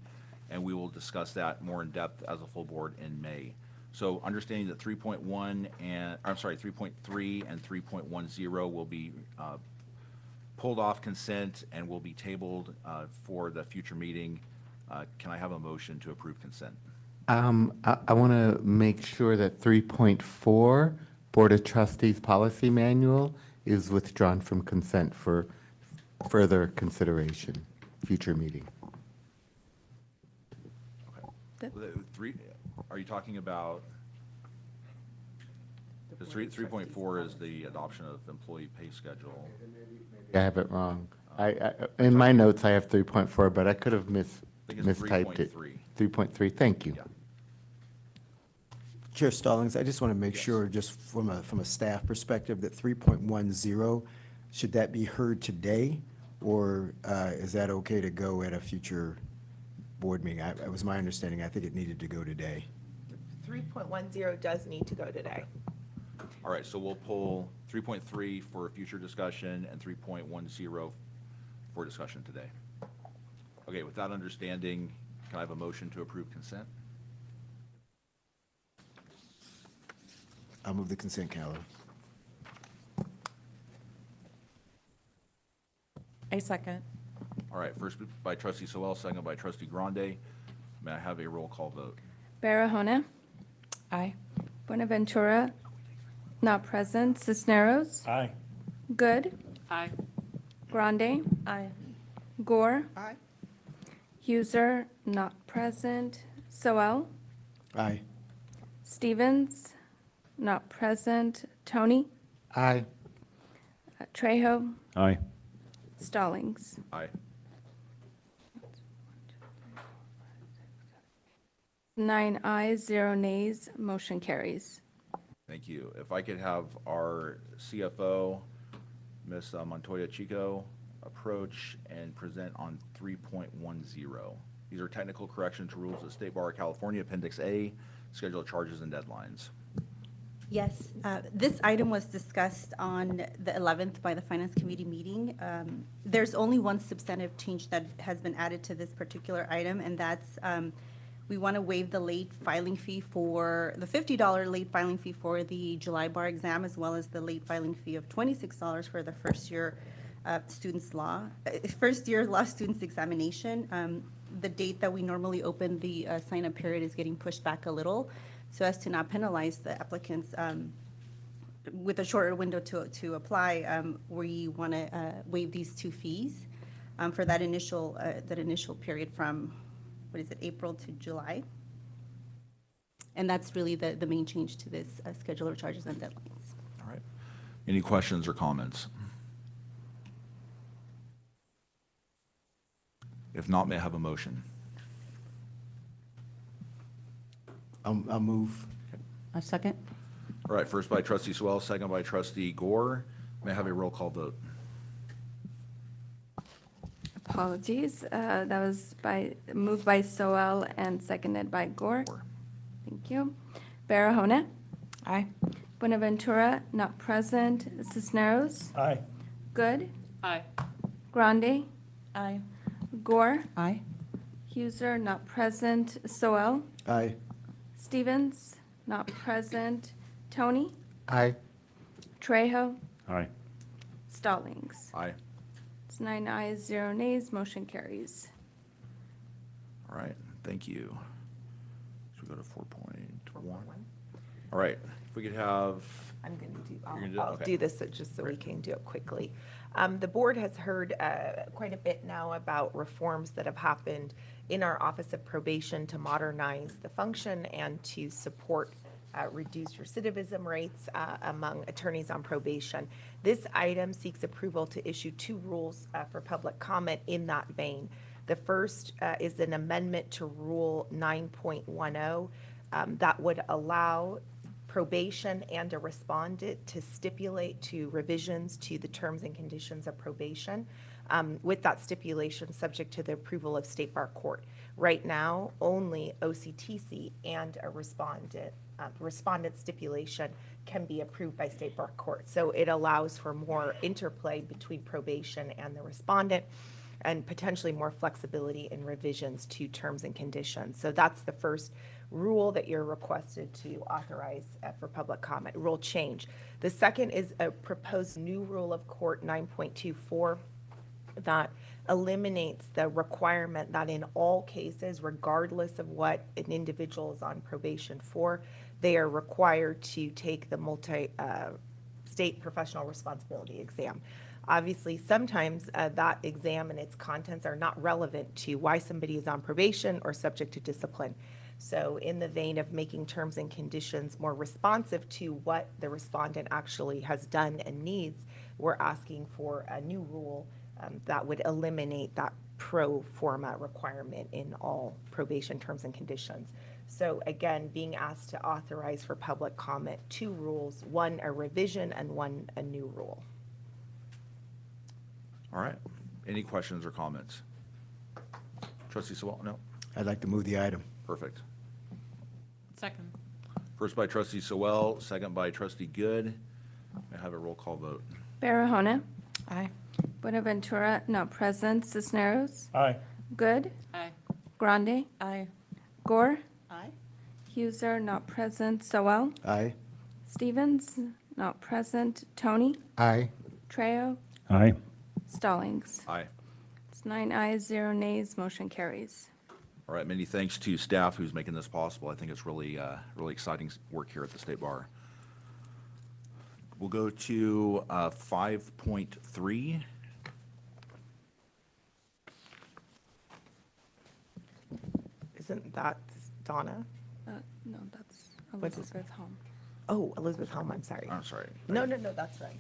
and we will discuss that more in depth as a full board in May. So understanding that 3.3 and 3.10 will be pulled off consent and will be tabled for the future meeting. Can I have a motion to approve consent? I want to make sure that 3.4, Board of Trustees Policy Manual, is withdrawn from consent for further consideration, future meeting. Okay. Are you talking about, the 3.4 is the adoption of employee pay schedule. I have it wrong. In my notes, I have 3.4, but I could have mistyped it. 3.3, thank you. Yeah. Chair Stallings, I just want to make sure, just from a staff perspective, that 3.10, should that be heard today, or is that okay to go at a future board meeting? It was my understanding, I think it needed to go today. 3.10 does need to go today. All right, so we'll pull 3.3 for future discussion and 3.10 for discussion today. Okay, with that understanding, can I have a motion to approve consent? I'll move the consent calendar. I second. All right, first by trustee Sowell, second by trustee Grande. May I have a roll call vote? Barahona? Aye. Buenaventura? Not present. Cisneros? Aye. Good? Aye. Grande? Aye. Gore? Aye. Huser? Not present. Sowell? Aye. Stevens? Not present. Tony? Aye. Trejo? Aye. Stallings? Aye. 9 ayes, 0 nays, motion carries. Thank you. If I could have our CFO, Ms. Montoya Chico, approach and present on 3.10. These are technical correction to rules of State Bar of California, Appendix A, schedule of charges and deadlines. Yes, this item was discussed on the 11th by the Finance Committee meeting. There's only one substantive change that has been added to this particular item, and that's we want to waive the late filing fee for the $50 late filing fee for the July bar exam, as well as the late filing fee of $26 for the first year law students examination. The date that we normally open the sign-up period is getting pushed back a little, so as to not penalize the applicants with a shorter window to apply. We want to waive these two fees for that initial period from, what is it, April to July. And that's really the main change to this schedule of charges and deadlines. All right. Any questions or comments? If not, may I have a motion? I'll move. I second. All right, first by trustee Swell, second by trustee Gore. May I have a roll call vote? Apologies. That was moved by Sowell and seconded by Gore. Thank you. Barahona? Aye. Buenaventura, not present. Cisneros? Aye. Good? Aye. Grande? Aye. Gore? Aye. Huser, not present. Sowell? Aye. Stevens? Not present. Tony? Aye. Trejo? Aye. Stallings? Aye. It's 9 ayes, 0 nays, motion carries. All right, thank you. So we go to 4.1. All right, if we could have I'm going to do, You're gonna do it? I'll Okay. do this just so we can do it quickly. The board has heard quite a bit now about reforms that have happened in our Office of Probation to modernize the function and to support reduced recidivism rates among attorneys on probation. This item seeks approval to issue 2 rules for public comment in that vein. The first is an amendment to Rule 9.10 that would allow probation and a respondent to stipulate to revisions to the terms and conditions of probation, with that stipulation subject to the approval of State Bar Court. Right now, only OCTC and a respondent stipulation can be approved by State Bar Court. So it allows for more interplay between probation and the respondent, and potentially more flexibility in revisions to terms and conditions. So that's the first rule that you're requested to authorize for public comment, rule change. The second is a proposed new rule of court 9.24 that eliminates the requirement that in all cases, regardless of what an individual is on probation for, they are required to take the state professional responsibility exam. Obviously, sometimes that exam and its contents are not relevant to why somebody is on probation or subject to discipline. So in the vein of making terms and conditions more responsive to what the respondent actually has done and needs, we're asking for a new rule that would eliminate that pro forma requirement in all probation terms and conditions. So again, being asked to authorize for public comment 2 rules, 1 a revision and 1 a new rule. All right. Any questions or comments? Trustee Sewell? No? I'd like to move the item. Perfect. Second. First by Trustee Sewell, second by Trustee Good. May I have a roll call vote? Barahona, Aye. Buenaventura, not present. Cisneros, Aye. Good, Aye. Grande, Aye. Gore, Aye. Huser, not present. Sewell, Aye. Stevens, not present. Tony, Aye. Trejo, Aye. Stallings. Aye. It's 9 ayes, 0 nays, motion carries. All right, many thanks to staff who's making this possible. I think it's really, really exciting work here at the State Bar. We'll go to 5.3. Isn't that Donna? No, that's What's this? Elizabeth Holm. Oh, Elizabeth Holm, I'm sorry. I'm sorry. No, that's right.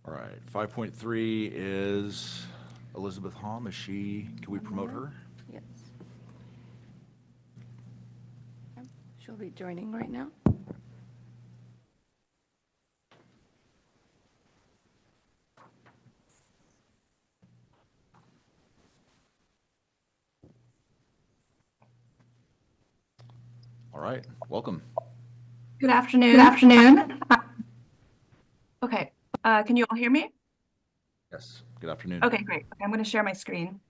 All right, 5.3 is Elizabeth Holm. Can we promote her? Yes. She'll be joining right now. All right, welcome. Good afternoon. Good afternoon. Okay, can you all hear me? Yes, good afternoon. Okay, great. Okay, I'm going to share my screen.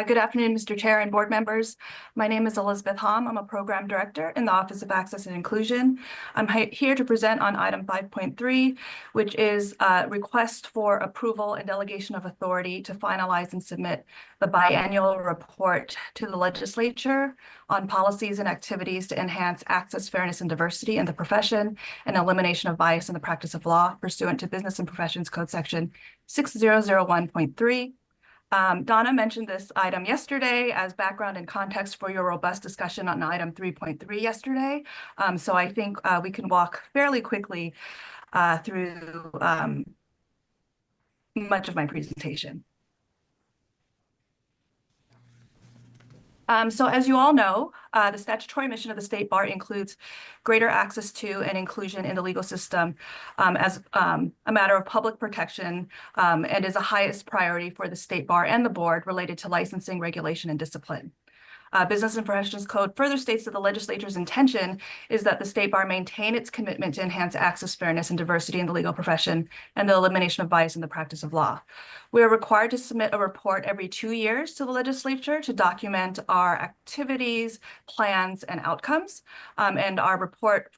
Good afternoon, Mr. Chair and board members. My name is Elizabeth Holm. I'm a program director in the Office of Access and Inclusion. I'm here to present on item 5.3, which is a request for approval and delegation of authority to finalize and submit the biannual report to the Legislature on policies and activities to enhance access, fairness, and diversity in the profession and elimination of bias in the practice of law pursuant to Business and Professions Code Section 6001.3. Donna mentioned this item yesterday as background and context for your robust discussion on item 3.3 yesterday. So I think we can walk fairly quickly through much of my presentation. So as you all know, the statutory mission of the State Bar includes greater access to and inclusion in the legal system as a matter of public protection and is a highest priority for the State Bar and the board related to licensing, regulation, and discipline. Business and Professions Code further states that the legislature's intention is that the State Bar maintain its commitment to enhance access, fairness, and diversity in the legal profession and the elimination of bias in the practice of law. We are required to submit a report every 2 years to the legislature to document our activities, plans, and outcomes. And our report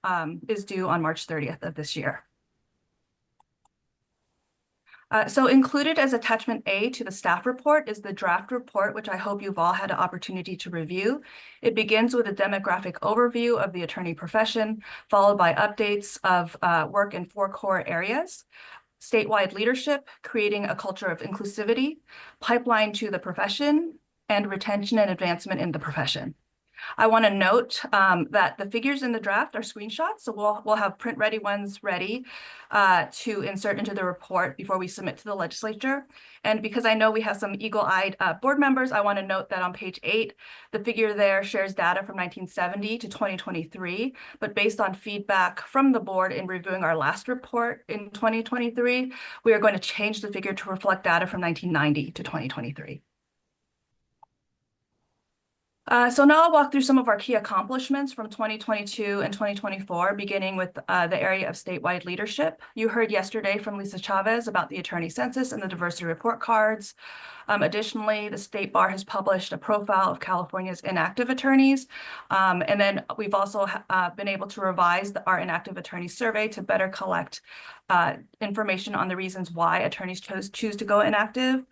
is due on March 30th of this year. So included as attachment A to the staff report is the draft report, which I hope you've all had an opportunity to review. It begins with a demographic overview of the attorney profession, followed by updates of work in 4 core areas: statewide leadership, creating a culture of inclusivity, pipeline to the profession, and retention and advancement in the profession. I want to note that the figures in the draft are screenshots, so we'll have print-ready ones ready to insert into the report before we submit to the legislature. And because I know we have some eagle-eyed board members, I want to note that on page 8, the figure there shares data from 1970 to 2023, but based on feedback from the board in reviewing our last report in 2023, we are going to change the figure to reflect data from 1990 to 2023. So now I'll walk through some of our key accomplishments from 2022 and 2024, beginning with the area of statewide leadership. You heard yesterday from Lisa Chavez about the attorney census and the diversity report cards. Additionally, the State Bar has published a profile of California's inactive attorneys. And then we've also been able to revise our inactive attorney survey to better collect information on the reasons why attorneys choose to go inactive.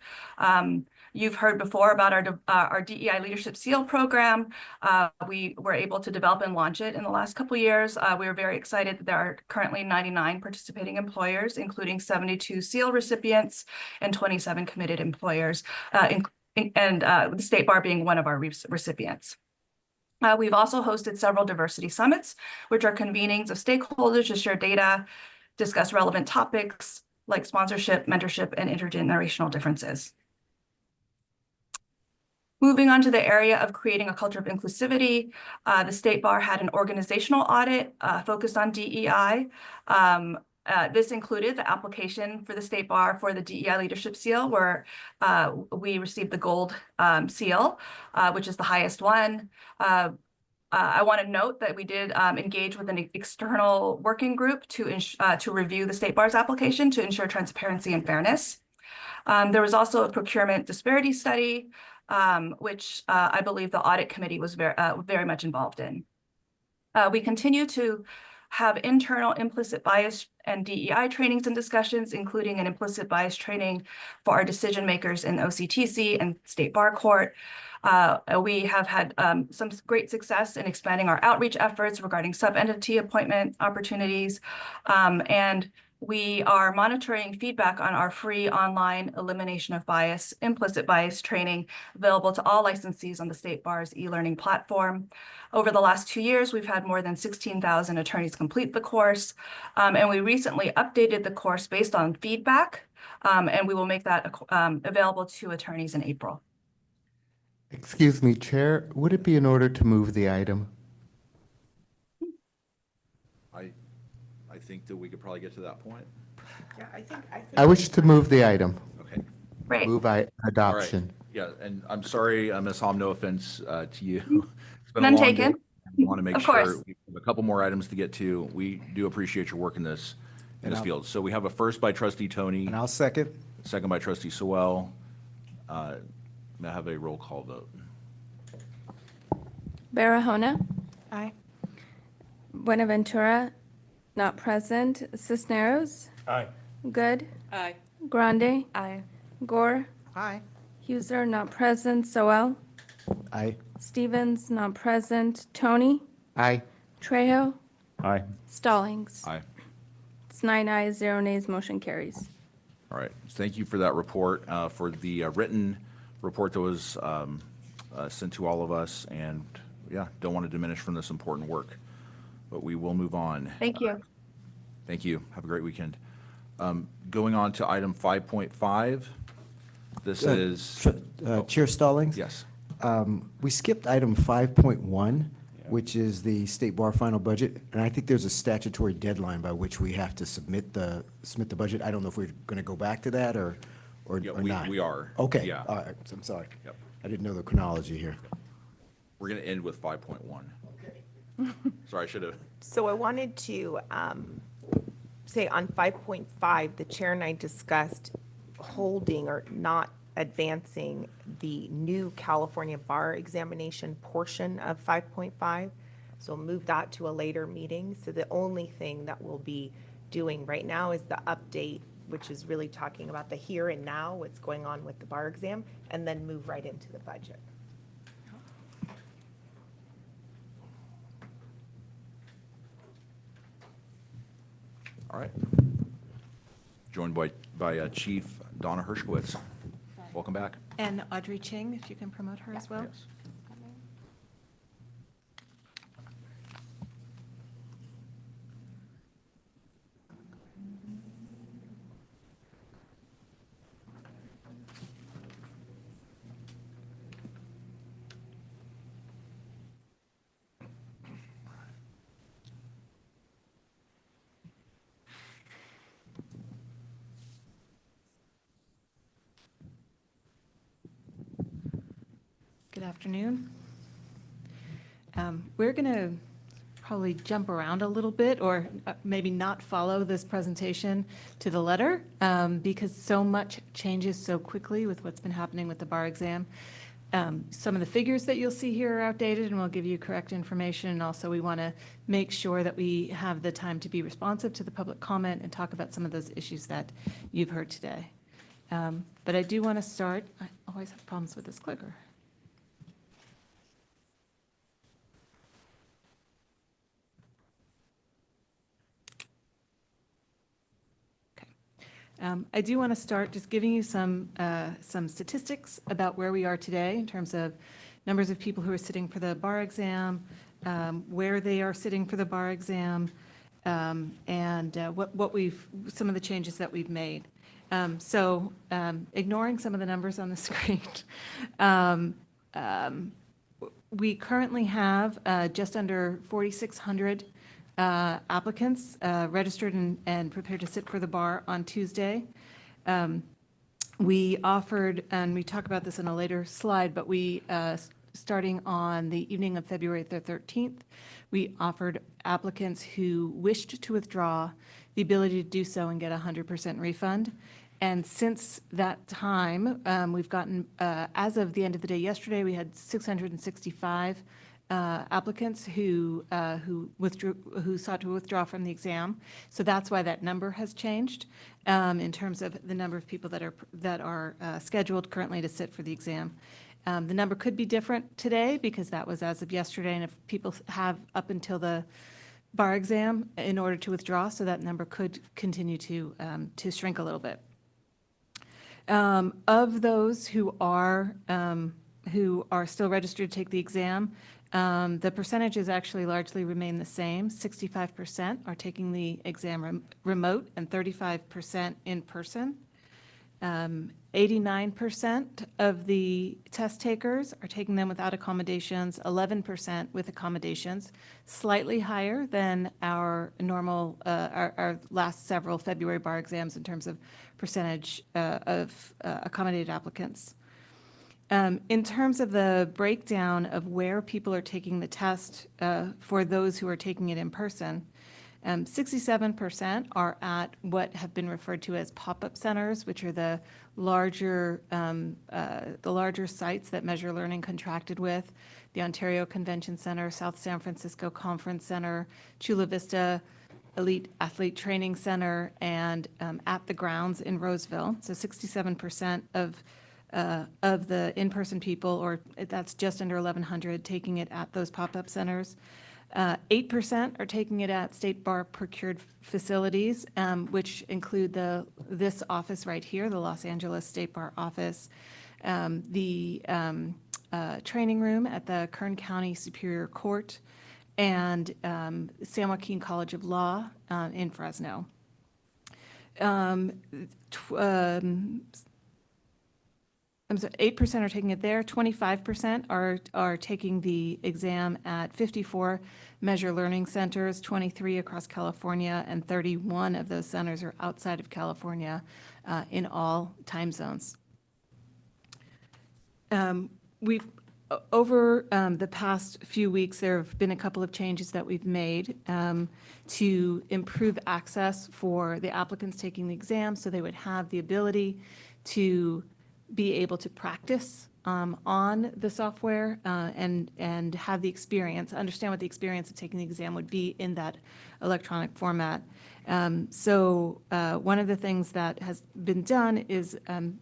You've heard before about our DEI Leadership SEAL program. We were able to develop and launch it in the last couple of years. We are very excited that there are currently 99 participating employers, including 72 SEAL recipients and 27 committed employers, and the State Bar being one of our recipients. We've also hosted several diversity summits, which are convenings of stakeholders to share data, discuss relevant topics like sponsorship, mentorship, and intergenerational differences. Moving on to the area of creating a culture of inclusivity, the State Bar had an organizational audit focused on DEI. This included the application for the State Bar for the DEI Leadership Seal, where we received the gold seal, which is the highest one. I want to note that we did engage with an external working group to review the State Bar's application to ensure transparency and fairness. There was also a procurement disparity study, which I believe the audit committee was very much involved in. We continue to have internal implicit bias and DEI trainings and discussions, including an implicit bias training for our decision makers in OCTC and State Bar Court. We have had some great success in expanding our outreach efforts regarding sub-entity appointment opportunities, and we are monitoring feedback on our free online elimination of bias, implicit bias training available to all licensees on the State Bar's e-learning platform. Over the last 2 years, we've had more than 16,000 attorneys complete the course, and we recently updated the course based on feedback, and we will make that available to attorneys in April. Excuse me, Chair, would it be in order to move the item? I think that we could probably get to that point. Yeah, I think I wish to move the item. Okay. Great. Move adoption. Yeah, and I'm sorry, Ms. Hom, no offense to you. It's been None a long taken. day. We want to make Of sure course. we have a couple more items to get to. We do appreciate your work in this field. So we have a first by Trustee Tony. And I'll second. Second by Trustee Sewell. May I have a roll call vote? Barahona, Aye. Buenaventura, not present. Cisneros, Aye. Good, Aye. Grande, Aye. Gore, Aye. Huser, not present. Soel, Aye. Stevens, not present. Tony, Aye. Trejo, Aye. Stallings. Aye. It's 9 ayes, 0 nays, motion carries. All right. Thank you for that report, for the written report that was sent to all of us. And yeah, don't want to diminish from this important work, but we will move on. Thank you. Thank you. Have a great weekend. Going on to item 5.5. This is, Chair Stallings? yes. We skipped item 5.1, which is the State Bar final budget, and I think there's a statutory deadline by which we have to submit the budget. I don't know if we're going to go back to that or Yeah, not. we are. Okay. Yeah. All right. I'm sorry. Yep. I didn't know the chronology here. We're going to end with 5.1. Sorry, I should have. So I wanted to say on 5.5, the chair and I discussed holding or not advancing the new California bar examination portion of 5.5. So move that to a later meeting. So the only thing that we'll be doing right now is the update, which is really talking about the here and now, what's going on with the bar exam, and then move right into the budget. All right. Joined by Chief Donna Hershkowitz. Welcome back. And Audrey Ching, if you can promote her as well. Yes. Good afternoon. We're going to probably jump around a little bit, or maybe not follow this presentation to the letter, because so much changes so quickly with what's been happening with the bar exam. Some of the figures that you'll see here are outdated, and we'll give you correct information. And also, we want to make sure that we have the time to be responsive to the public comment and talk about some of those issues that you've heard today. But I do want to start. I always have problems with this clicker. I do want to start just giving you some statistics about where we are today in terms of numbers of people who are sitting for the bar exam, where they are sitting for the bar exam, and some of the changes that we've made. Ignoring some of the numbers on the screen, we currently have just under 4,600 applicants registered and prepared to sit for the bar on Tuesday. We offered, and we talk about this in a later slide, but we, starting on the evening of February the 13th, we offered applicants who wished to withdraw the ability to do so and get a 100% refund. And since that time, we've gotten, as of the end of the day yesterday, we had 665 applicants who sought to withdraw from the exam. So that's why that number has changed in terms of the number of people that are scheduled currently to sit for the exam. The number could be different today because that was as of yesterday, and if people have up until the bar exam in order to withdraw, so that number could continue to shrink a little bit. Of those who are still registered to take the exam, the percentages actually largely remain the same. 65% are taking the exam remote and 35% in person. 89% of the test takers are taking them without accommodations, 11% with accommodations, slightly higher than our normal, our last several February bar exams in terms of percentage of accommodated applicants. In terms of the breakdown of where people are taking the test for those who are taking it in person, 67% are at what have been referred to as pop-up centers, which are the larger sites that Measure Learning contracted with: the Ontario Convention Center, South San Francisco Conference Center, Chula Vista Elite Athlete Training Center, and at the grounds in Roseville. So 67% of the in-person people, or that's just under 1,100, taking it at those pop-up centers. 8% are taking it at state bar procured facilities, which include this office right here, the Los Angeles State Bar office, the training room at the Kern County Superior Court, and San Joaquin College of Law in Fresno. 8% are taking it there. 25% are taking the exam at 54 Measure Learning Centers, 23 across California, and 31 of those centers are outside of California in all time zones. We've over the past few weeks, there have been a couple of changes that we've made to improve access for the applicants taking the exam, so they would have the ability to be able to practice on the software and have the experience, understand what the experience of taking the exam would be in that electronic format. So one of the things that has been done is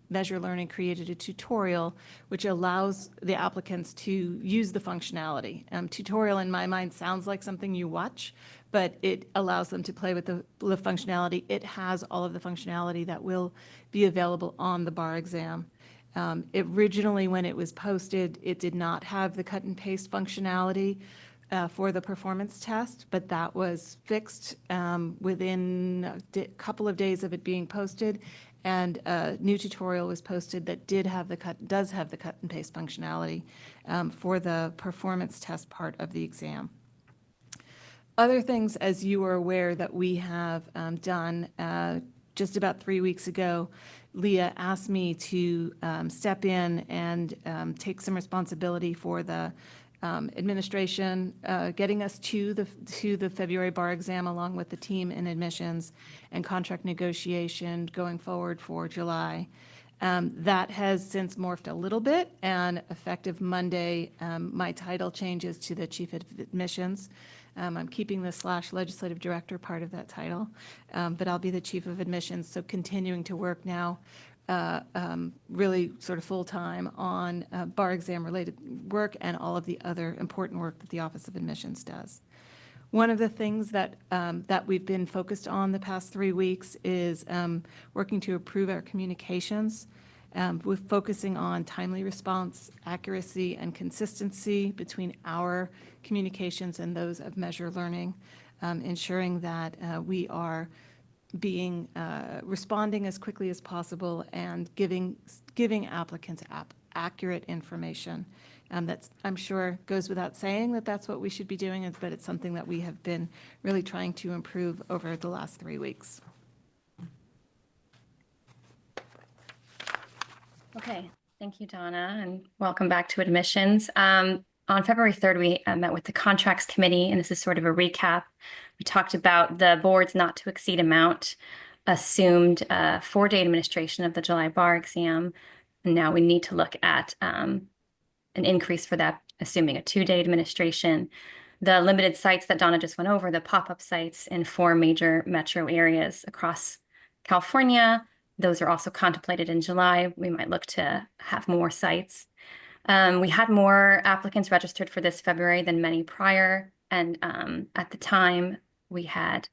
Measure Learning created a tutorial which allows the applicants to use the functionality. Tutorial in my mind sounds like something you watch, but it allows them to play with the functionality. It has all of the functionality that will be available on the bar exam. Originally, when it was posted, it did not have the cut and paste functionality for the performance test, but that was fixed within a couple of days of it being posted, and a new tutorial was posted that does have the cut and paste functionality for the performance test part of the exam. Other things, as you are aware, that we have done just about 3 weeks ago, Leah asked me to step in and take some responsibility for the administration, getting us to the February bar exam along with the team in admissions and contract negotiation going forward for July. That has since morphed a little bit, and effective Monday, my title changes to the Chief of Admissions. I'm keeping the / legislative director part of that title, but I'll be the Chief of Admissions, so continuing to work now really sort of full-time on bar exam-related work and all of the other important work that the Office of Admissions does. One of the things that we've been focused on the past 3 weeks is working to improve our communications. With focusing on timely response, accuracy, and consistency between our communications and those of Measure Learning, ensuring that we are responding as quickly as possible and giving applicants accurate information. That's, I'm sure, goes without saying that that's what we should be doing, but it's something that we have been really trying to improve over the last 3 weeks. Okay, thank you, Donna, and welcome back to admissions. On February 3rd, we met with the Contracts Committee, and this is sort of a recap. We talked about the board's not to exceed amount assumed 4-day administration of the July bar exam. And now we need to look at an increase for that, assuming a 2-day administration. The limited sites that Donna just went over, the pop-up sites in 4 major metro areas across California, those are also contemplated in July. We might look to have more sites. We had more applicants registered for this February than many prior. And at the time, we had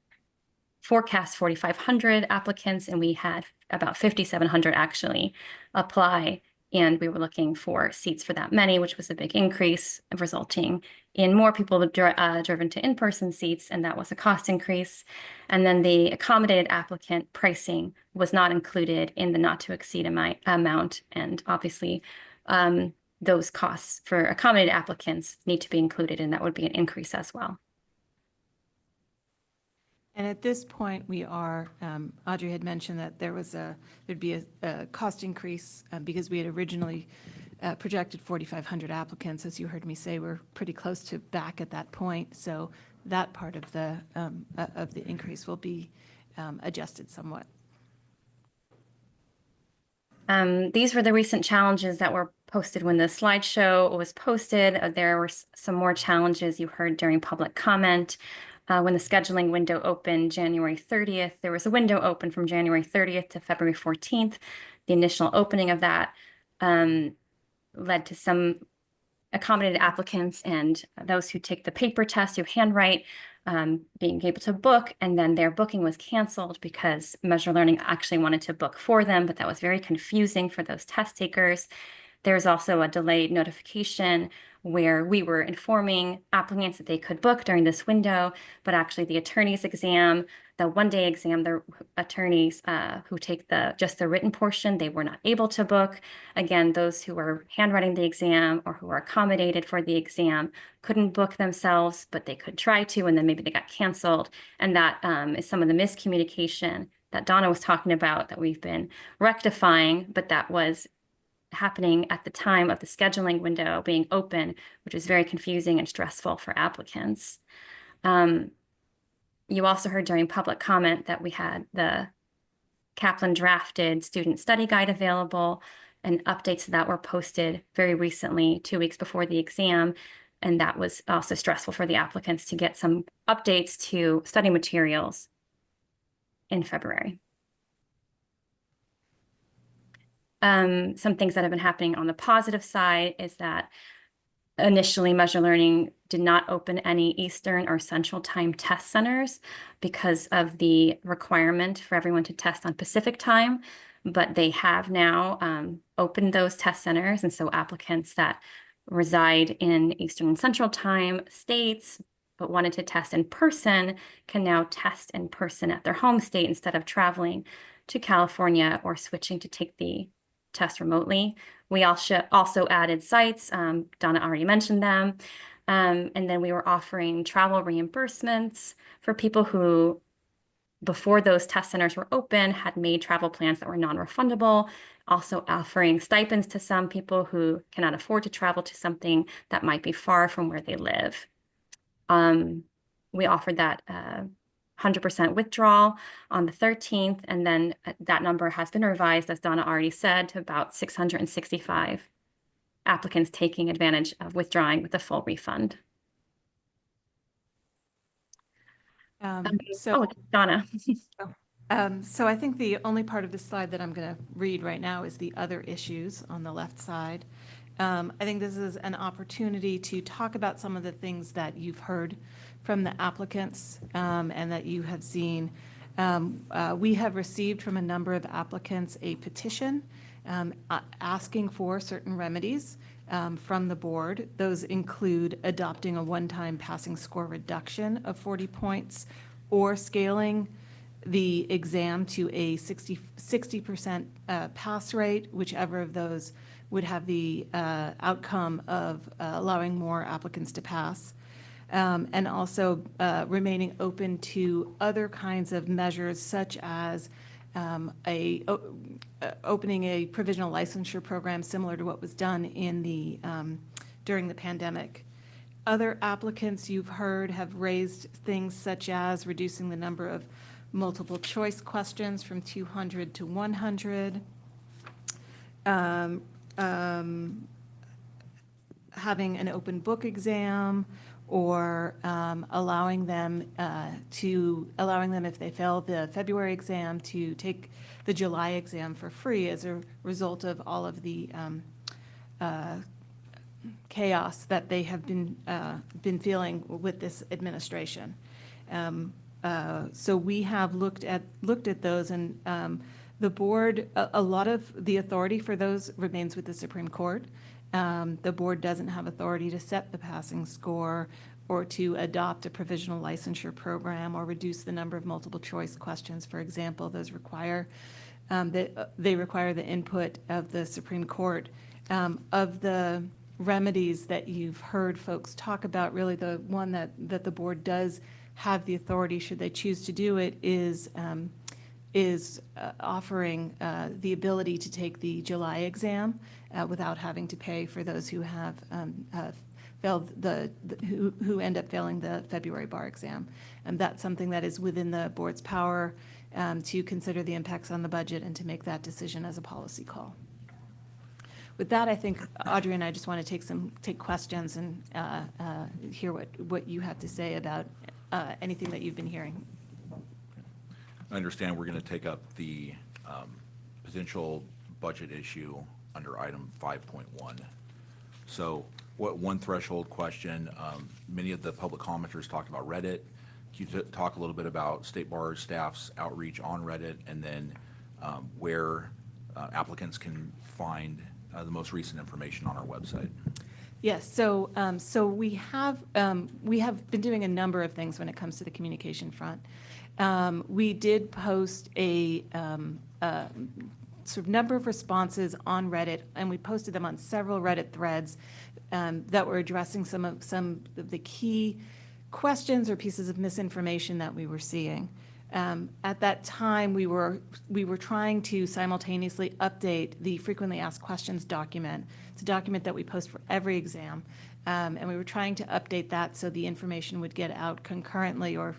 forecast 4,500 applicants, and we had about 5,700 actually apply. And we were looking for seats for that many, which was a big increase, resulting in more people driven to in-person seats, and that was a cost increase. And then the accommodated applicant pricing was not included in the not to exceed amount. And obviously, those costs for accommodated applicants need to be included, and that would be an increase as well. And at this point, we are, Audrey had mentioned that there'd be a cost increase because we had originally projected 4,500 applicants. As you heard me say, we're pretty close to back at that point. So that part of the increase will be adjusted somewhat. These were the recent challenges that were posted when the slideshow was posted. There were some more challenges you heard during public comment. When the scheduling window opened January 30th, there was a window open from January 30th to February 14th. The initial opening of that led to some accommodated applicants and those who take the paper test, who handwrite, being able to book, and then their booking was canceled because Measure Learning actually wanted to book for them, but that was very confusing for those test takers. There's also a delayed notification where we were informing applicants that they could book during this window, but actually the attorney's exam, the 1-day exam, the attorneys who take just the written portion, they were not able to book. Again, those who were handwriting the exam or who were accommodated for the exam couldn't book themselves, but they could try to, and then maybe they got canceled. And that is some of the miscommunication that Donna was talking about that we've been rectifying, but that was happening at the time of the scheduling window being open, which was very confusing and stressful for applicants. You also heard during public comment that we had the Kaplan drafted student study guide available, and updates to that were posted very recently, 2 weeks before the exam. And that was also stressful for the applicants to get some updates to study materials in February. Some things that have been happening on the positive side is that initially Measure Learning did not open any Eastern or Central Time test centers because of the requirement for everyone to test on Pacific Time, but they have now opened those test centers. And so applicants that reside in Eastern and Central Time states but wanted to test in person can now test in person at their home state instead of traveling to California or switching to take the test remotely. We also added sites. Donna already mentioned them. And then we were offering travel reimbursements for people who, before those test centers were open, had made travel plans that were non-refundable. Also offering stipends to some people who cannot afford to travel to something that might be far from where they live. We offered that 100% withdrawal on the 13th, and then that number has been revised, as Donna already said, to about 665 applicants taking advantage of withdrawing with a full refund. Donna. So I think the only part of the slide that I'm going to read right now is the other issues on the left side. I think this is an opportunity to talk about some of the things that you've heard from the applicants and that you have seen. We have received from a number of applicants a petition asking for certain remedies from the board. Those include adopting a one-time passing score reduction of 40 points or scaling the exam to a 60% pass rate, whichever of those would have the outcome of allowing more applicants to pass. And also remaining open to other kinds of measures, such as opening a provisional licensure program similar to what was done in the during the pandemic. Other applicants you've heard have raised things such as reducing the number of multiple choice questions from 200 to 100. Having an open book exam, or allowing them if they fail the February exam to take the July exam for free as a result of all of the chaos that they have been feeling with this administration. So we have looked at those, and the board, a lot of the authority for those remains with the Supreme Court. The board doesn't have authority to set the passing score or to adopt a provisional licensure program or reduce the number of multiple choice questions. For example, those require they require the input of the Supreme Court. Of the remedies that you've heard folks talk about, really the one that the board does have the authority, should they choose to do it, is offering the ability to take the July exam without having to pay for those who have failed who end up failing the February bar exam. And that's something that is within the board's power to consider the impacts on the budget and to make that decision as a policy call. With that, I think Audrey and I just want to take questions and hear what you have to say about anything that you've been hearing. I understand we're going to take up the potential budget issue under item 5.1. So one threshold question, many of the public commenters talked about Reddit. Can you talk a little bit about State Bar staff's outreach on Reddit, and then where applicants can find the most recent information on our website? Yes, so we have been doing a number of things when it comes to the communication front. We did post a sort of number of responses on Reddit, and we posted them on several Reddit threads that were addressing some of the key questions or pieces of misinformation that we were seeing. At that time, we were trying to simultaneously update the frequently asked questions document. It's a document that we post for every exam, and we were trying to update that so the information would get out concurrently or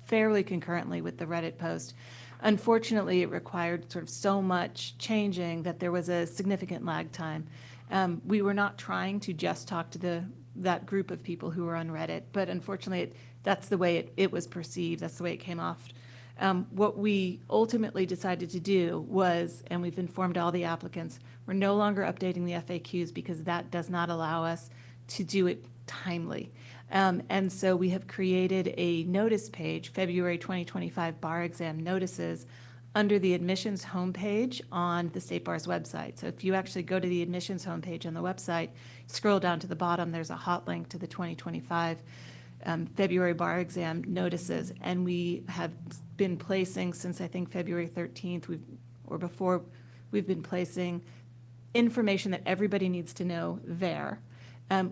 fairly concurrently with the Reddit post. Unfortunately, it required sort of so much changing that there was a significant lag time. We were not trying to just talk to that group of people who were on Reddit, but unfortunately, that's the way it was perceived. That's the way it came off. What we ultimately decided to do was, and we've informed all the applicants, we're no longer updating the FAQs because that does not allow us to do it timely. And so we have created a notice page, February 2025 bar exam notices, under the admissions homepage on the State Bar's website. So if you actually go to the admissions homepage on the website, scroll down to the bottom, there's a hot link to the 2025 February bar exam notices. And we have been placing, since I think February 13th, we've been placing information that everybody needs to know there.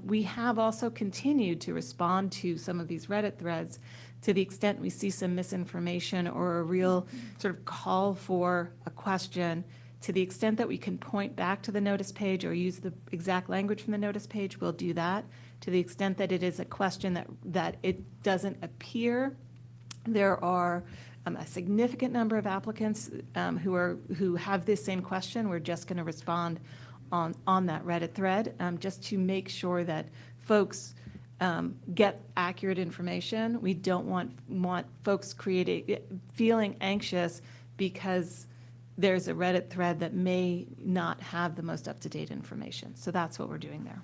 We have also continued to respond to some of these Reddit threads to the extent we see some misinformation or a real sort of call for a question. To the extent that we can point back to the notice page or use the exact language from the notice page, we'll do that. To the extent that it is a question that it doesn't appear, there are a significant number of applicants who have this same question. We're just going to respond on that Reddit thread, just to make sure that folks get accurate information. We don't want folks feeling anxious because there's a Reddit thread that may not have the most up-to-date information. So that's what we're doing there.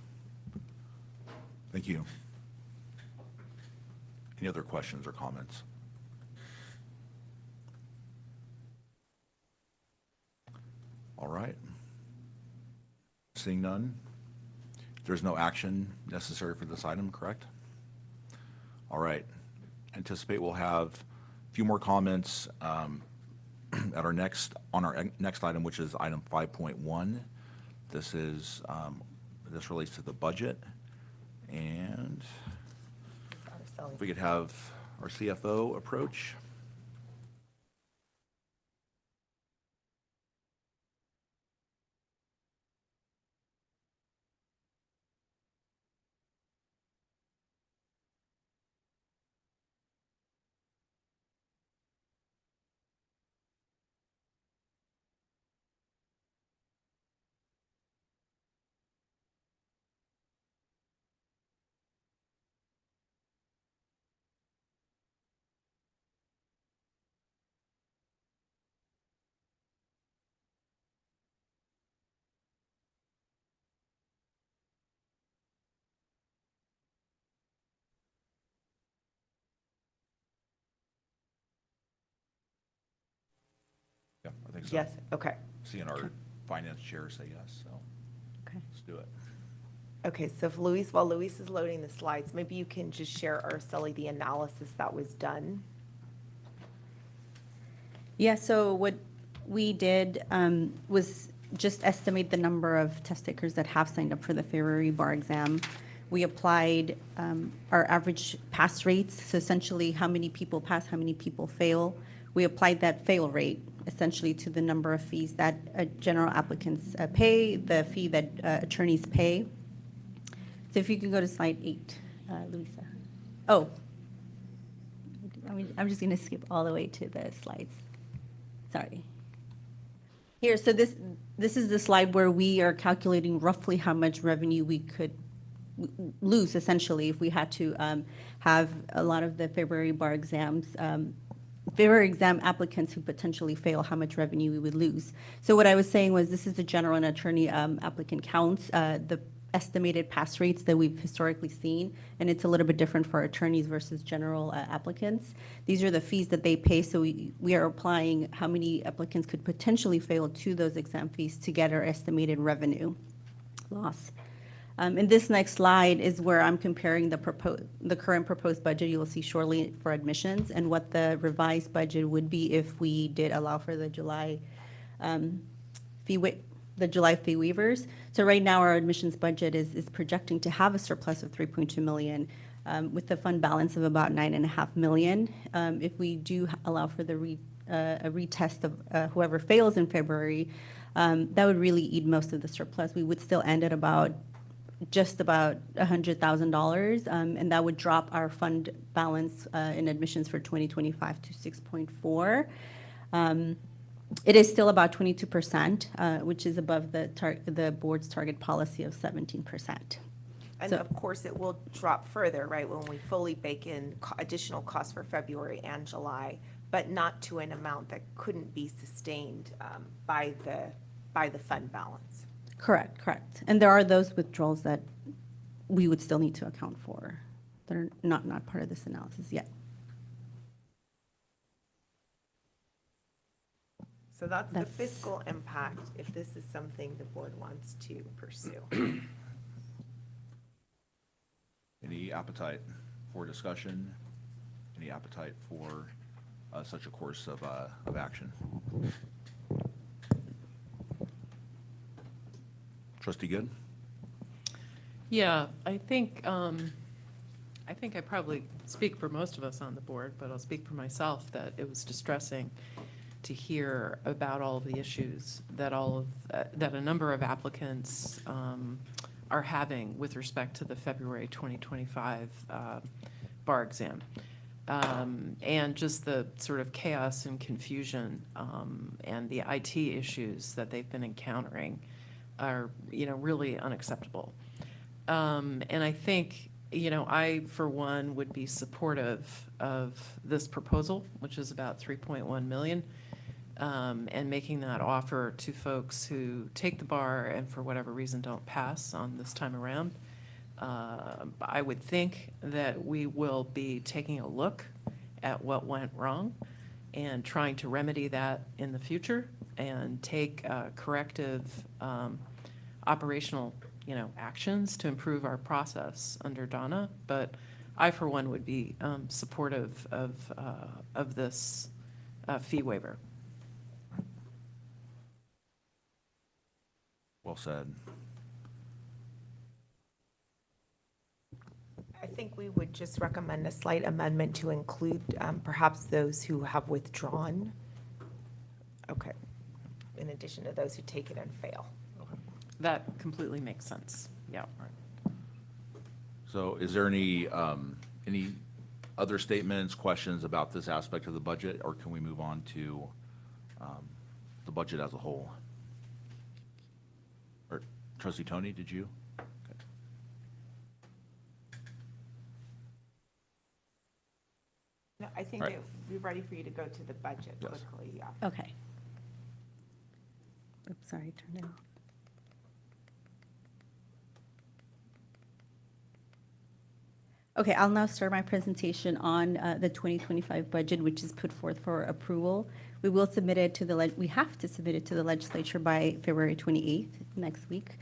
Thank you. Any other questions or comments? All right. Seeing none, there's no action necessary for this item, correct? All right. Anticipate we'll have a few more comments on our next item, which is item 5.1. This relates to the budget, and if we could have our CFO approach. Yeah, I think so. Yes, okay. Seeing our finance chair say yes, so Okay. let's do it. Okay, so if while Luis is loading the slides, maybe you can just share, Araceli, the analysis that was done. Yeah, so what we did was just estimate the number of test takers that have signed up for the February bar exam. We applied our average pass rates, so essentially how many people pass, how many people fail. We applied that fail rate essentially to the number of fees that general applicants pay, the fee that attorneys pay. So if you can go to slide 8, Luisa. Oh, I'm just going to skip all the way to the slides. Sorry. Here, so this is the slide where we are calculating roughly how much revenue we could lose, essentially, if we had to have a lot of the February bar exams, February exam applicants who potentially fail, how much revenue we would lose. So what I was saying was this is the general and attorney applicant counts, the estimated pass rates that we've historically seen, and it's a little bit different for attorneys versus general applicants. These are the fees that they pay, so we are applying how many applicants could potentially fail to those exam fees to get our estimated revenue loss. And this next slide is where I'm comparing the current proposed budget you will see shortly for admissions and what the revised budget would be if we did allow for the July fee waivers. So right now our admissions budget is projecting to have a surplus of $3.2 million. with the fund balance of about 9.5 million. If we do allow for the a retest of whoever fails in February, that would really eat most of the surplus. We would still end at just about $100,000, and that would drop our fund balance in admissions for 2025 to 6.4. It is still about 22%, which is above the board's target policy of 17%. And So- of course, it will drop further, right, when we fully bake in additional costs for February and July, but not to an amount that couldn't be sustained by the fund balance. Correct. And there are those withdrawals that we would still need to account for that are not part of this analysis yet. So that's the That's- fiscal impact if this is something the board wants to pursue. Any appetite for discussion? Any appetite for such a course of action? Trustee Good? Yeah, I think I probably speak for most of us on the board, but I'll speak for myself that it was distressing to hear about all of the issues that that a number of applicants are having with respect to the February 2025 bar exam. And just the sort of chaos and confusion and the IT issues that they've been encountering are, really unacceptable. And I think, I, for one, would be supportive of this proposal, which is about 3.1 million, and making that offer to folks who take the bar and for whatever reason don't pass on this time around. I would think that we will be taking a look at what went wrong and trying to remedy that in the future and take corrective operational, actions to improve our process under Donna. But I, for one, would be supportive of this fee waiver. Well said. I think we would just recommend a slight amendment to include perhaps those who have withdrawn. Okay. In addition to those who take it and fail. That completely makes sense. Yeah. So is there any other statements, questions about this aspect of the budget, or can we move on to the budget as a whole? Or Trustee Tony, did you? Okay. No, I think All right. it would be ready for you to go to the budget Yes. quickly, yeah. Okay. Oops, sorry, turned it off. Okay, I'll now start my presentation on the 2025 budget, which is put forth for approval. We will submit it to we have to submit it to the legislature by February 28th, next week.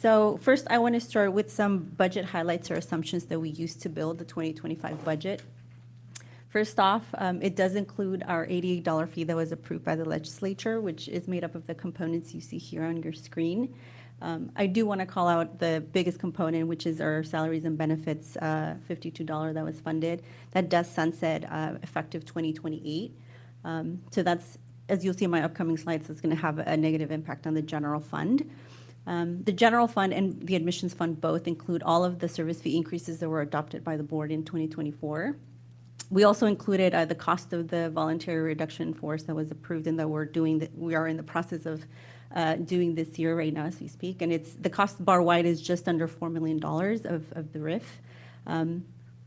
So first, I want to start with some budget highlights or assumptions that we used to build the 2025 budget. First off, it does include our $88 fee that was approved by the legislature, which is made up of the components you see here on your screen. I do want to call out the biggest component, which is our salaries and benefits, $52 that was funded. That does sunset effective 2028. So that's, as you'll see in my upcoming slides, it's going to have a negative impact on the general fund. The general fund and the admissions fund both include all of the service fee increases that were adopted by the board in 2024. We also included the cost of the voluntary reduction in force that was approved and that we are in the process of doing this year right now as we speak. And the cost bar-wide is just under $4 million of the RIF.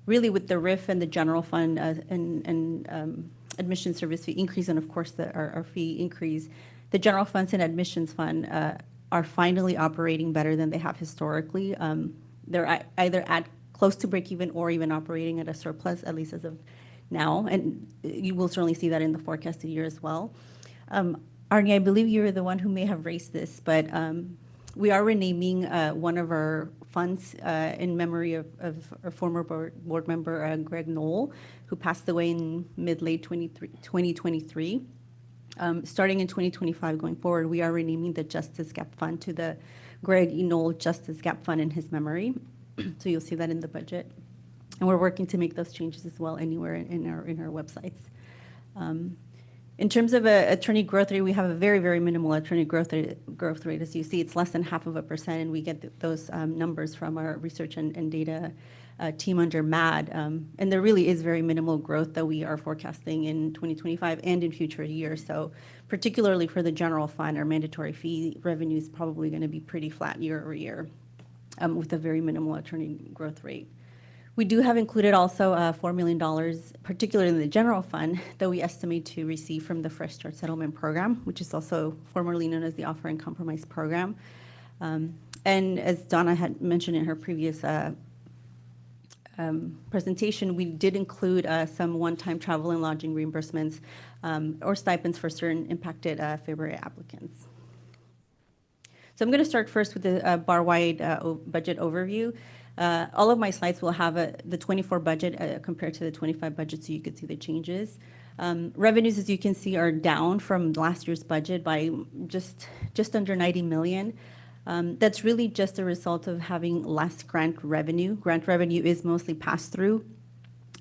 Really with the RIF and the general fund and admission service fee increase, and of course our fee increase, the general funds and admissions fund are finally operating better than they have historically. They're either at close to break even or even operating at a surplus, at least as of now. And you will certainly see that in the forecasted year as well. Arnie, I believe you were the one who may have raised this, but we are renaming one of our funds in memory of our former board member, Greg Knoll, who passed away in mid-late 2023. Starting in 2025 going forward, we are renaming the Justice Gap Fund to the Greg E. Knoll Justice Gap Fund in his memory. So you'll see that in the budget. And we're working to make those changes as well anywhere in our websites. In terms of attorney growth rate, we have a very, very minimal attorney growth rate. As you see, it's less than 0.5%, and we get those numbers from our research and data team under MAD. And there really is very minimal growth that we are forecasting in 2025 and in future years. So particularly for the general fund, our mandatory fee revenue is probably going to be pretty flat year over year with a very minimal attorney growth rate. We do have included also $4 million, particularly in the general fund, that we estimate to receive from the Fresh Start Settlement Program, which is also formerly known as the Offer and Compromise Program. And as Donna had mentioned in her previous presentation, we did include some one-time travel and lodging reimbursements or stipends for certain impacted February applicants. So I'm going to start first with the bar-wide budget overview. All of my slides will have the 24 budget compared to the 25 budget, so you could see the changes. Revenues, as you can see, are down from last year's budget by just under 90 million. That's really just a result of having less grant revenue. Grant revenue is mostly pass-through.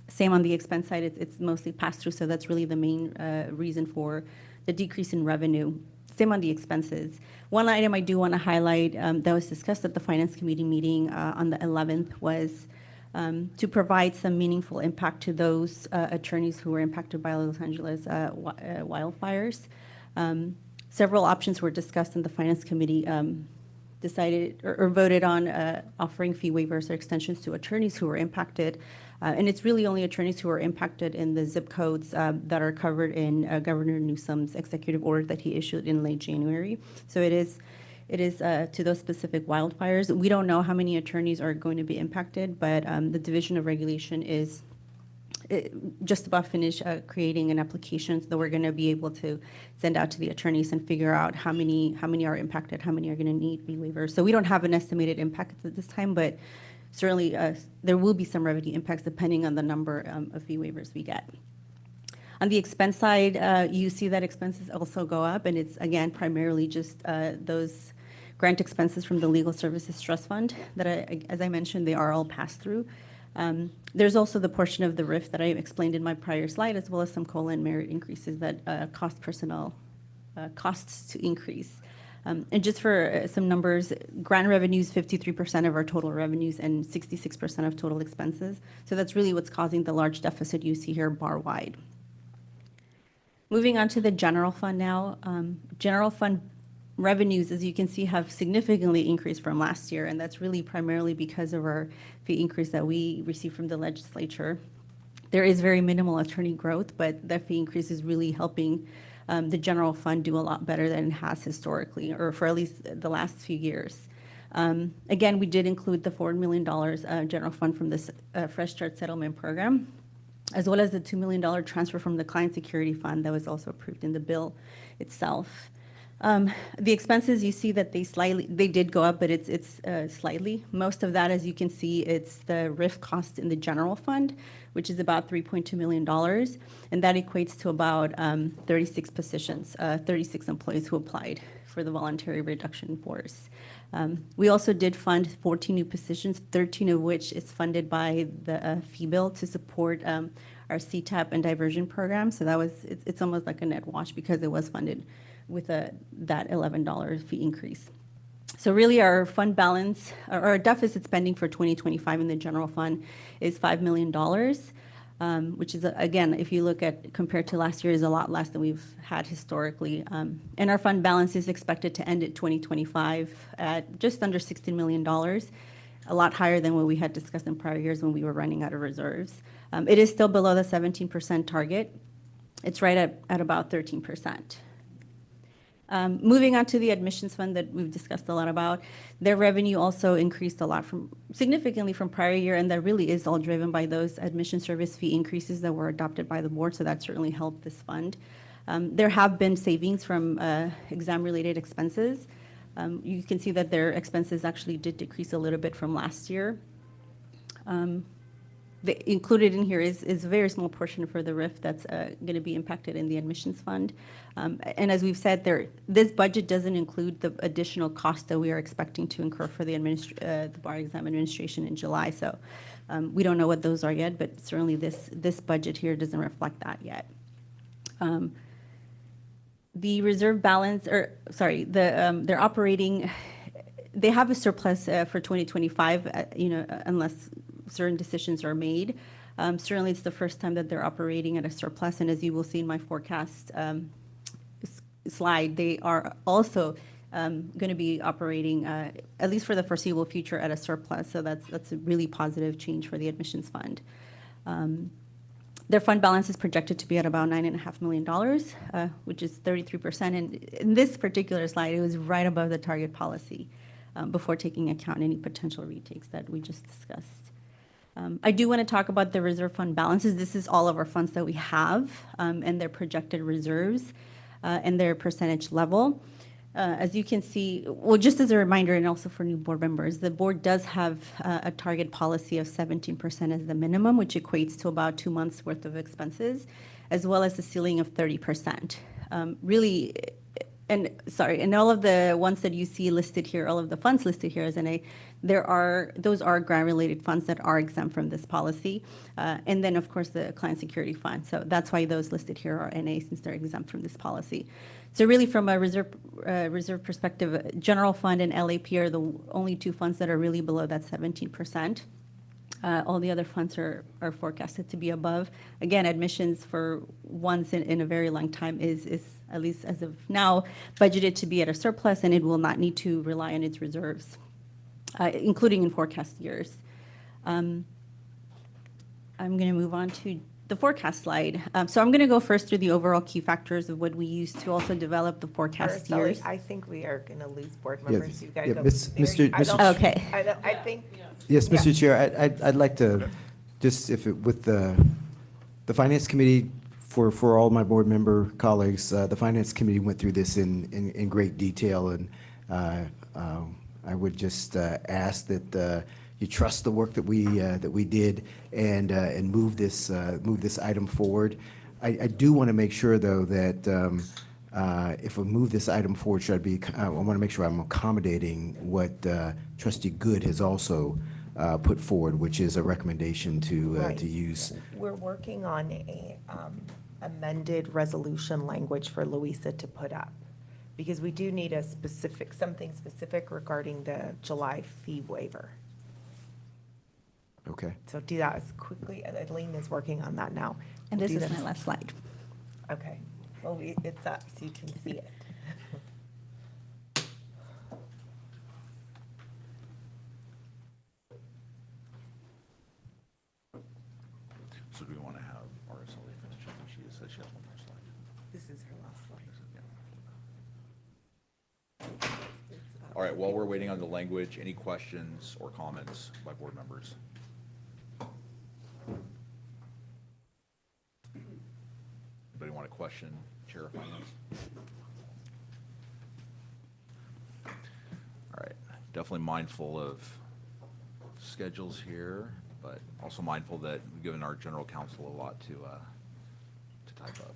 Same on the expense side, it's mostly pass-through, so that's really the main reason for the decrease in revenue. Same on the expenses. One item I do want to highlight that was discussed at the Finance Committee meeting on the 11th was to provide some meaningful impact to those attorneys who were impacted by Los Angeles wildfires. Several options were discussed in the Finance Committee, decided or voted on offering fee waivers or extensions to attorneys who were impacted. And it's really only attorneys who are impacted in the zip codes that are covered in Governor Newsom's executive order that he issued in late January. So it is to those specific wildfires. We don't know how many attorneys are going to be impacted, but the Division of Regulation is just about finished creating an application that we're going to be able to send out to the attorneys and figure out how many are impacted, how many are going to need fee waivers. So we don't have an estimated impact at this time, but certainly there will be some revenue impacts depending on the number of fee waivers we get. On the expense side, you see that expenses also go up, and it's, again, primarily just those grant expenses from the Legal Services Trust Fund that, as I mentioned, they are all passed through. There's also the portion of the RIF that I explained in my prior slide, as well as some COLA and merit increases that cost personnel costs to increase. And just for some numbers, grant revenues, 53% of our total revenues and 66% of total expenses. So that's really what's causing the large deficit you see here bar wide. Moving on to the general fund now. General fund revenues, as you can see, have significantly increased from last year, and that's really primarily because of our fee increase that we received from the legislature. There is very minimal attorney growth, but that fee increase is really helping the general fund do a lot better than it has historically, or for at least the last few years. Again, we did include the $4 million general fund from this Fresh Start Settlement Program, as well as the $2 million transfer from the Client Security Fund that was also approved in the bill itself. The expenses, you see that they did go up, but it's slightly. Most of that, as you can see, it's the RIF cost in the general fund, which is about $3.2 million, and that equates to about 36 positions, 36 employees who applied for the voluntary reduction in force. We also did fund 14 new positions, 13 of which is funded by the fee bill to support our CTAP and diversion program. So it's almost like a net wash because it was funded with that $11 fee increase. So really our fund balance, or our deficit spending for 2025 in the general fund is $5 million, which is, again, if you look at compared to last year, is a lot less than we've had historically. And our fund balance is expected to end at 2025 at just under $16 million, a lot higher than what we had discussed in prior years when we were running out of reserves. It is still below the 17% target. It's right at about 13%. Moving on to the admissions fund that we've discussed a lot about, their revenue also increased a lot significantly from prior year, and that really is all driven by those admission service fee increases that were adopted by the board, so that certainly helped this fund. There have been savings from exam-related expenses. You can see that their expenses actually did decrease a little bit from last year. included in here is a very small portion for the RIF that's going to be impacted in the admissions fund. And as we've said, this budget doesn't include the additional costs that we are expecting to incur for the bar exam administration in July. So we don't know what those are yet, but certainly this budget here doesn't reflect that yet. The reserve balance, or sorry, they're operating, they have a surplus for 2025, unless certain decisions are made. Certainly, it's the first time that they're operating at a surplus, and as you will see in my forecast slide, they are also going to be operating, at least for the foreseeable future, at a surplus. So that's a really positive change for the admissions fund. Their fund balance is projected to be at about $9.5 million, which is 33%. And in this particular slide, it was right above the target policy before taking account any potential retakes that we just discussed. I do want to talk about the reserve fund balances. This is all of our funds that we have and their projected reserves and their percentage level. As you can see, well, just as a reminder, and also for new board members, the board does have a target policy of 17% as the minimum, which equates to about 2 months worth of expenses, as well as a ceiling of 30%. Really, and sorry, and all of the ones that you see listed here, all of the funds listed here as NA, those are grant-related funds that are exempt from this policy. And then, of course, the client security fund. So that's why those listed here are NA, since they're exempt from this policy. So really, from a reserve perspective, general fund and LAP are the only two funds that are really below that 17%. All the other funds are forecasted to be above. Again, admissions for once in a very long time is, at least as of now, budgeted to be at a surplus, and it will not need to rely on its reserves, including in forecast years. I'm going to move on to the forecast slide. So I'm going to go first through the overall key factors of what we use to also develop the forecast Araceli, years. I think we are going to lose board Yeah, members. You guys yeah, go. Mr. I think. Yes, Yeah. Mr. Chair, I'd like to, just with the Finance Committee, for all my board member colleagues, the Finance Committee went through this in great detail, and I would just ask that you trust the work that we did and move this item forward. I do want to make sure, though, that if we move this item forward, I want to make sure I'm accommodating what Trustee Good has also put forward, which is a recommendation to use. We're working on a amended resolution language for Louisa to put up, because we do need something specific regarding the July fee waiver. Okay. So do that as quickly. Adeline is working on that now. And We'll this do is that. my last slide. Okay. Well, it's up so you can see it. So do we want to have Araceli finish up? She says she has one more slide. This is her last slide. All right, while we're waiting on the language, any questions or comments by board members? Anybody want to question Chair of Finance? All right, definitely mindful of schedules here, but also mindful that we've given our general counsel a lot to type up.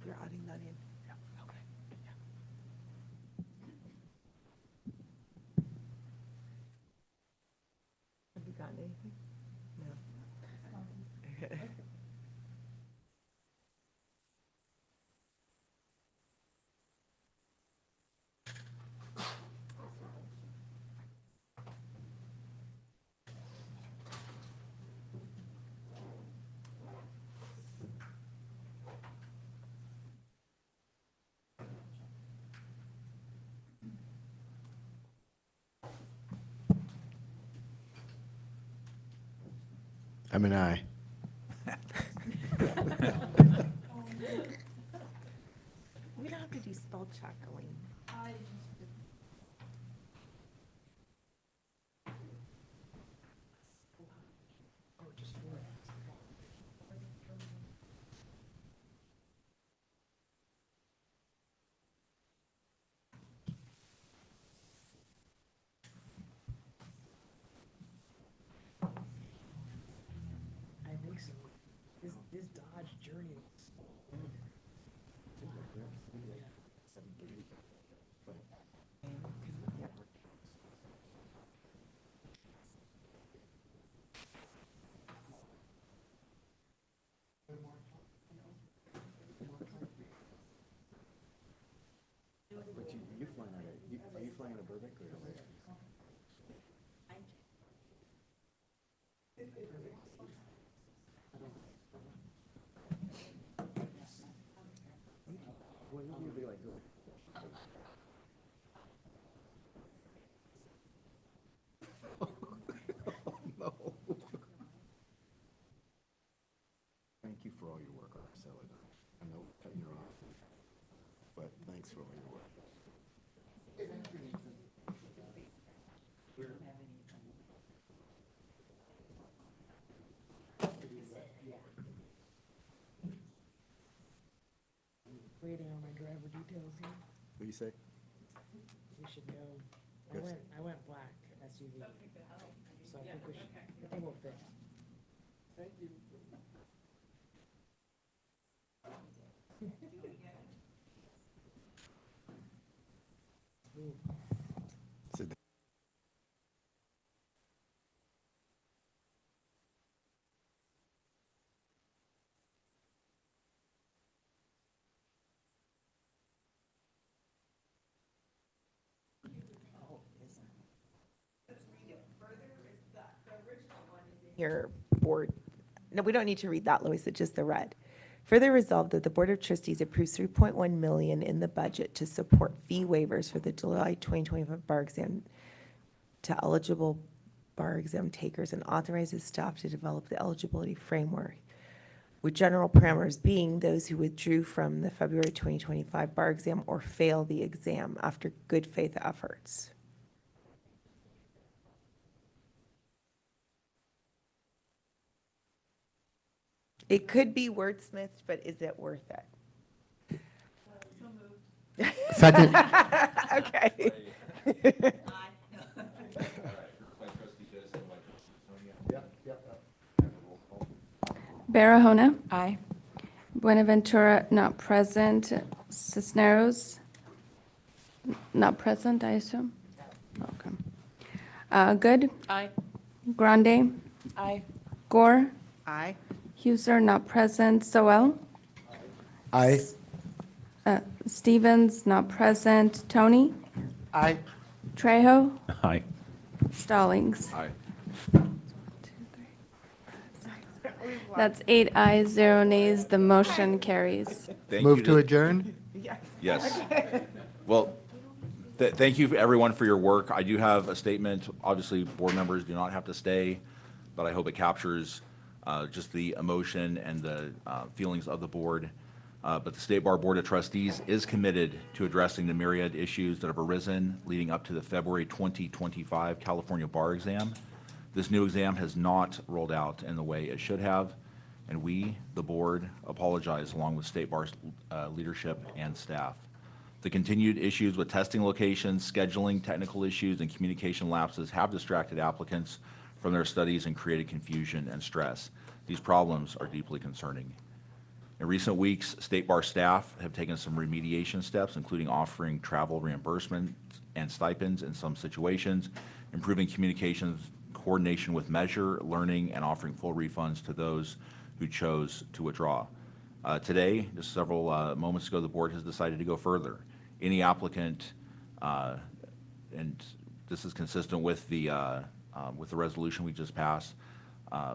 You're adding that in. Yeah, okay. Have you gotten anything? No. I'm an aye. We don't have to do spell check, Elaine. I think so. This Dodge Journey. Are you flying out of Burbank or? No. Thank you for all your work, Araceli. I know cutting you off, but thanks for all your work. Waiting on my driver details here. What do you say? We should go. Yes. I went black SUV. So I think we should, I think we'll fit. Thank you. Sit down. Your board, no, we don't need to read that, Lois, it's just the red. Further resolved that the Board of Trustees approves 3.1 million in the budget to support fee waivers for the July 2025 bar exam to eligible bar exam takers and authorizes staff to develop the eligibility framework, with general parameters being those who withdrew from the February 2025 bar exam or fail the exam after good faith efforts. It could be wordsmithed, but is it worth it? Second. Okay. Barahona. Aye. Buenaventura, not present. Cisneros, not present, I assume? Okay. Good. Aye. Grande. Aye. Gore. Aye. Huser, not present. Soel. Aye. Stevens, not present. Tony. Aye. Trejo. Aye. Stallings. Aye. That's 8 ayes, 0 nays. The motion carries. Thank Move you to adjourn? Yes. Well, thank you everyone for your work. I do have a statement. Obviously, board members do not have to stay, but I hope it captures just the emotion and the feelings of the board. But the State Bar Board of Trustees is committed to addressing the myriad issues that have arisen leading up to the February 2025 California bar exam. This new exam has not rolled out in the way it should have, and we, the board, apologize along with State Bar's leadership and staff. The continued issues with testing locations, scheduling, technical issues, and communication lapses have distracted applicants from their studies and created confusion and stress. These problems are deeply concerning. In recent weeks, State Bar staff have taken some remediation steps, including offering travel reimbursement and stipends in some situations, improving communications, coordination with Measure, Learning, and offering full refunds to those who chose to withdraw. Today, just several moments ago, the board has decided to go further. Any applicant, and this is consistent with the resolution we just passed,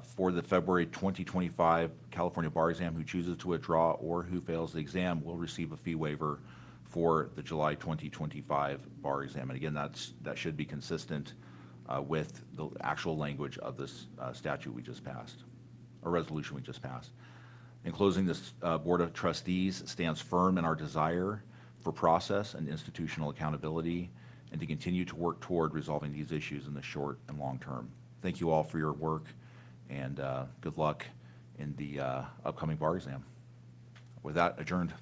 for the February 2025 California bar exam who chooses to withdraw or who fails the exam will receive a fee waiver for the July 2025 bar exam. And again, that should be consistent with the actual language of this statute we just passed. a resolution we just passed. In closing, this Board of Trustees stands firm in our desire for process and institutional accountability and to continue to work toward resolving these issues in the short and long term. Thank you all for your work, and good luck in the upcoming bar exam. With that, adjourned.